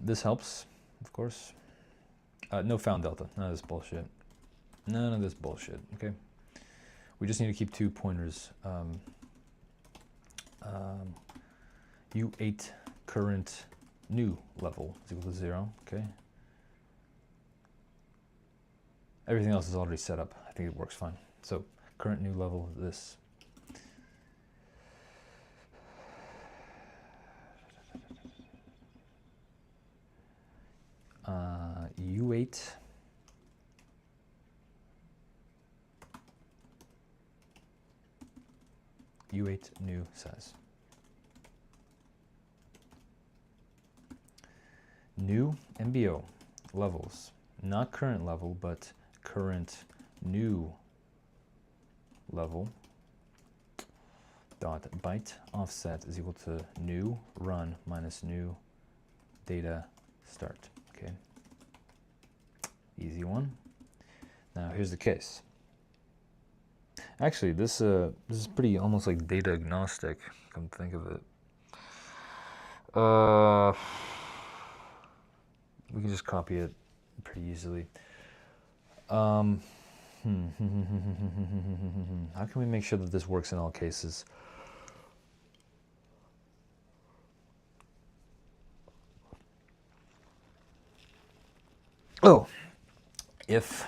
This helps, of course. No found delta. None of this bullshit. None of this bullshit. Okay. We just need to keep 2 pointers. U8 current new level is equal to 0. Okay. Everything else is already set up. I think it works fine. So current new level is this. U8 new size. New MBO levels, not current level, but current new level dot byte offset is equal to new run minus new data start. Okay, easy one. Now here's the case. Actually, this is pretty almost like data agnostic. Come to think of it. We can just copy it pretty easily. How can we make sure that this works in all cases? Oh, if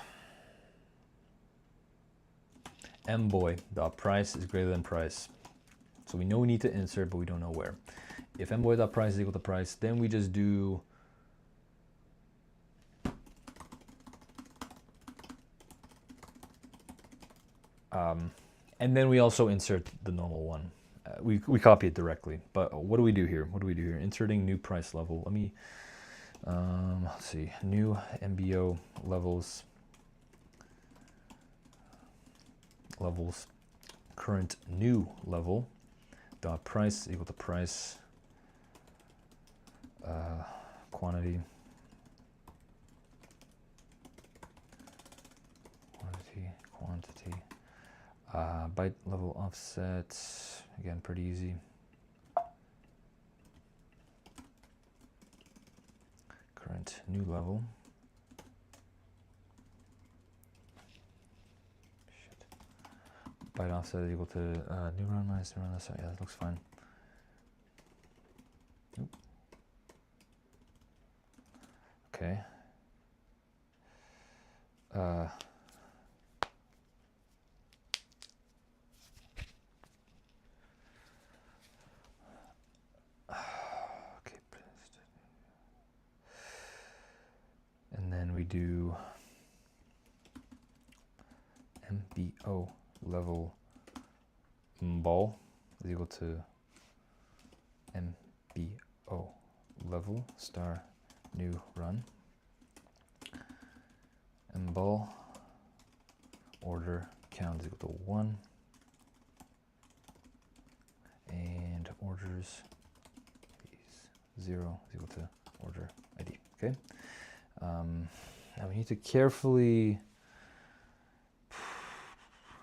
mboy.price is greater than price, so we know we need to insert, but we don't know where. If mboy.price is equal to price, then we just do and then we also insert the normal one. We copy it directly, but what do we do here? Inserting new price level. Let me let's see, new MBO levels, current new level dot price equal to price quantity byte level offset, again pretty easy. new level. Shit. Byte offset is equal to new run minus new run. Yeah, that looks fine. Oop. Okay. Okay. And then we do MBO level ball is equal to MBO level star new run. Ball order count is equal to 1 and orders is 0 is equal to order ID. Okay. Now we need to carefully,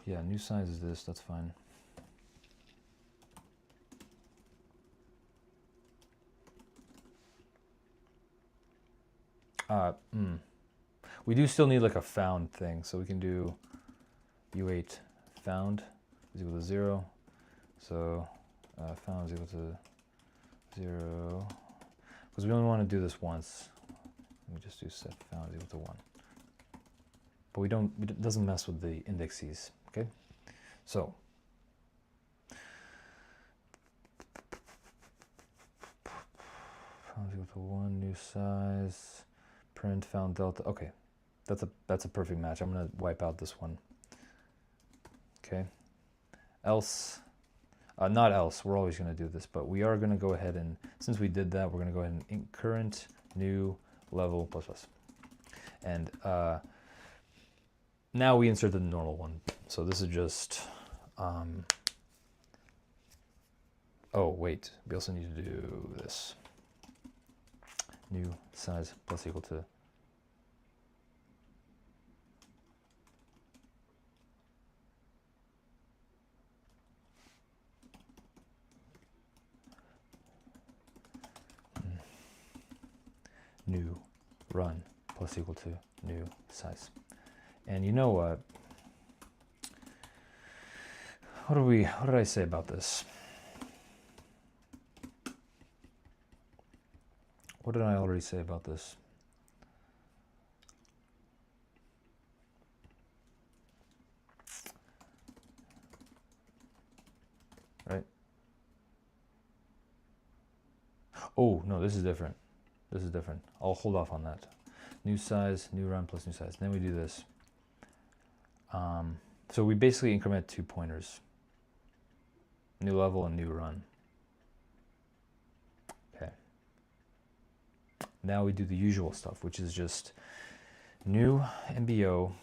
yeah, new size is this, that's fine. We do still need like a found thing, so we can do U8 found is equal to 0. So found is equal to 0, because we only want to do this once. Let me just do set found is equal to 1. But we don't, it doesn't mess with the indexes, okay? So found is equal to 1, new size, print found delta. Okay, that's a perfect match. I'm gonna wipe out this one. Okay, else, not else, we're always gonna do this, but we are gonna go ahead and, since we did that, we're gonna go ahead and current new level plus plus. And now we insert the normal one. So this is just, oh wait, we also need to do this. New size plus equal to new run plus equal to new size. And you know what? What did I say about this? What did I already say about this? Right? Oh, no, this is different. This is different. I'll hold off on that. New size, new run plus new size. Then we do this. So we basically increment 2 pointers. New level and new run. Okay. Now we do the usual stuff, which is just new MBO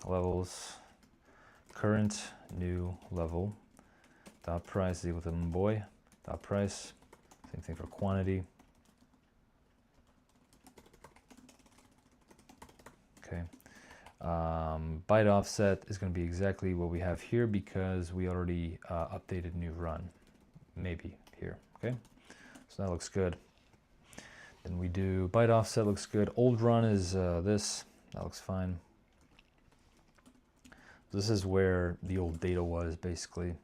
levels, current new level, dot price is equal to boy, dot price, same thing for quantity. Okay. Byte offset is going to be exactly what we have here because we already updated new run, maybe here. Okay, so that looks good. Then we do byte offset, looks good. Old run is this, that looks fine. This is where the old data was basically.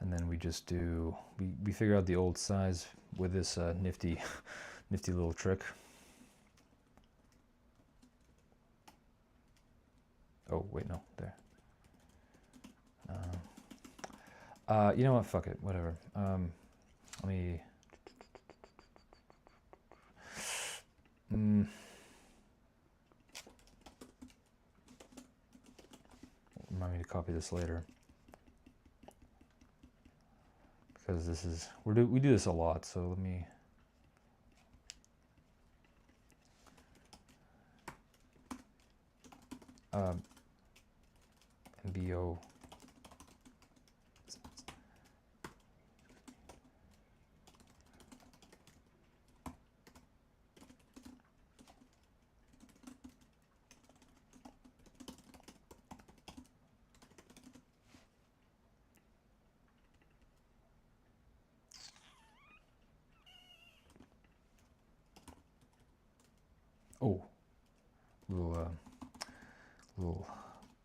And then we just do, we figure out the old size with this nifty little trick. Oh, wait, no, there. You know what, fuck it, whatever. Let me... Remind me to copy this later. Because this is, we do this a lot, so let me... MBO. Oh, little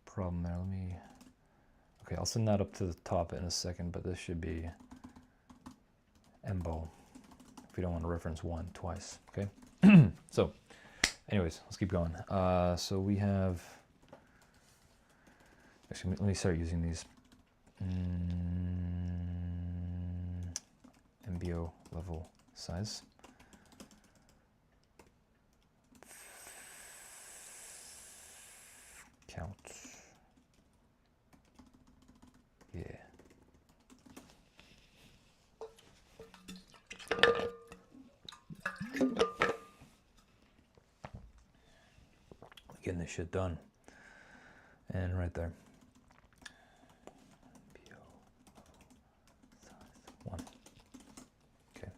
problem there. Let me. Okay, I'll send that up to the top in a second, but this should be embo if we don't want to reference one twice. Okay. So, anyways, let's keep going. So we have. Actually, let me start using these. MBO level size. Count. Yeah. Getting this shit done. And right there. One. Okay.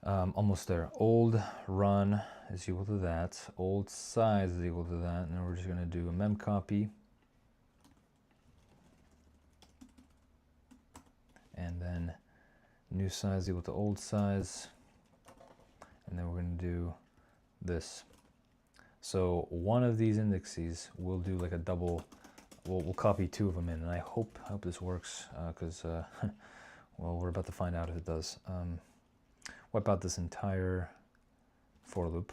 Almost there. Old run is equal to that. Old size is equal to that. And then we're just going to do a mem copy. And then new size equal to old size. And then we're going to do this. So one of these indexes will do like a double. We'll copy two of them in, and I hope this works because well, we're about to find out if it does. Wipe out this entire for loop,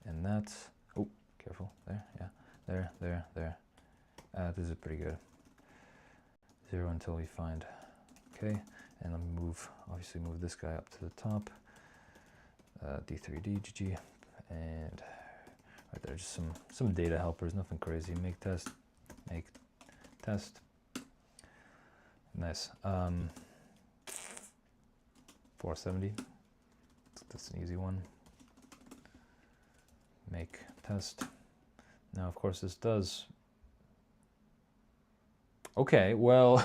and that's, oh, careful, there, yeah, there. This is pretty good. 0 until we find, okay, and let me obviously move this guy up to the top, D3D, GG, and right there, just some data helpers, nothing crazy. Make test, nice. 470. That's an easy one. Make test. Now, of course, this does. Okay, well,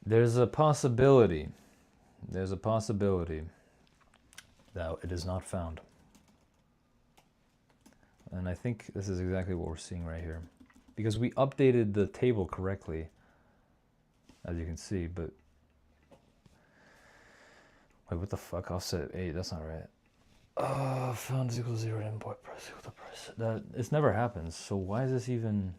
there's a possibility that it is not found. And I think this is exactly what we're seeing right here. Because we updated the table correctly, as you can see, but... Wait, what the fuck? Offset 8, that's not right. Found is equal to 0, import price equal to price. It's never happens, so why is this even...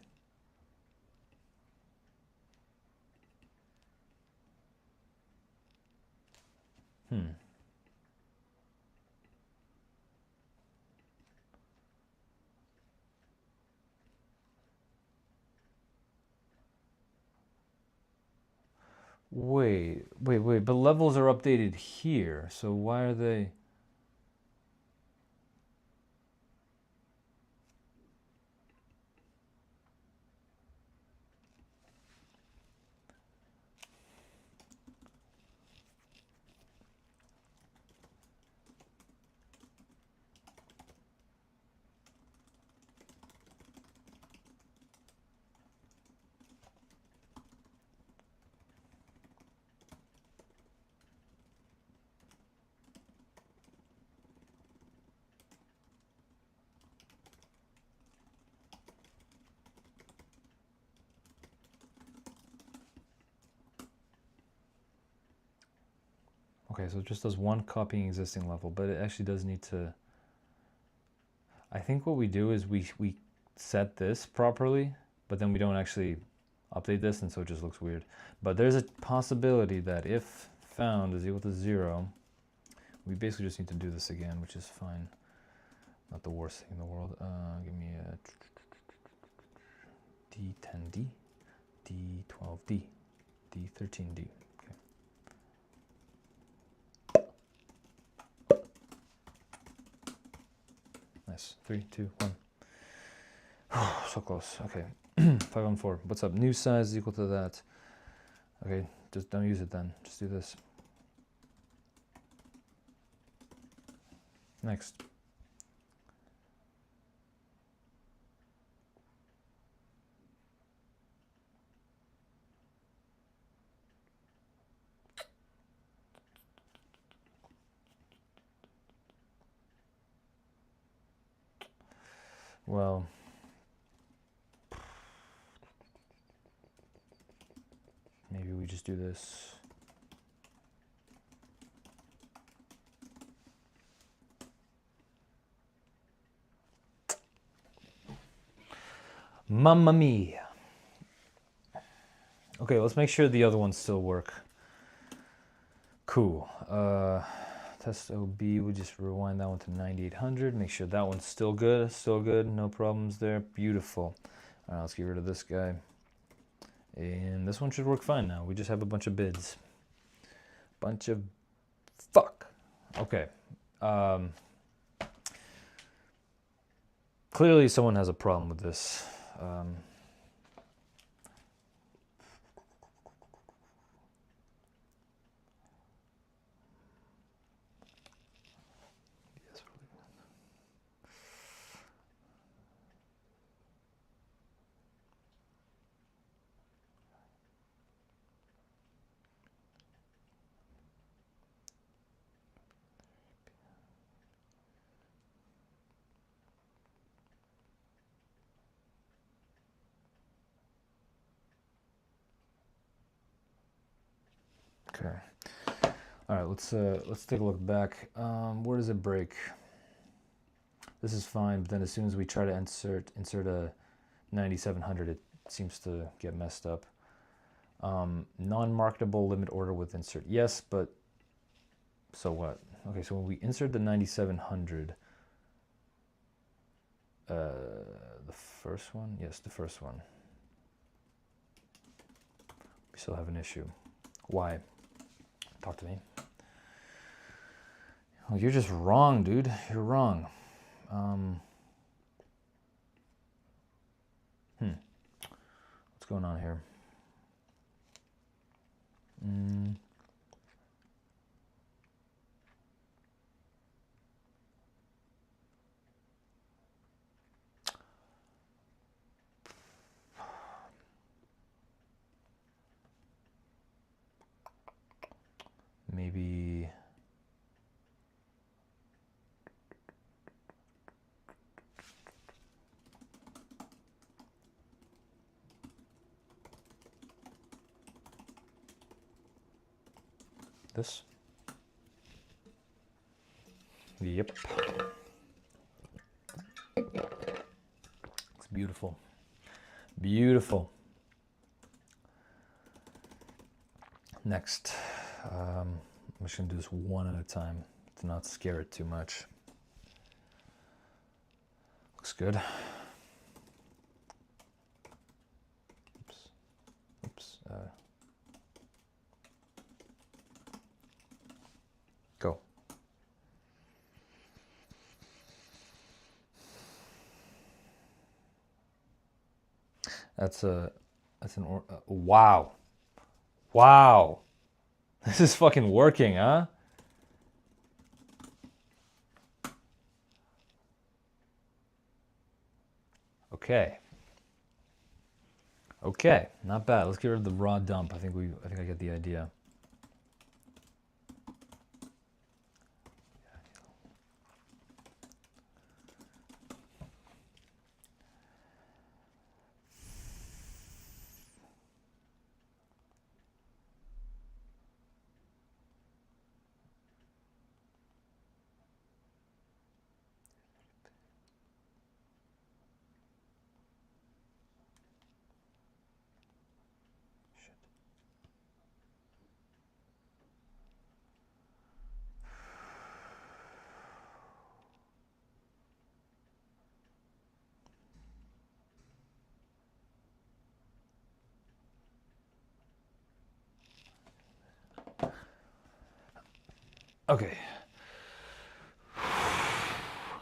Wait, but levels are updated here, so why are they... Okay, so it just does one copying existing level, but it actually does need to... I think what we do is we set this properly, but then we don't actually update this, and so it just looks weird. But there's a possibility that if found is equal to 0, we basically just need to do this again, which is fine. Not the worst thing in the world. Give me a D10D, D12D, D13D. Nice. 3, 2, 1. So close. Okay. 5 on 4. What's up? New size is equal to that. Okay, just don't use it then. Just do this. Next. Well, maybe we just do this. Mamma mia. Okay, let's make sure the other ones still work. Cool. Test OB, we'll just rewind that one to 9800. Make sure that one's still good. Still good. No problems there. Beautiful. All right, let's get rid of this guy. And this one should work fine now. We just have a bunch of bids. Bunch of fuck. Okay. Clearly someone has a problem with this. Okay. All right, let's take a look back. Where does it break? This is fine, but then as soon as we try to insert a 9700, it seems to get messed up. Non-marketable limit order with insert. Yes, but so what? Okay, so when we insert the 9700, the first one? Yes, the first one. We still have an issue. Why? Talk to me. Oh, you're just wrong, dude. You're wrong. What's going on here? Maybe this. Yep. It's beautiful. Beautiful. Next, I'm just gonna do this one at a time to not scare it too much. Looks good. Oops. Oops. Go. That's an wow. Wow. This is fucking working, huh? Okay. Okay, not bad. Let's get rid of the raw dump. I think I get the idea. Okay.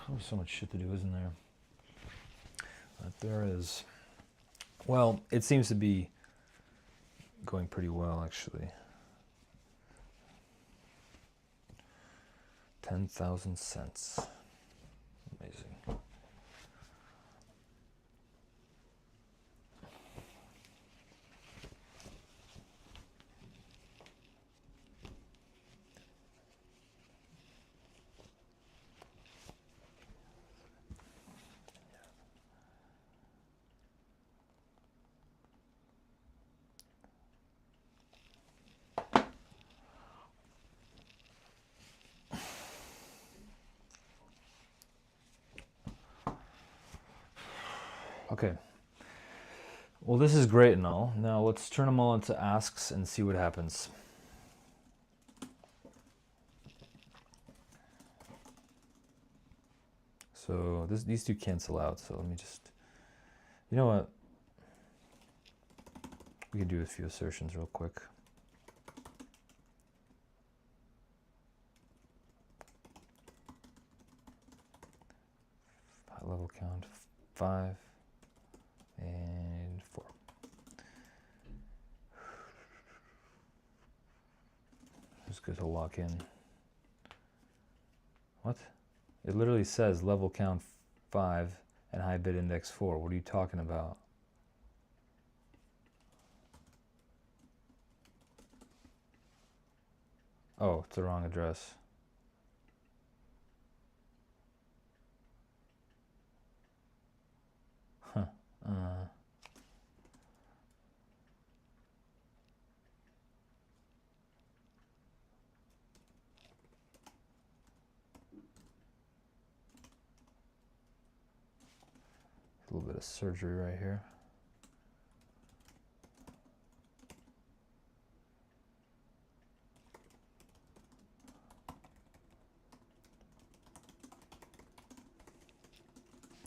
There's so much shit to do, isn't there? But there is. Well, it seems to be going pretty well, actually. 10,000 cents. Amazing. Okay. Well, this is great and all. Now let's turn them all into asks and see what happens. So these two cancel out. So let me just, you know what? We could do a few assertions real quick. High level count 5 and 4. Just good to lock in. What? It literally says level count 5 and high bit index 4. What are you talking about? Oh, it's the wrong address. Huh. A little bit of surgery right here.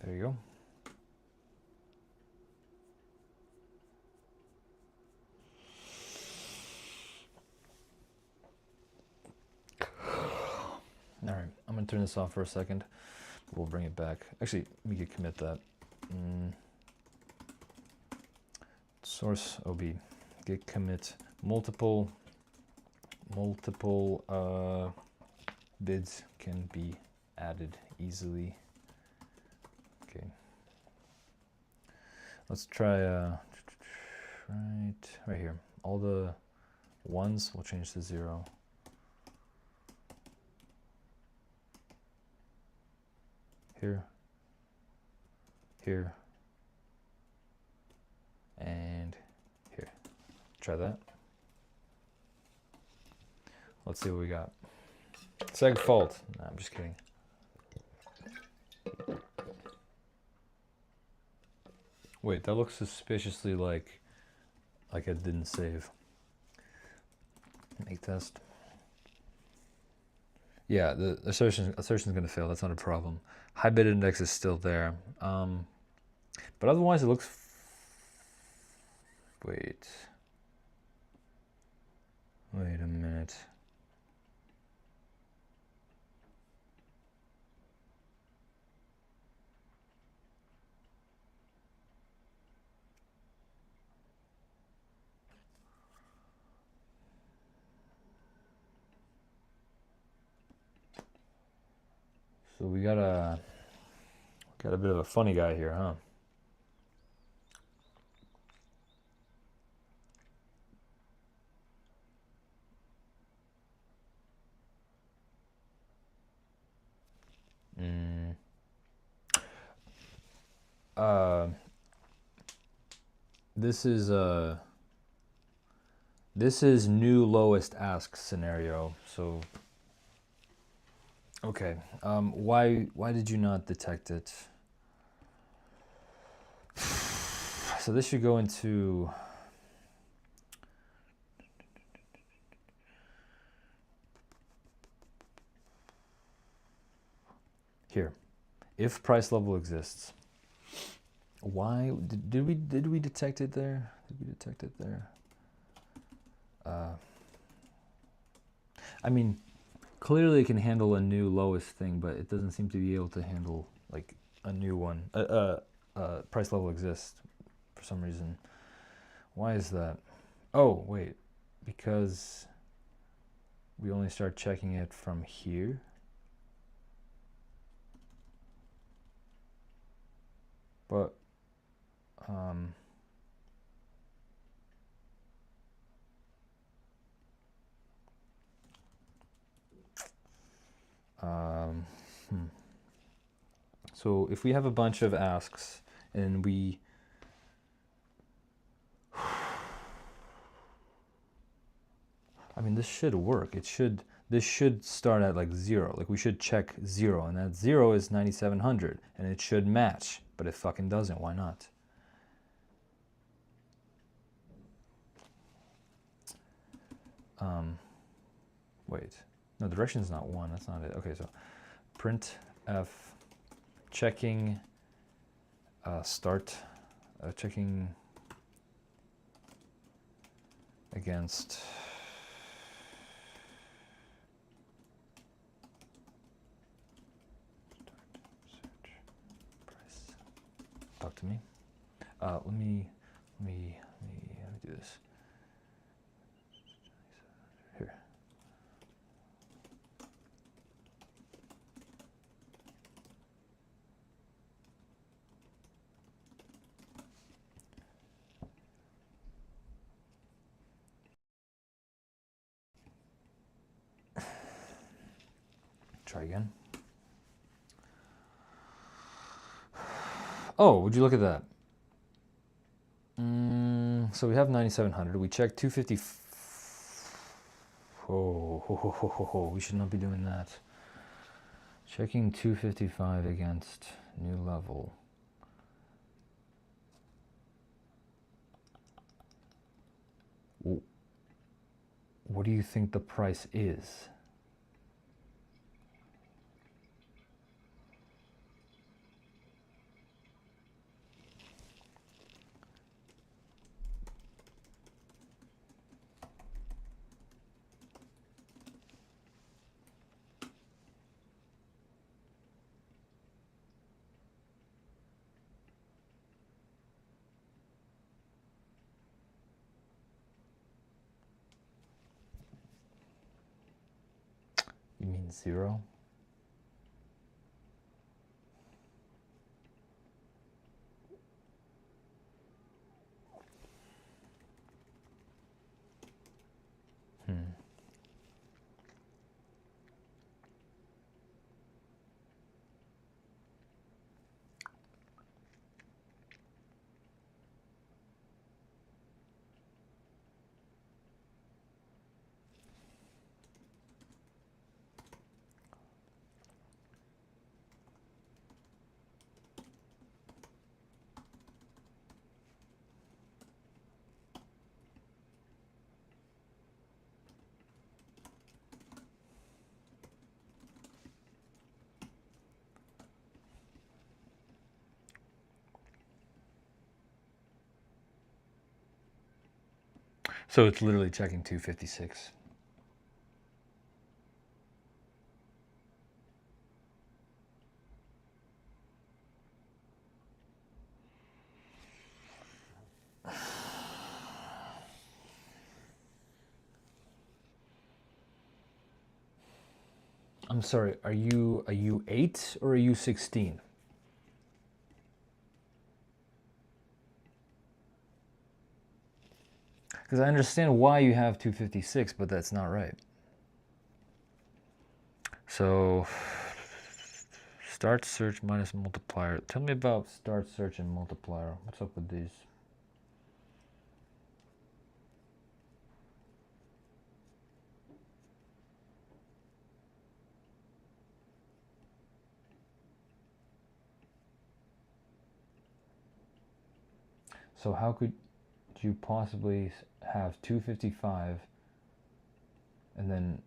There you go. All right, I'm gonna turn this off for a second. We'll bring it back. Actually, we could commit that. Source OB, git commit multiple bids can be added easily. Okay. Let's try right here. All the ones will change to 0. Here, here, and here. Try that. Let's see what we got. Seg fault. No, I'm just kidding. Wait, that looks suspiciously like it didn't save. Make test. Yeah, the assertion's going to fail. That's not a problem. High bit index is still there. But otherwise it looks... Wait a minute. So we got a bit of a funny guy here, huh? This is new lowest ask scenario. So okay, why did you not detect it? So this should go into here. If price level exists. Why did we detect it there? Did we detect it there? I mean, clearly it can handle a new lowest thing, but it doesn't seem to be able to handle like a new one. Price level exists for some reason. Why is that? Oh, wait, because we only start checking it from here. But so if we have a bunch of asks and we I mean, this should work. This should start at like 0. Like we should check 0, and that 0 is 9700, and it should match but it fucking doesn't. Why not? Wait, no, direction is not 1. That's not it. Okay, so print f checking start checking against search price. Talk to me. Let me do this. Here. Try again. Oh, would you look at that? So we have 9,700. We check 250. Oh, we should not be doing that. Checking 255 against new level. What do you think the price is? You mean 0? So it's literally checking 256. I'm sorry, are you 8 or are you 16? Because I understand why you have 256, but that's not right. So start search minus multiplier. Tell me about start search and multiplier. What's up with these? So how could you possibly have 255 and then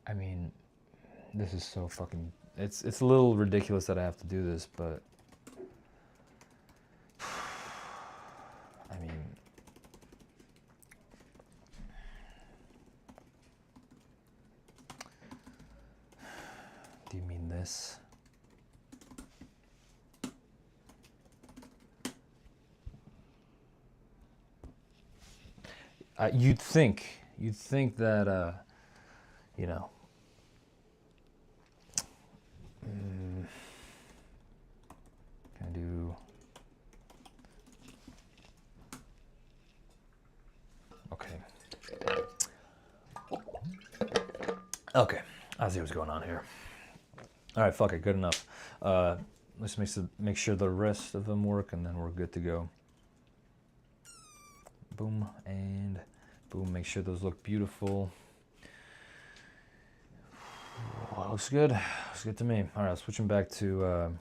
I mean, this is so fucking, it's a little ridiculous that I have to do this, but I mean, do you mean this? You'd think that you know, can I do, okay, I see what's going on here. All right, fuck it, good enough. Let's make sure the rest of them work and then we're good to go. Boom and boom. Make sure those look beautiful. Oh, looks good. Looks good to me. All right, switching back to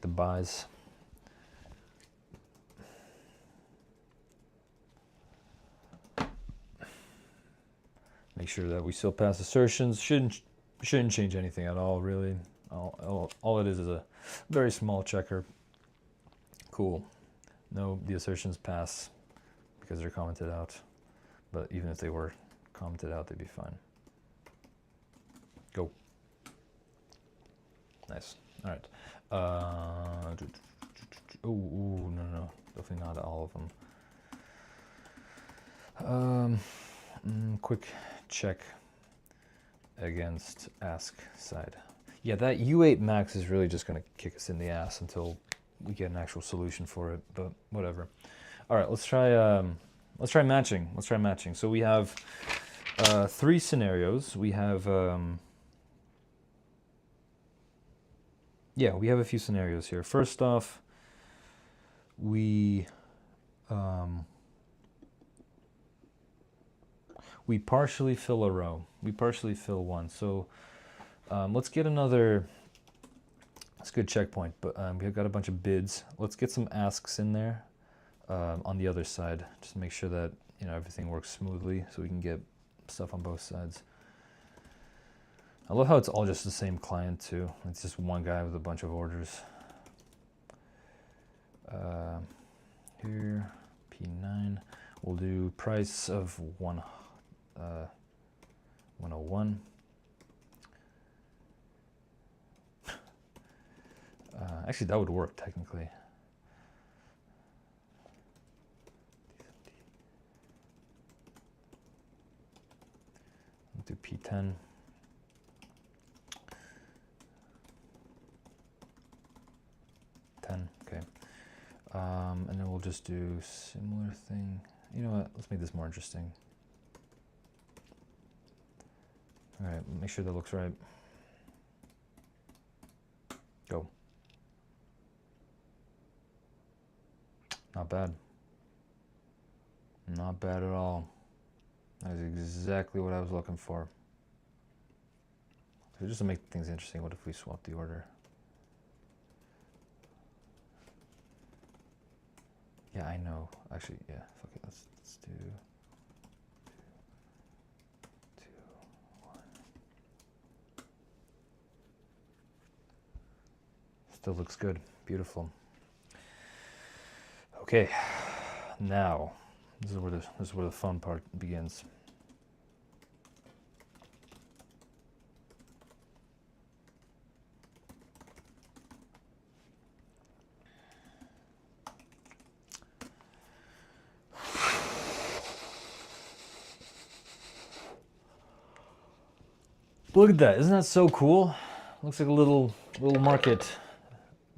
buys. Make sure that we still pass assertions. Shouldn't change anything at all, really. All it is a very small checker. Cool. No, the assertions pass because they're commented out. But even if they were commented out, they'd be fine. Go. Nice. All right. Oh, no. Definitely not all of them. Quick check against ask side. Yeah, that U8 max is really just going to kick us in the ass until we get an actual solution for it, but whatever. All right, let's try matching. Let's try matching. So we have 3 scenarios. We have we have a few scenarios here. First off, we partially fill a row. We partially fill one. So let's get another. That's a good checkpoint, but we've got a bunch of bids. Let's get some asks in there on the other side, just to make sure that everything works smoothly, so we can get stuff on both sides. I love how it's all just the same client too. It's just one guy with a bunch of orders. Here, P9. We'll do price of 101. Actually, that would work technically. We'll do P10. Okay. And then we'll just do similar thing. You know what? Let's make this more interesting. All right, make sure that looks right. Go. Not bad. Not bad at all. That is exactly what I was looking for. So just to make things interesting, what if we swap the order? Yeah, I know. Actually, yeah. Fuck it. Let's do 2, 1. Still looks good. Beautiful. Okay. Now, this is where the fun part begins. Look at that. Isn't that so cool? Looks like a little market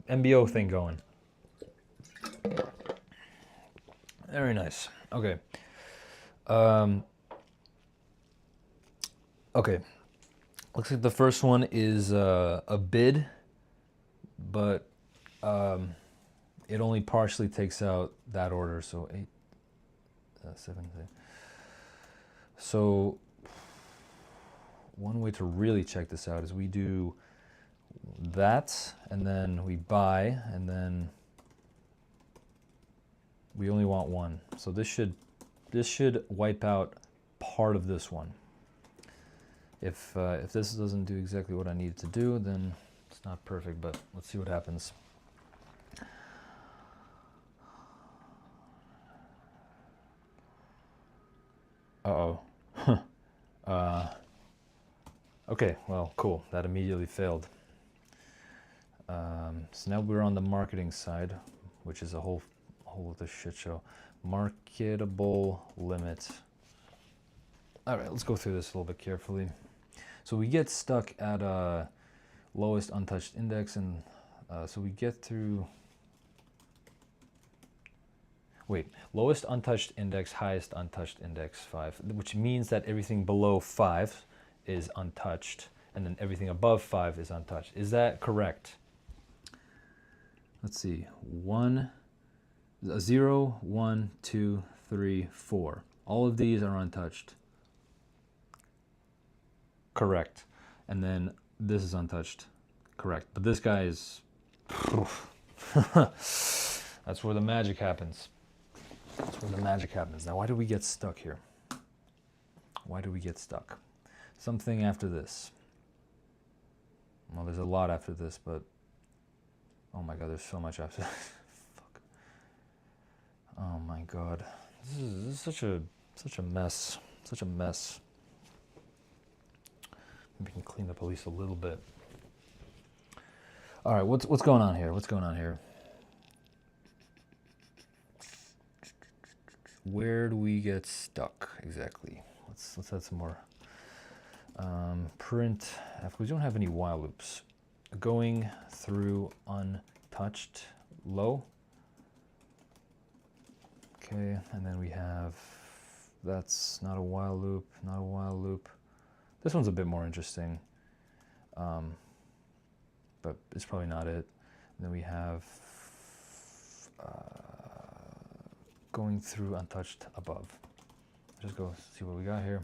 MBO thing going. Very nice. Okay. Okay. Looks like the first one is a bid, but it only partially takes out that order. So 8, 7. So one way to really check this out is we do that, and then we buy, and then we only want one. So this should wipe out part of this one. If this doesn't do exactly what I need it to do, then it's not perfect, but let's see what happens. Uh-oh. Okay, well, cool. That immediately failed. So now we're on the marketing side, which is a whole other shit show. Marketable limit. All right, let's go through this a little bit carefully. So we get stuck at lowest untouched index, and so we get through. Wait, lowest untouched index, highest untouched index 5, which means that everything below 5 is untouched, and then everything above 5 is untouched. Is that correct? let's see, 0, 1, 2, 3, 4. All of these are untouched. Correct. And then this is untouched. Correct. But this guy is... That's where the magic happens. That's where the magic happens. Now, why do we get stuck here? Why do we get stuck? Something after this. Well, there's a lot after this, but... Oh my god, there's so much after this. Fuck. Oh my god. This is such a mess. Such a mess. Maybe we can clean up at least a little bit. All right, what's going on here? What's going on here? Where do we get stuck exactly? Let's add some more. Print F. We don't have any while loops. Going through untouched low. Okay, and then we have, that's not a while loop, not a while loop. This one's a bit more interesting, but it's probably not it. And then we have going through untouched above. Just go see what we got here.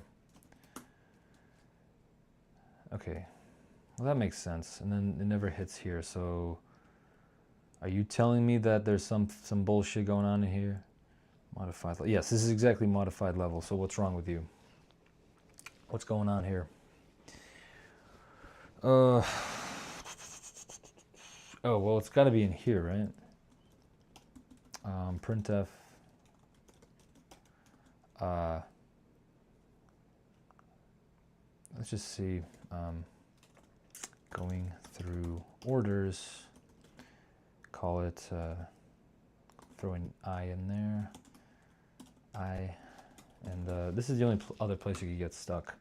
Okay, well that makes sense. And then it never hits here. So, are you telling me that there's some bullshit going on in here? Modified. Yes, this is exactly modified level. So what's wrong with you? What's going on here? Oh well, it's got to be in here, right? Printf. Let's just see. Going through orders. Call it. Throw an I in there. I. And this is the only other place you could get stuck.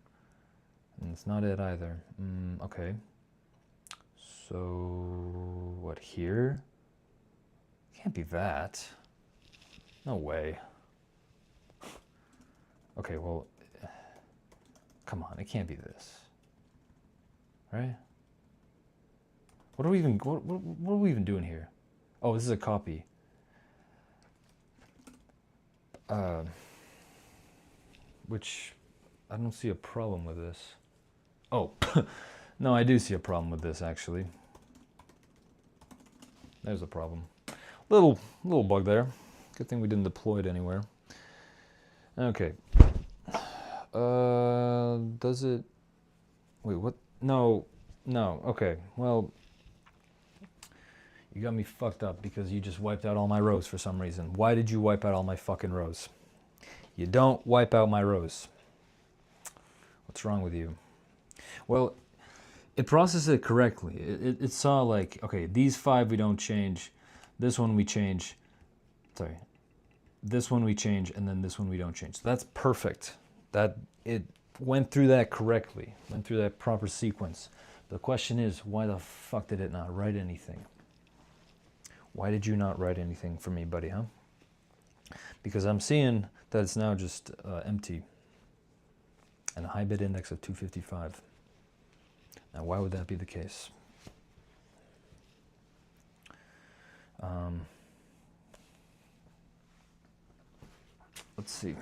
And it's not it either. Okay. So, what, here? Can't be that. No way. Okay, well, come on, it can't be this. Right? What are we even, what are we even doing here? Oh, this is a copy. Which, I don't see a problem with this. Oh, no, I do see a problem with this, actually. There's a problem. Little bug there. Good thing we didn't deploy it anywhere. Okay. Does it... Wait, what? No. Okay, well... You got me fucked up because you just wiped out all my rows for some reason. Why did you wipe out all my fucking rows? You don't wipe out my rows. What's wrong with you? Well, it processed it correctly. It saw like, okay, these 5 we don't change. This one we change. Sorry. This one we change, and then this one we don't change. So that's perfect. That it went through that correctly. Went through that proper sequence. The question is, why the fuck did it not write anything? Why did you not write anything for me, buddy, huh? Because I'm seeing that it's now just empty. And a high bit index of 255. Now, why would that be the case? Let's see.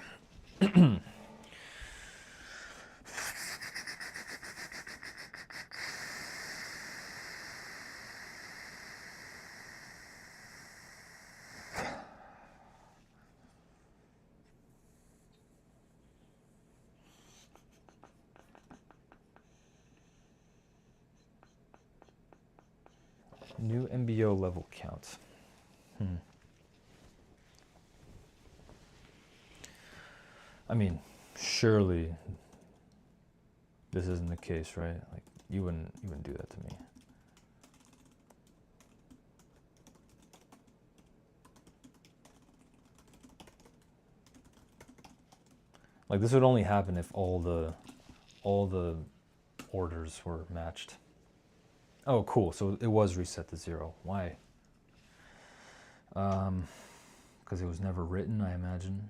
New MBO level count. I mean, surely this isn't the case, right? Like you wouldn't do that to me. Like this would only happen if all the orders were matched. Oh, cool. So it was reset to 0. Why? Because it was never written, I imagine.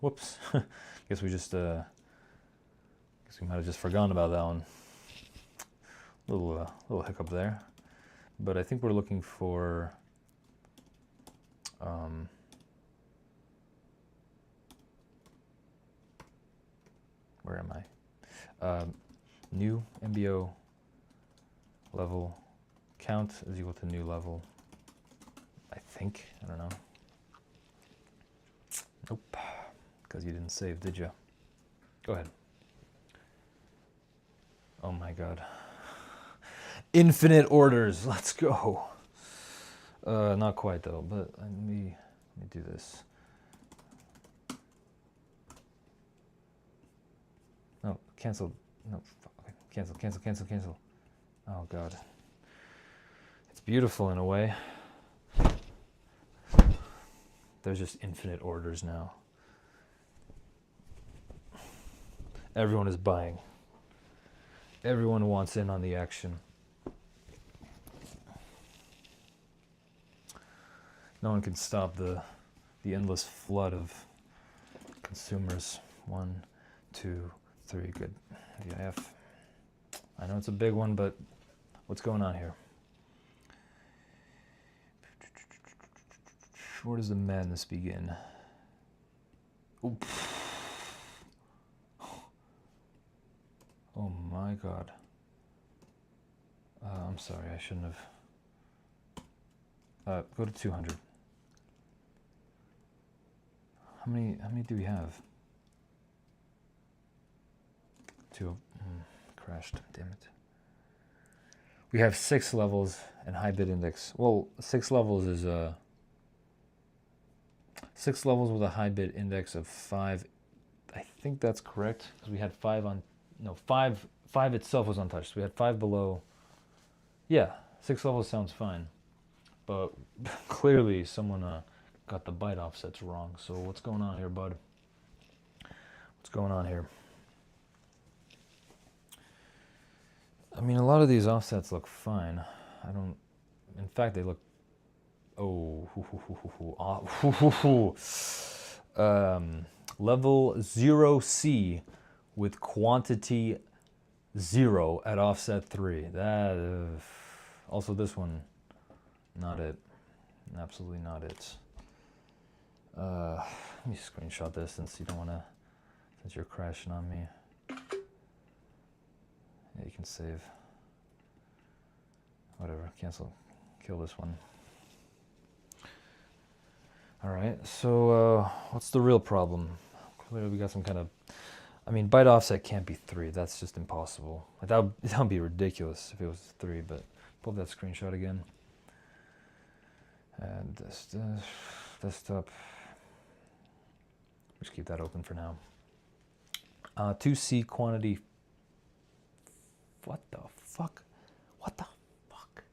Whoops. Guess we just guess we might have just forgotten about that one. Little hiccup there. But I think we're looking for where am I? New MBO level count is equal to new level. I think. I don't know. Nope. Because you didn't save, did you? Go ahead. Oh my god. Infinite orders. Let's go. Not quite though, but let me do this. No, cancel. No, okay. Cancel. Oh god. It's beautiful in a way. There's just infinite orders now. Everyone is buying. Everyone wants in on the action. No one can stop the endless flood of consumers. 1, 2, 3, good. VIF. I know it's a big one, but what's going on here? Where does the madness begin? Oop. Oh my god. I'm sorry, I shouldn't have. Go to 200. How many do we have? 2. Crashed, damn it. We have 6 levels and high bid index. Well, 6 levels is 6 levels with a high bid index of 5. I think that's correct because we had 5 on. No, 5 itself was untouched. We had 5 below. Yeah, 6 levels sounds fine, but clearly someone got the byte offsets wrong. So what's going on here, bud? What's going on here? I mean, a lot of these offsets look fine. I don't. In fact, they look. Oh. Level 0C with quantity 0 at offset 3. That also this one, not it. Absolutely not it. Let me screenshot this since you don't want to. Since you're crashing on me. Yeah, you can save. Whatever, cancel, kill this one. All right, so what's the real problem? Clearly we got some kind of, I mean, byte offset can't be 3. That's just impossible. That would be ridiculous if it was 3, but pull that screenshot again. And this desktop. Just keep that open for now. 2C quantity. What the fuck? What the fuck?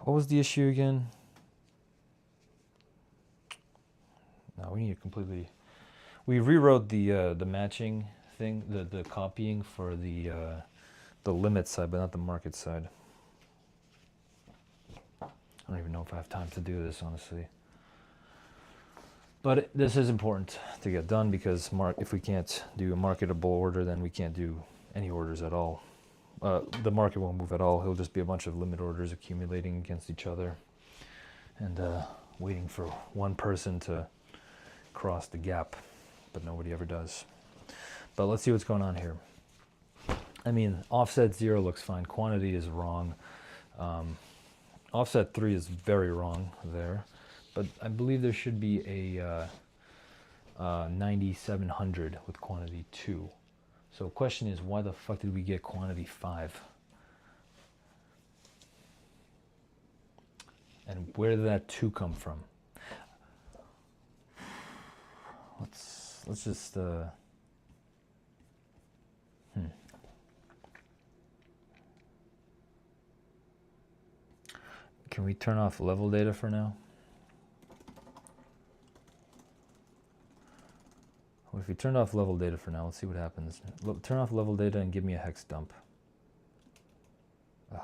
What was the issue again? No, we need to completely. We rewrote the matching thing, the copying for the limit side, but not the market side. I don't even know if I have time to do this, honestly. But this is important to get done because if we can't do a marketable order, then we can't do any orders at all. The market won't move at all. It'll just be a bunch of limit orders accumulating against each other and waiting for one person to cross the gap, but nobody ever does. But let's see what's going on here. I mean, offset 0 looks fine. Quantity is wrong. Offset 3 is very wrong there. But I believe there should be a 9700 with quantity 2. So the question is, why the fuck did we get quantity 5? And where did that 2 come from? Let's just Can we turn off level data for now? Well, if we turned off level data for now, let's see what happens. Turn off level data and give me a hex dump. Ugh.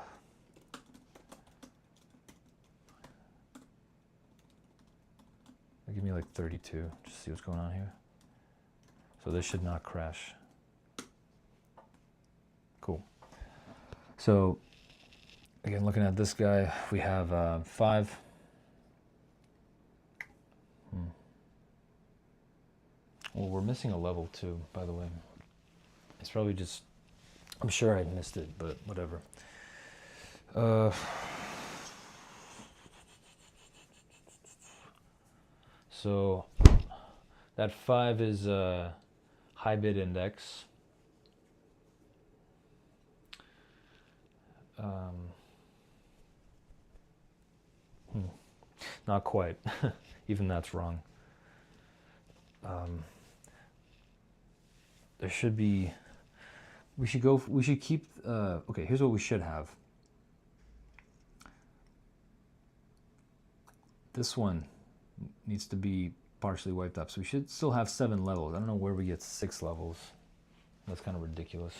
give me like 32, just see what's going on here. So this should not crash. Cool. So again, looking at this guy, we have 5. Well, we're missing a level too, by the way. It's probably just, I'm sure I missed it, but whatever. So that 5 is a high bit index. Not quite. Even that's wrong. There should be, we should keep, okay, here's what we should have. This one needs to be partially wiped up, so we should still have 7 levels. I don't know where we get 6 levels. That's kind of ridiculous.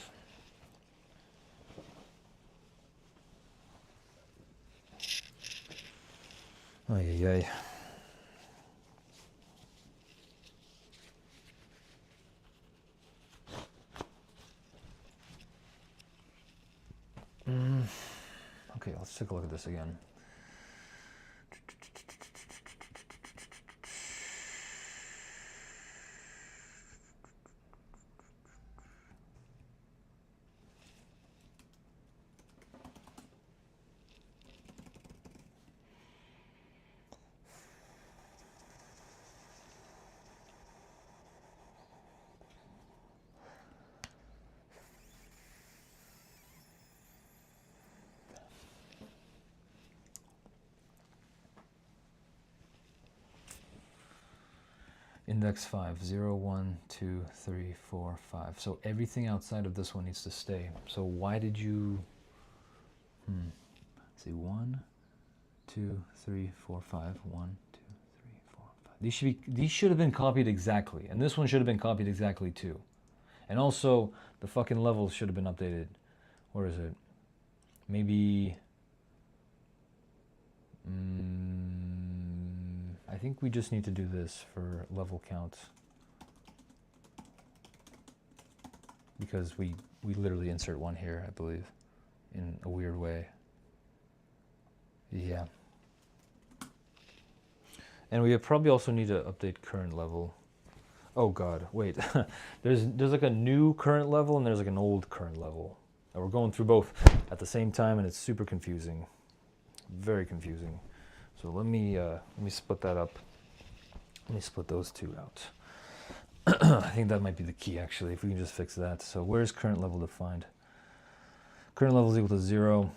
Ay, ay, ay. Okay, let's take a look at this again. Index 5, 0, 1, 2, 3, 4, 5. So everything outside of this one needs to stay. So why did you, let's see, 1, 2, 3, 4, 5, 1, 2, 3, 4, 5. These should have been copied exactly. And this one should have been copied exactly too. And also, the fucking levels should have been updated. Where is it? Maybe, I think we just need to do this for level count, because we literally insert 1 here, I believe, in a weird way. Yeah. And we probably also need to update current level. Oh god, wait. there's like a new current level and there's like an old current level. And we're going through both at the same time and it's super confusing. Very confusing. So let me split that up. Let me split those two out. I think that might be the key, actually, if we can just fix that. So where's current level defined? Current level is equal to 0.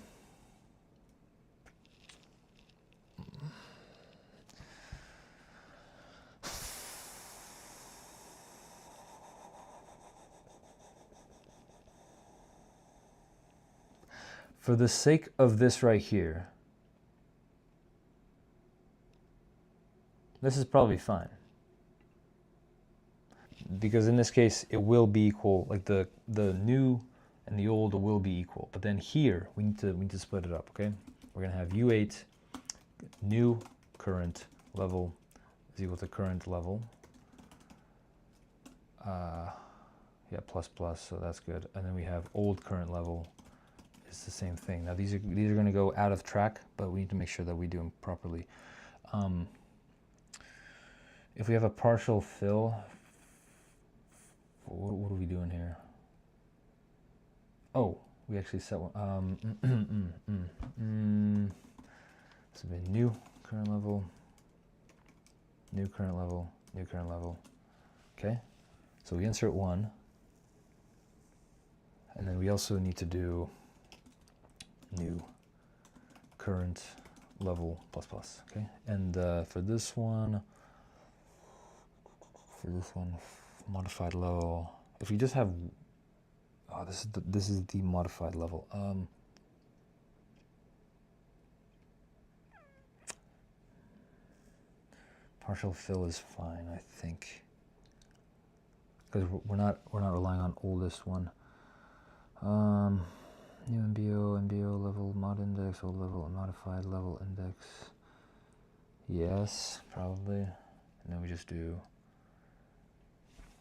For the sake of this right here, this is probably fine. Because in this case, it will be equal, like the new and the old will be equal. But then here, we need to split it up, okay? We're gonna have U8, new current level is equal to current level. Yeah, plus plus, so that's good. And then we have old current level. It's the same thing. Now these are going to go out of track, but we need to make sure that we do them properly. If we have a partial fill, what are we doing here? Oh, we actually set one. This would be new current level, new current level, new current level. Okay, so we insert 1, and then we also need to do new current level plus plus. Okay, and for this one, modified level. If we just have, oh, this is the modified level. Partial fill is fine, I think, because we're not relying on oldest one. New MBO level, mod index, old level, modified level index. Yes, probably. and then we just do,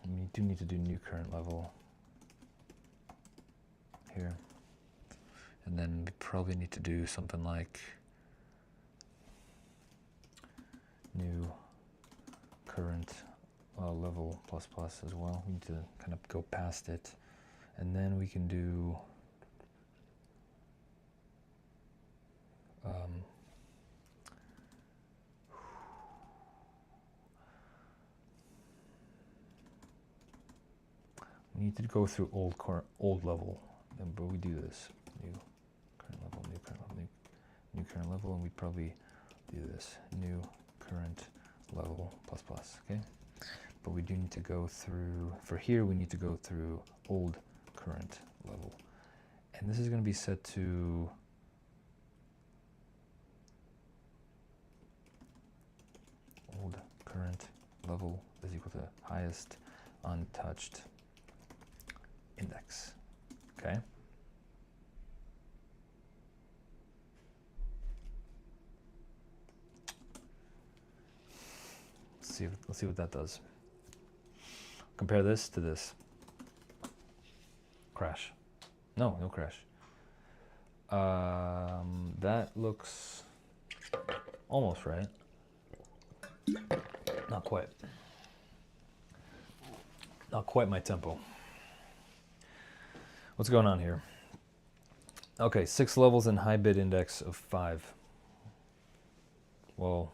we do need to do new current level here. And then we probably need to do something like new current level plus plus as well. We need to kind of go past it. And then we can do we need to go through old level, but we do this new current level, new current level, new current level, and we probably do this new current level plus plus. Okay, but we do need to go through, for here we need to go through old current level, and this is going to be set to old current level is equal to highest untouched index. Okay. Let's see what that does. Compare this to this. Crash. No crash. That looks almost right. Not quite. Not quite my tempo. What's going on here? Okay, 6 levels and high bit index of 5. Well,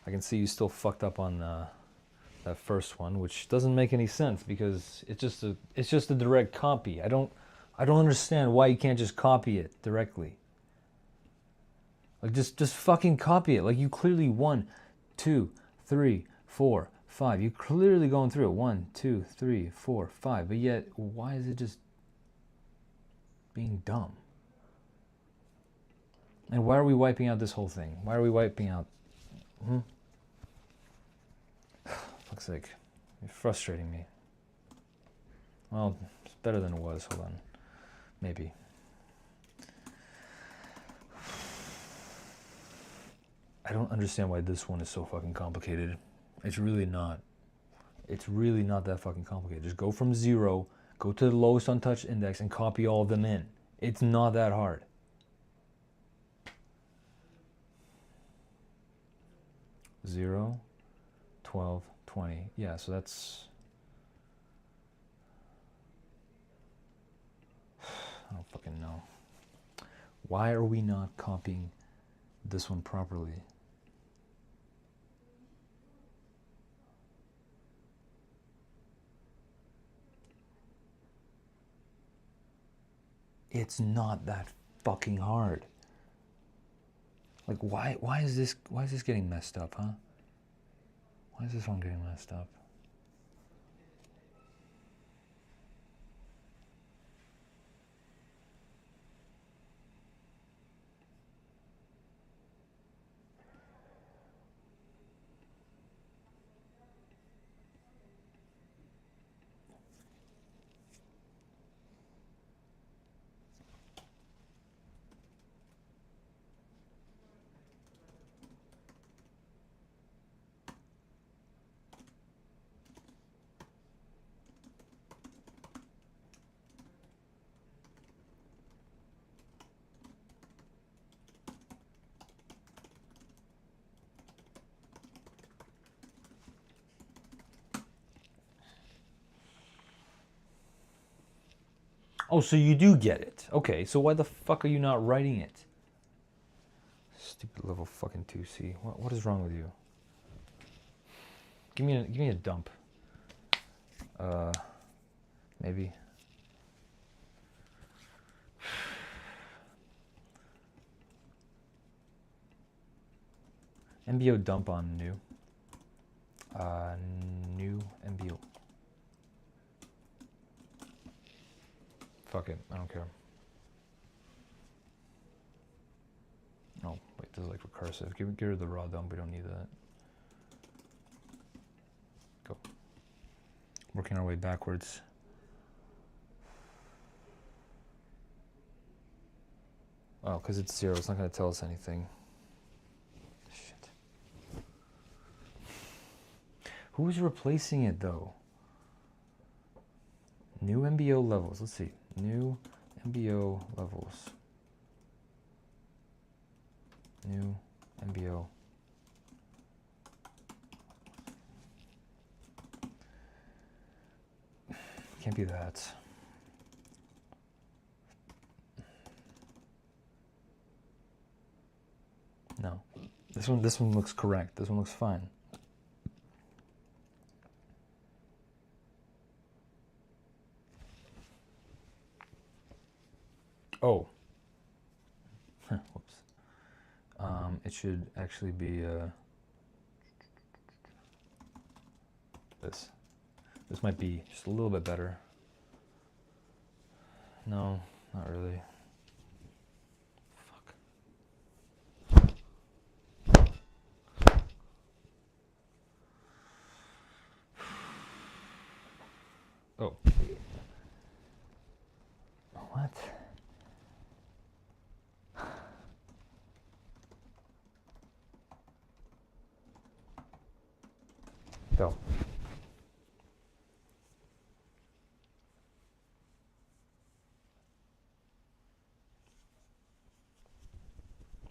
I can see you still fucked up on that first one, which doesn't make any sense because it's just a direct copy. I don't understand why you can't just copy it directly. Like just fucking copy it. Like you clearly 1, 2, 3, 4, 5. You're clearly going through it. 1, 2, 3, 4, 5. But yet, why is it just being dumb? And why are we wiping out this whole thing? Why are we wiping out? Looks like you're frustrating me. Well, it's better than it was. Hold on. Maybe. I don't understand why this one is so fucking complicated. It's really not. It's really not that fucking complicated. Just go from 0, go to the lowest untouched index, and copy all of them in. It's not that hard. Zero, 12, 20. Yeah, so that's... I don't fucking know. Why are we not copying this one properly? It's not that fucking hard. Like why is this getting messed up, huh? Why is this one getting messed up? Oh, so you do get it. Okay, so why the fuck are you not writing it? Stupid level fucking 2C. What is wrong with you? Give me a dump. Maybe. MBO dump on new. New MBO. Fuck it, I don't care. Oh, wait, this is like recursive. Get rid of the raw dump, we don't need that. Go. Working our way backwards. Oh, because it's 0, it's not going to tell us anything. Shit. Who's replacing it though? New MBO levels. Let's see. New MBO levels. New MBO. Can't be that. No. This one looks correct. This one looks fine. Oh. Whoops. It should actually be this. This might be just a little bit better. No, not really. Fuck. Oh. What? Go.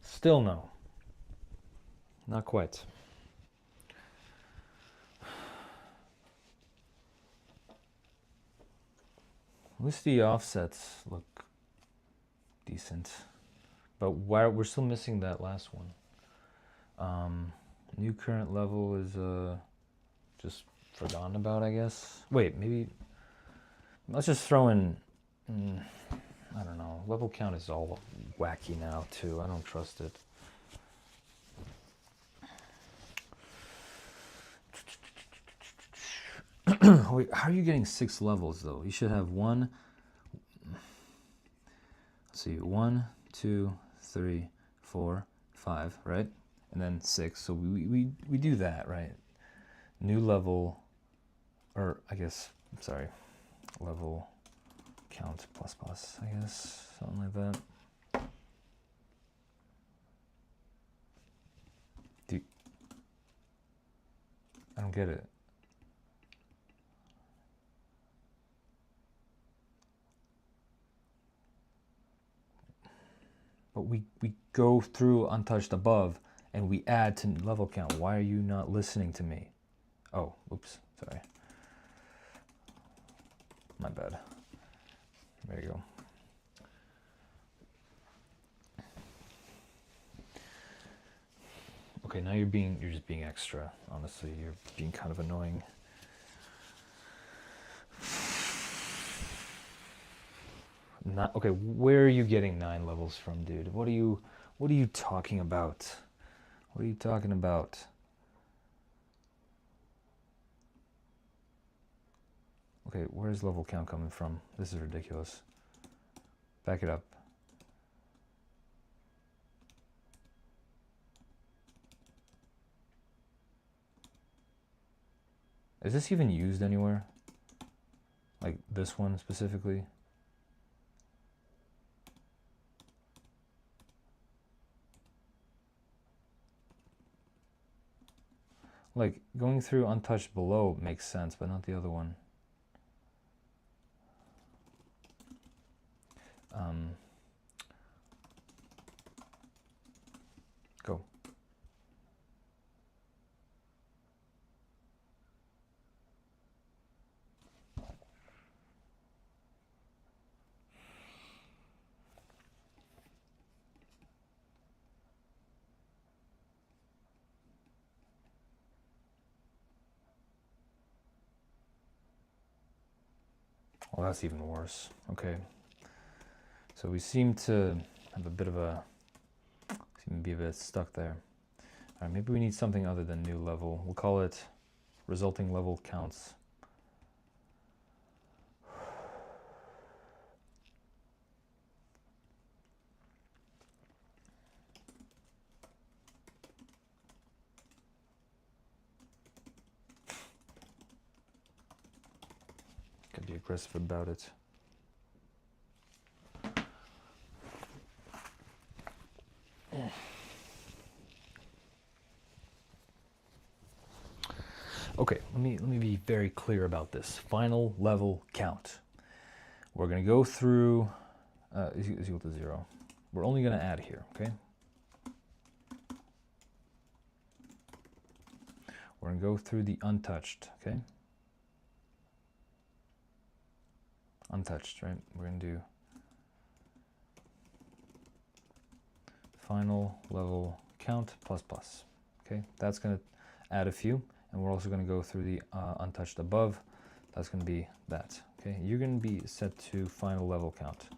Still no. Not quite. At least the offsets look decent. But why we're still missing that last one. New current level is just forgotten about, I guess. Wait, maybe let's just throw in I don't know. Level count is all wacky now too. I don't trust it. Wait, how are you getting 6 levels though? You should have 1. Let's see, 1, 2, 3, 4, 5, right? And then 6. So we do that, right? New level, or I guess, sorry, level count plus plus, I guess, something like that. I don't get it. But we go through untouched above and we add to level count. Why are you not listening to me? Oh, oops, sorry. My bad. There you go. Okay, now you're just being extra. Honestly, you're being kind of annoying. Not okay. Where are you getting 9 levels from, dude? What are you talking about? What are you talking about? Okay, where's level count coming from? This is ridiculous. Back it up. Is this even used anywhere? Like this one specifically? Like going through untouched below makes sense, but not the other one. Go. Well, that's even worse. Okay. So we seem to have a bit of a, seem to be a bit stuck there. All right, maybe we need something other than new level. We'll call it resulting level counts. Could be aggressive about it. Okay, let me be very clear about this. Final level count. We're going to go through is equal to 0. We're only going to add here, okay? We're going to go through the untouched, okay? Untouched, right? We're going to do final level count plus plus, okay? That's going to add a few, and we're also going to go through the untouched above. That's going to be that, okay? You're going to be set to final level count.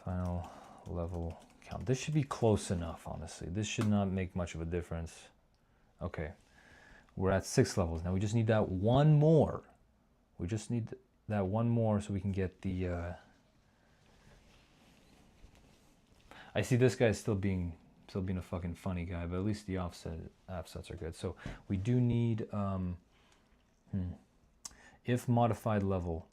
Final level count. This should be close enough, honestly. This should not make much of a difference. Okay, we're at 6 levels. Now we just need that one more. We just need that one more so we can get the... I see this guy's still being a fucking funny guy, but at least the offsets are good. So we do need... if modified level...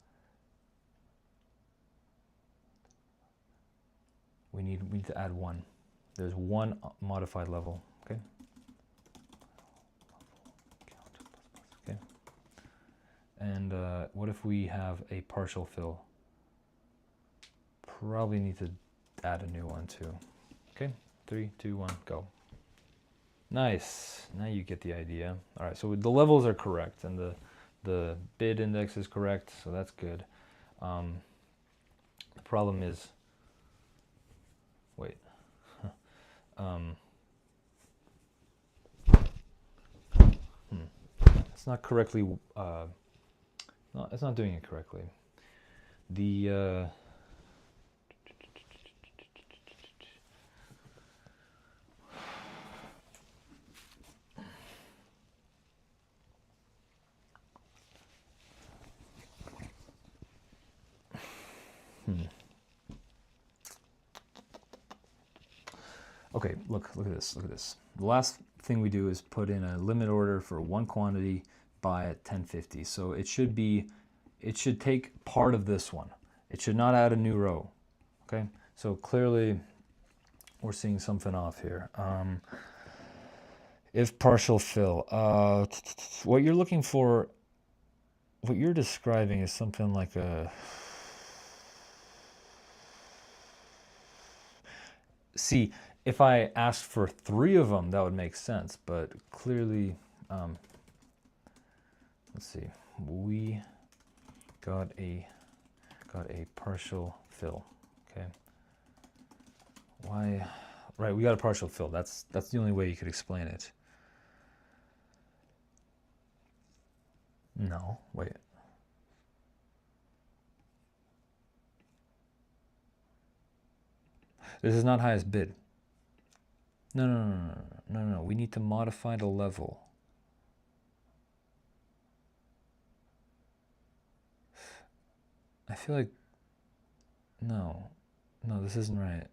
We need to add 1. There's 1 modified level, okay? Okay. And what if we have a partial fill? Probably need to add a new one too. Okay, 3, 2, 1, go. Nice. Now you get the idea. All right, so the levels are correct and the bid index is correct, so that's good. The problem is, wait. It's not correctly. No, it's not doing it correctly. The Okay, look at this, look at this. The last thing we do is put in a limit order for 1 quantity buy at 1050. So it should take part of this one. It should not add a new row, okay? So clearly we're seeing something off here. If partial fill, what you're looking for, what you're describing is something like a, see, if I asked for 3 of them, that would make sense, but clearly, let's see, we got a partial fill, okay? Why, right, we got a partial fill. That's the only way you could explain it. No, wait. This is not highest bid. No. We need to modify the level. I feel like, no, this isn't right.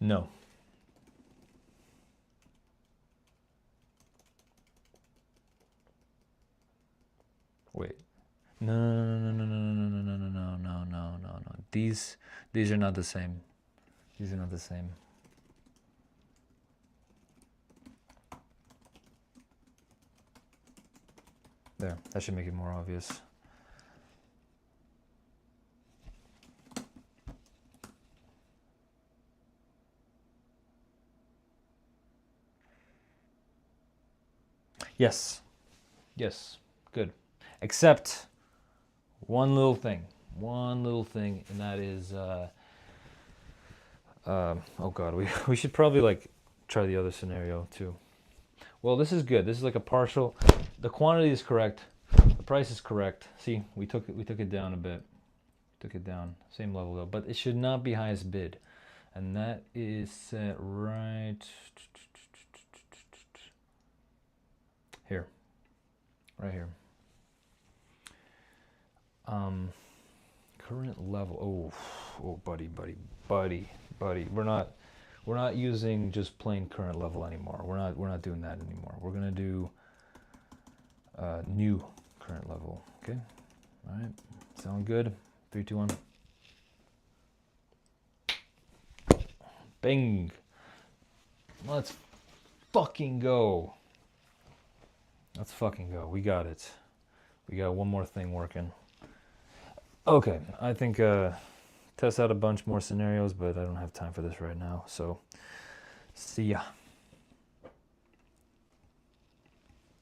No. Wait. No. These are not the same. These are not the same. There, that should make it more obvious. Yes, good. Except one little thing, and that is, oh God, we should probably like try the other scenario too. Well, this is good. This is like a partial. The quantity is correct. The price is correct. See, we took it down a bit. Took it down, same level though, but it should not be highest bid. and that is set right here, right here. Current level. Oh, buddy. We're not using just plain current level anymore. We're not doing that anymore. We're gonna do new current level. Okay. All right. Sound good? 3, 2, 1. Bing. Let's fucking go. Let's fucking go. We got it. We got one more thing working. Okay, I think test out a bunch more scenarios, but I don't have time for this right now. So, see ya.